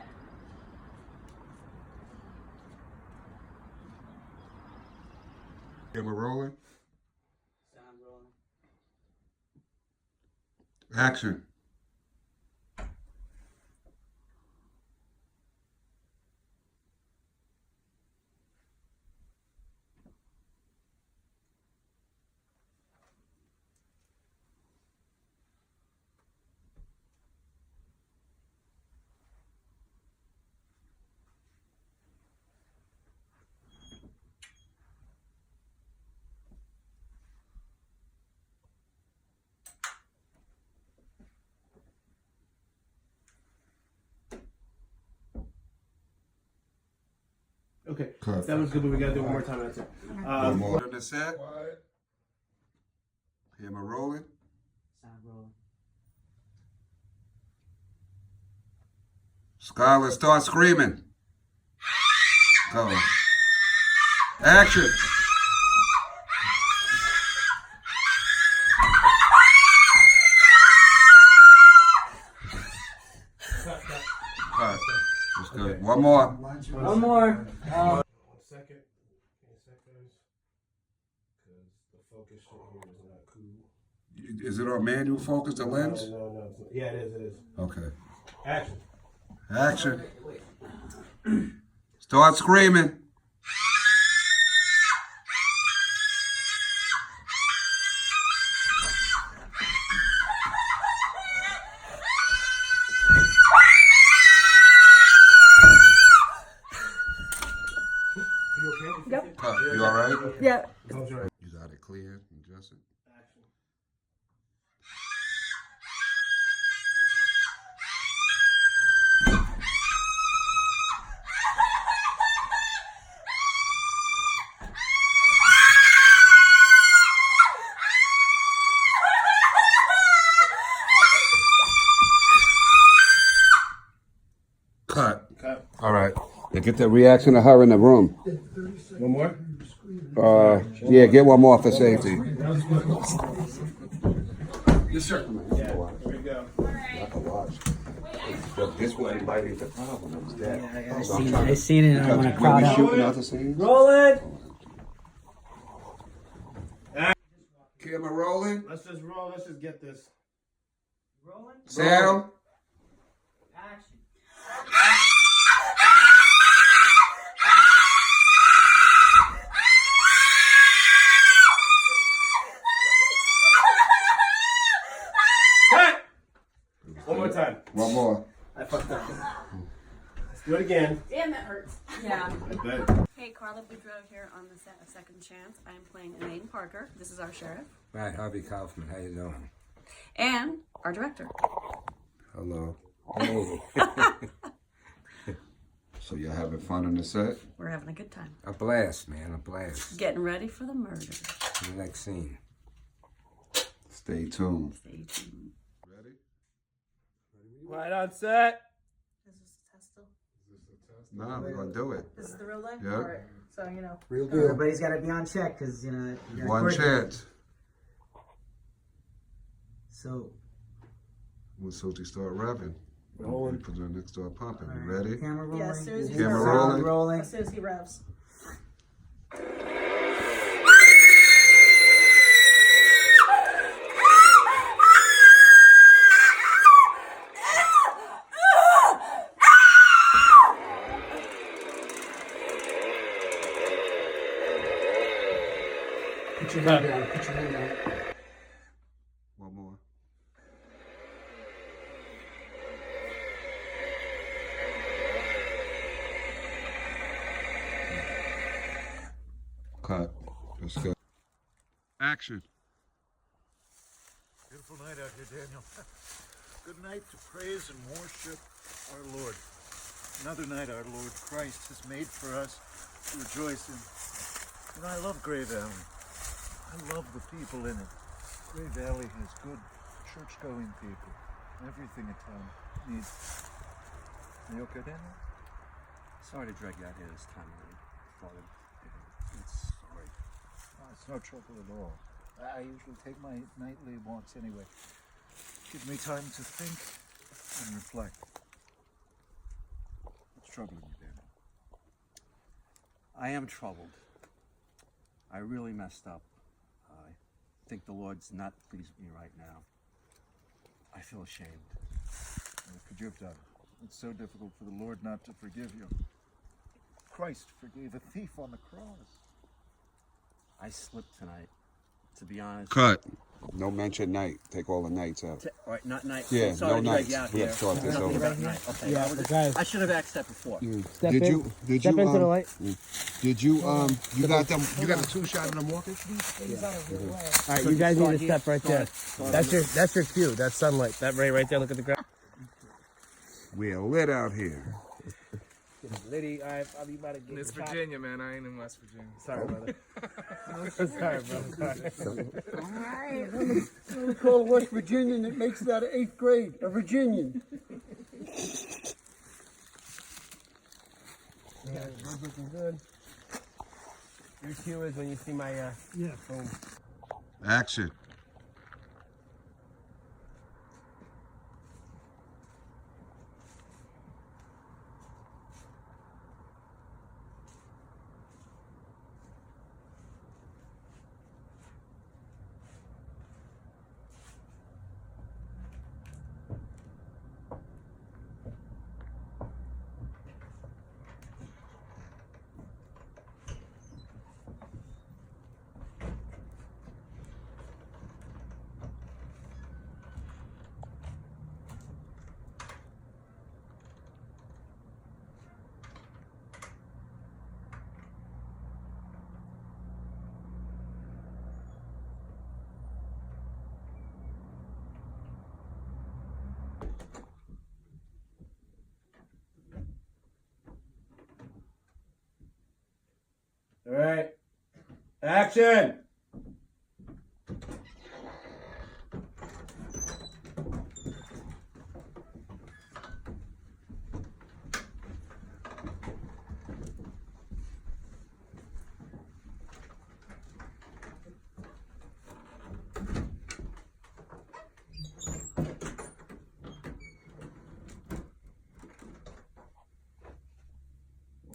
Camera rolling. Sound rolling. Action. Okay, Cut. that was good, but we gotta do it one more time. That's it. One more on the set. Camera rolling. Sound rolling. Skylar, start screaming. Go. Action. Cut. That's good. One more. One more. 1 second. Give me a second. Because the focus shit here is not cool. Is it on manual focus, the lens? No. Yeah, it is. Okay. Action. Action. Start screaming. You okay? Yep. Cut. You all right? Yeah. You got it clear and Justin? Cut. All right. Now get the reaction of her in the room. One more? Yeah, get one more for safety. Yes, sir. Yeah, here we go. This way might be the problem. Is that I seen it and I want to crowd out. shooting out the scenes? Roll it! Camera rolling. Let's just roll. Let's just get this. Rolling. Sound. Action. Cut! One more time. One more. I fucked up. Let's do it again. Damn, that hurts. Yeah. I bet. Hey, Carla Boudreaux here on the set of Second Chance. I'm playing Elaine Parker. This is our sheriff. Hi, Harvey Kaufman. How you doing? And our director. Hello. Hey. So you're having fun on the set? We're having a good time. A blast, man. A blast. Getting ready for the murder. The next scene. Stay tuned. Stay tuned. Right on set. Is this a test still? Nah, we're gonna do it. This is the real life? Yeah. Alright. So, you know. Real deal. Everybody's got to be on check because, you know. you gotta One coordinate. chance. So, When Susie start rapping, Rolling. we put her next door pumping. You ready? camera rolling. Yeah, as soon as he Camera starts rolling. rolling. As soon as he revs. Put your hand down. Put your hand down. One more. Cut. Let's go. Action. Beautiful night out here, Daniel. Good night to praise and worship our Lord. Another night our Lord Christ has made for us to rejoice in. You know, I love Gray Valley. I love the people in it. Gray Valley has good church-going people. Everything a town needs. Are you okay, Daniel? Sorry to drag you out here this time, Father. It's sorry. Oh, it's no trouble at all. I usually take my nightly walks anyway. Gives me time to think and reflect. What's troubling you, Daniel? I am troubled. I really messed up. I think the Lord's not pleased with me right now. I feel ashamed. What could you have done? It's so difficult for the Lord not to forgive you. Christ forgave a thief on the cross. I slipped tonight, to be honest. Cut. No mention night. Take all the nights out. All right, not night. Yeah, I'm sorry no to drag nights. you out We here. have to talk this Nothing over. about night. Okay. Yeah, the guys. I should have asked that before. Step Did in. you? Did Step you? into the light. Did you? You got them. You got the 2 shot of them walking. All right, you guys need to step right there. That's your cue. That's sunlight. That right there. Look at the ground. We're lit out here. Liddy, I'll be about to get It's shot. Virginia, man. I ain't in West Virginia. Sorry, brother. Sorry, brother. Sorry. All right. Let me call a West Virginian that makes it out of 8th grade. A Virginian. Yeah, blood's looking good. Your cue is when you see my phone. Action. All right. Action!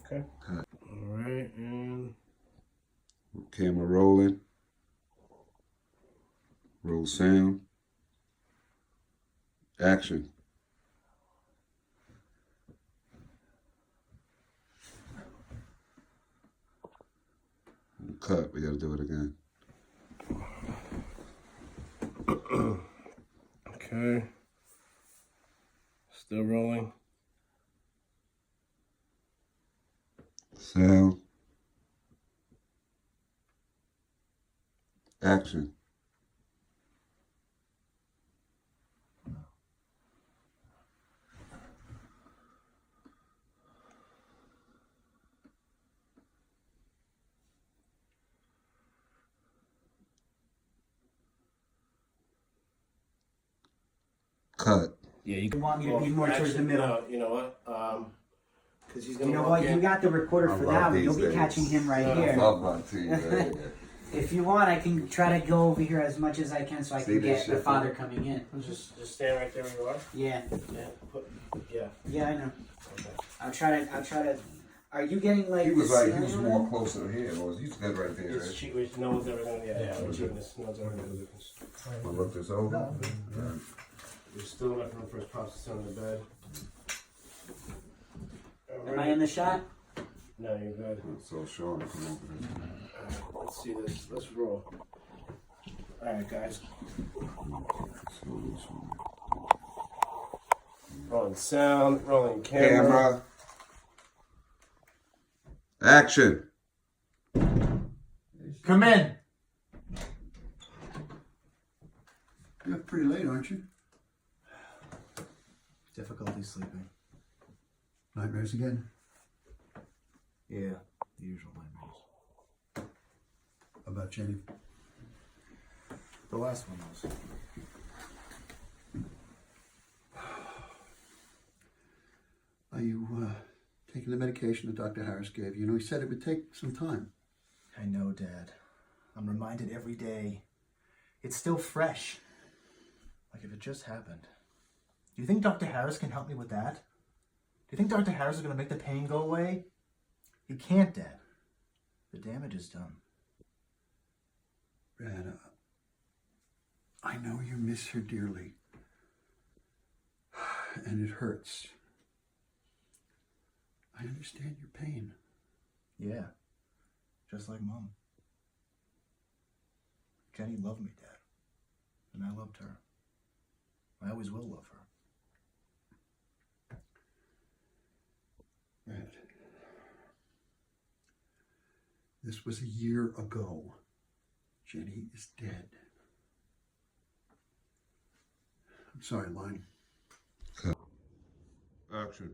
Okay. Cut. All right, and Camera rolling. Roll sound. Action. Cut. We gotta do it again. okay. Still rolling. Sound. Action. Cut. Yeah, you want me to be more towards the middle. No, you know what? Because he's gonna. You know walk what? in. You got the recorder for that one. You'll be catching him right here. If you want, I can try to go over here as much as I can so I can get the father coming in. Just stand right there where you are. Yeah. Yeah. Yeah, I know. Okay. I'll try to. Are you getting like? He was the like, he ceiling was on more it? closer to here. Or he's good right there. It's Right? cheap. No one's ever gonna. Yeah. We're cheating this. No one's ever gonna do this. I'll look this over. No. There's still enough room for his props to sit on the bed. Am I in the shot? No, you're good. So Sean, come over there. Let's see this. Let's roll. All right, guys. Rolling sound. Rolling camera. Camera. Action. Come in. You're up pretty late, aren't you? Difficulty sleeping. Nightmares again? Yeah, the usual nightmares. How about Jenny? The last one was. Are you taking the medication that Dr. Harris gave you? You know, he said it would take some time. I know, Dad. I'm reminded every day. It's still fresh. Like if it just happened. Do you think Dr. Harris can help me with that? Do you think Dr. Harris is going to make the pain go away? He can't, Dad. The damage is done. Brad, I know you miss her dearly, And it hurts. I understand your pain. Yeah, just like Mom. Jenny loved me, Dad. And I loved her. I always will love her. Red. This was a year ago. Jenny is dead. I'm sorry, Line. Action.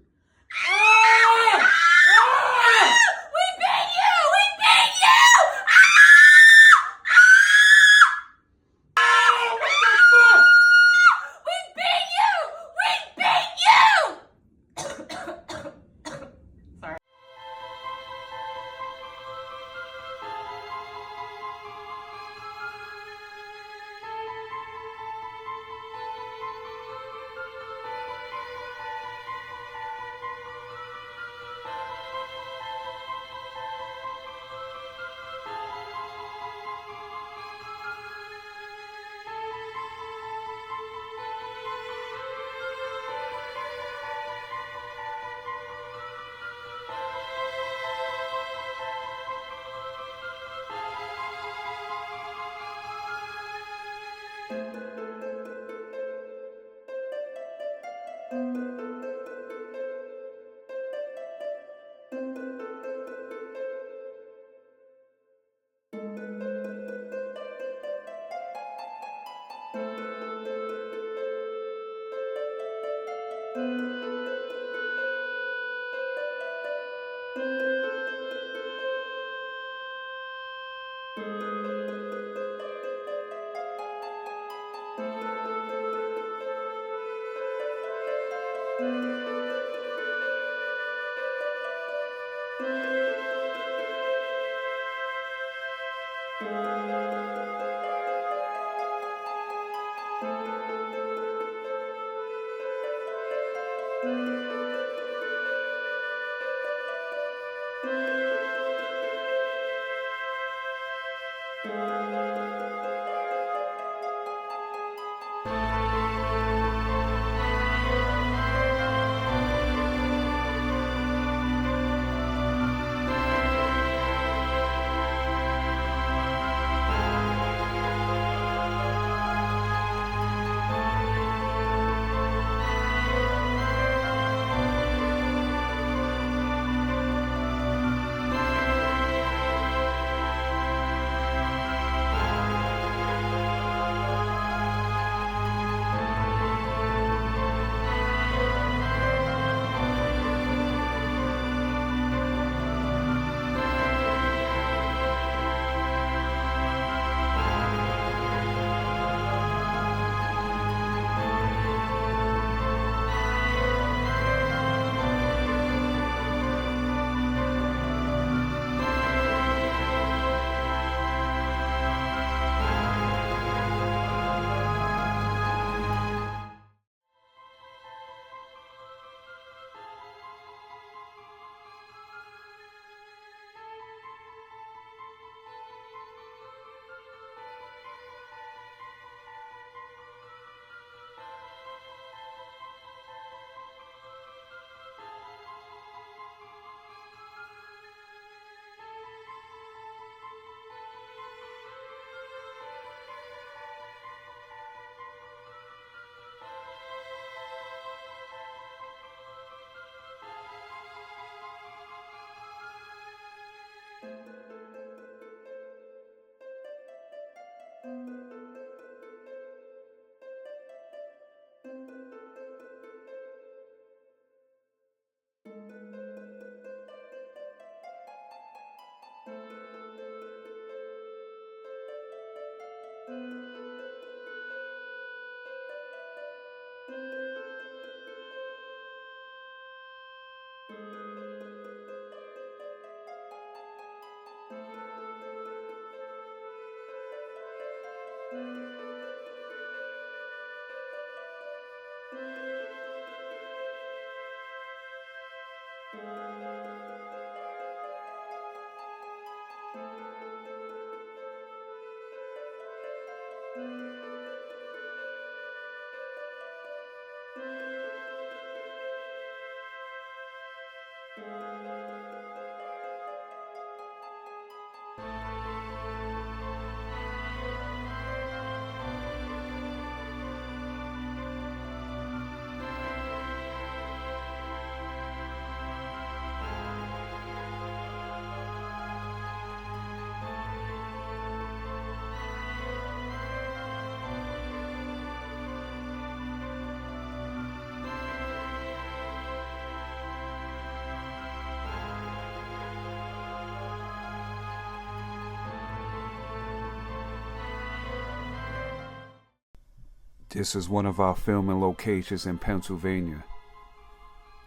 This is one of our filming locations in Pennsylvania.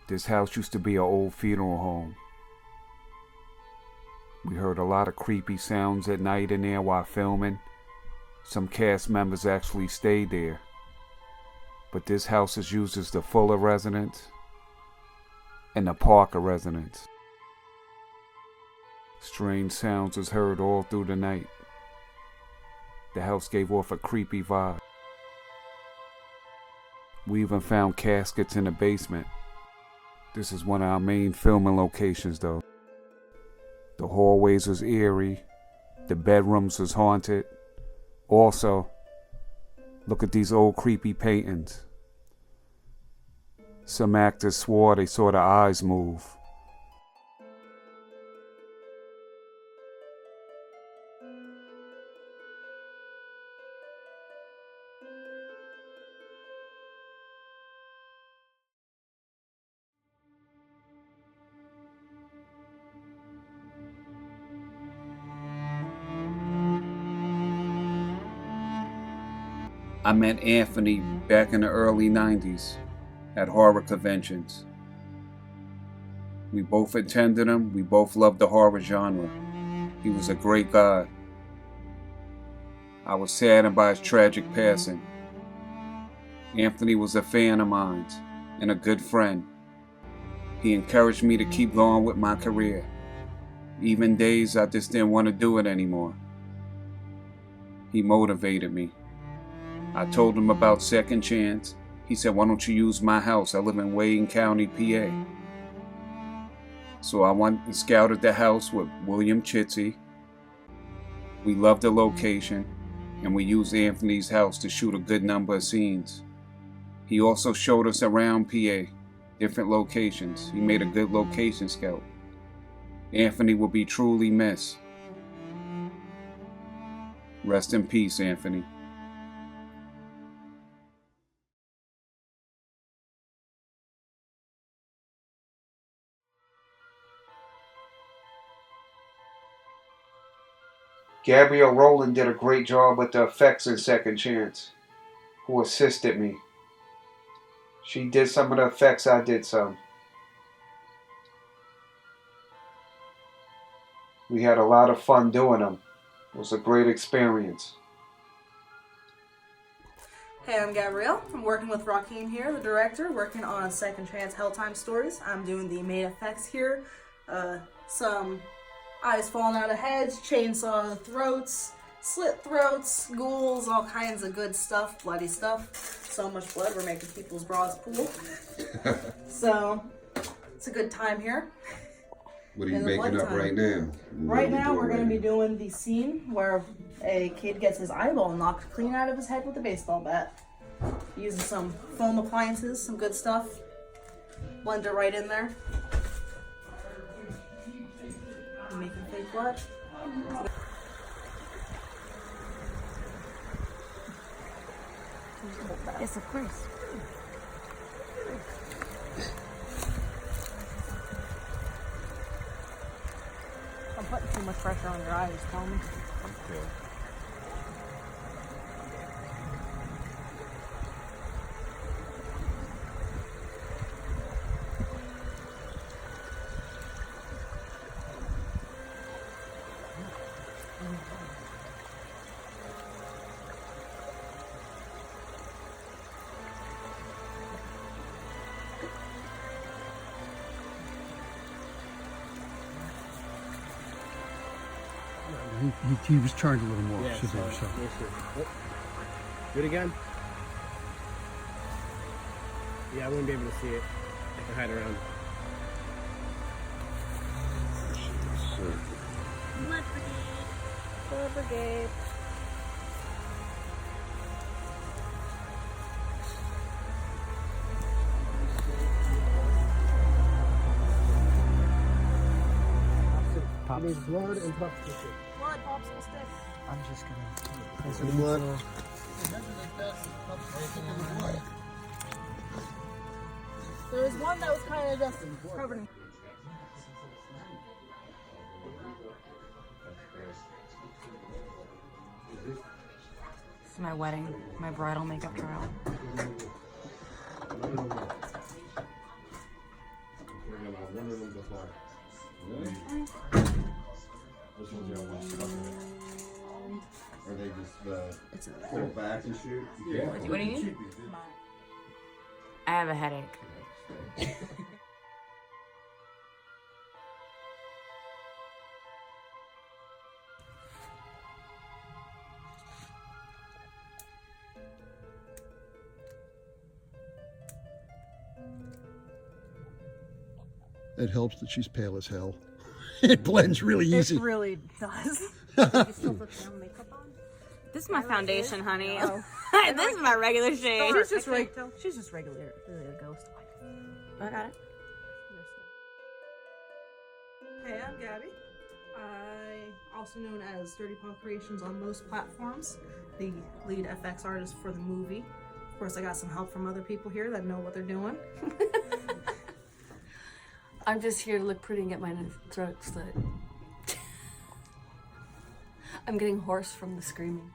This house used to be an old funeral home. We heard a lot of creepy sounds at night in there while filming. Some cast members actually stayed there. But this house is used as the Fuller residence and the Parker residence. Strange sounds was heard all through the night. The house gave off a creepy vibe. We even found caskets in the basement. This is one of our main filming locations though. The hallways was eerie. The bedrooms was haunted. Also, look at these old creepy paintings. Some actors swore they saw the eyes move. I met Anthony back in the early 90s at horror conventions. We both attended them. We both loved the horror genre. He was a great guy. I was saddened by his tragic passing. Anthony was a fan of mine and a good friend. He encouraged me to keep going with my career, even days I just didn't want to do it anymore. He motivated me. I told him about Second Chance. He said, why don't you use my house? I live in Wayne County, PA. So I went and scouted the house with William Chitsey. We loved the location, and we used Anthony's house to shoot a good number of scenes. He also showed us around PA, different locations. He made a good location scout. Anthony will be truly missed. Rest in peace, Anthony. Gabrielle Rowland did a great job with the effects in Second Chance, who assisted me. She did some of the effects, I did some. We had a lot of fun doing them. It was a great experience. Hey, I'm Gabrielle. I'm working with Rakeem here, the director, working on Second Chance Helltime stories. I'm doing the main effects here. Some eyes falling out of heads, chainsaw throats, slit throats, ghouls, all kinds of good stuff, bloody stuff. So much blood, we're making people's bras pool. So, it's a good time here. What are you making up right now? Right now, we're going to be doing the scene where a kid gets his eyeball knocked clean out of his head with a baseball bat. Using some foam appliances, some good stuff. Blend it right in there. Making fake blood. Yes, of course. I'm putting too much pressure on your eyes, tell me. Okay. He was turned a little more Yeah, severe. So. Do it again. Yeah, I wouldn't be able to see it. I can hide around. Blood brigade. Blood brigade. It is blood and popsicle stick. Blood popsicle stick. I'm just gonna Take some blood. There was one that was kind of just covered in. It's my wedding, my bridal makeup trial. Or they just pull back and shoot? Yeah. What do you need? I have a headache. It helps that she's pale as hell. It blends really easy. It really does. This is my foundation, honey. Oh. This is my regular shade. She's just regular ghost. I got it. Hey, I'm Gabby. I also known as Dirty Paw Creations on most platforms. The lead FX artist for the movie. Of course, I got some help from other people here that know what they're doing. I'm just here to look pretty and get my throat slit. I'm getting hoarse from the screaming.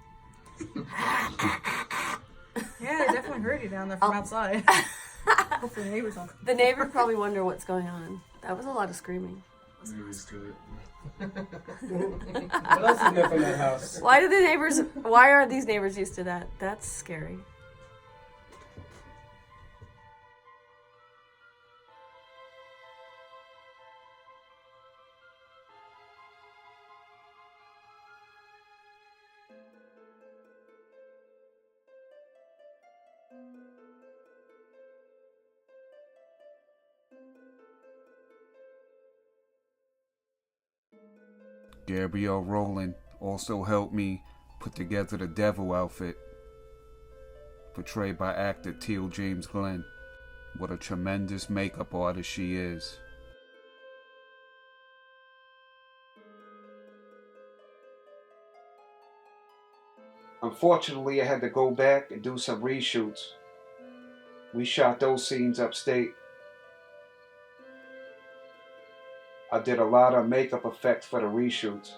Yeah, I definitely heard you down there from outside. Hopefully the neighbors don't. The neighbors probably wonder what's going on. That was a lot of screaming. What else is new from that house? Why are these neighbors used to that? That's scary. Gabrielle Rowland also helped me put together the devil outfit, portrayed by actor Teal James Glenn. What a tremendous makeup artist she is. Unfortunately, I had to go back and do some reshoots. We shot those scenes upstate. I did a lot of makeup effects for the reshoots.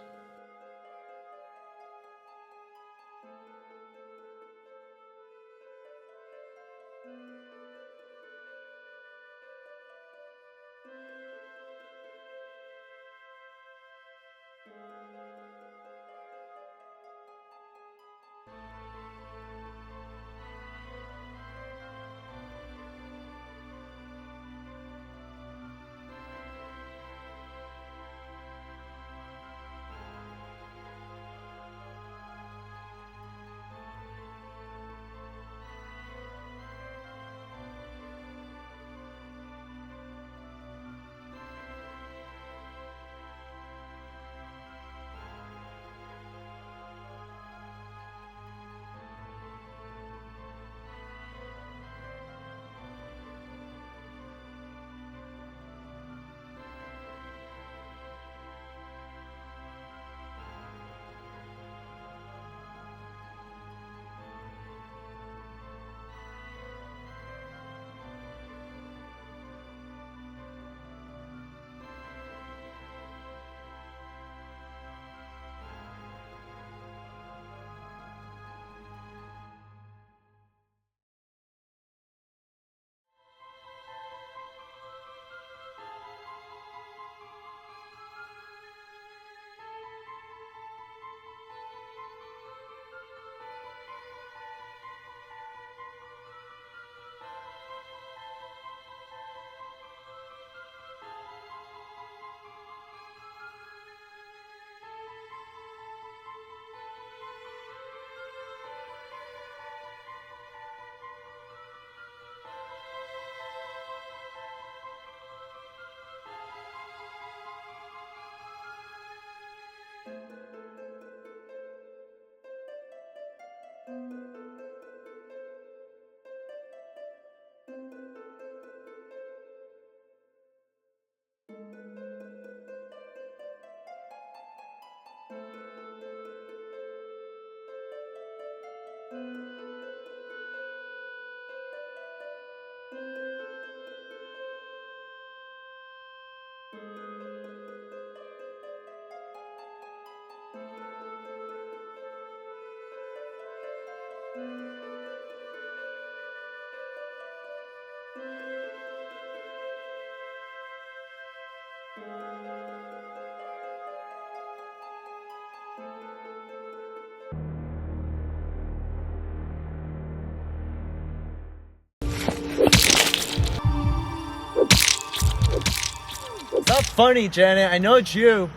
It's not funny, Janet. I know it's you.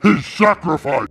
His sacrifice!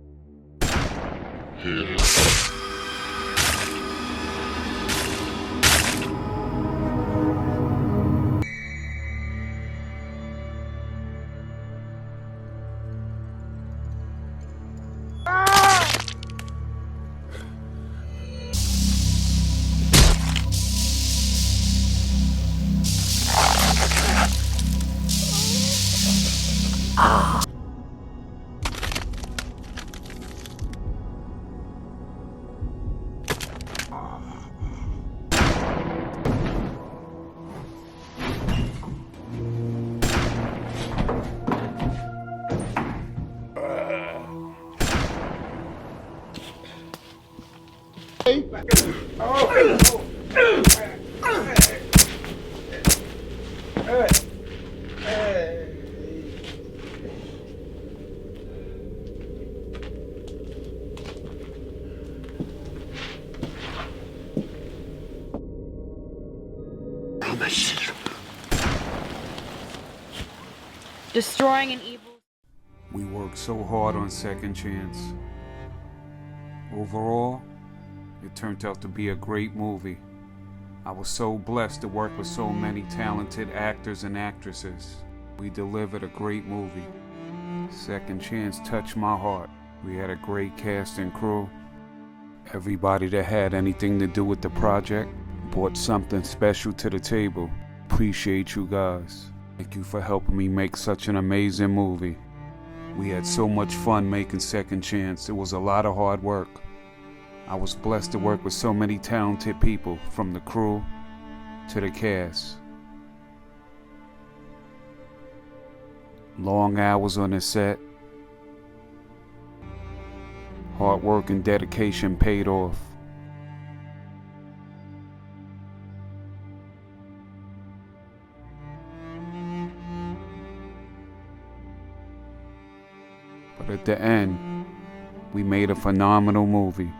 Destroying an evil. We worked so hard on Second Chance. Overall, it turned out to be a great movie. I was so blessed to work with so many talented actors and actresses. We delivered a great movie. Second Chance touched my heart. We had a great cast and crew. Everybody that had anything to do with the project brought something special to the table. Appreciate you guys. Thank you for helping me make such an amazing movie. We had so much fun making Second Chance. It was a lot of hard work. I was blessed to work with so many talented people, from the crew to the cast. Long hours on the set. Hard work and dedication paid off. But at the end, we made a phenomenal movie.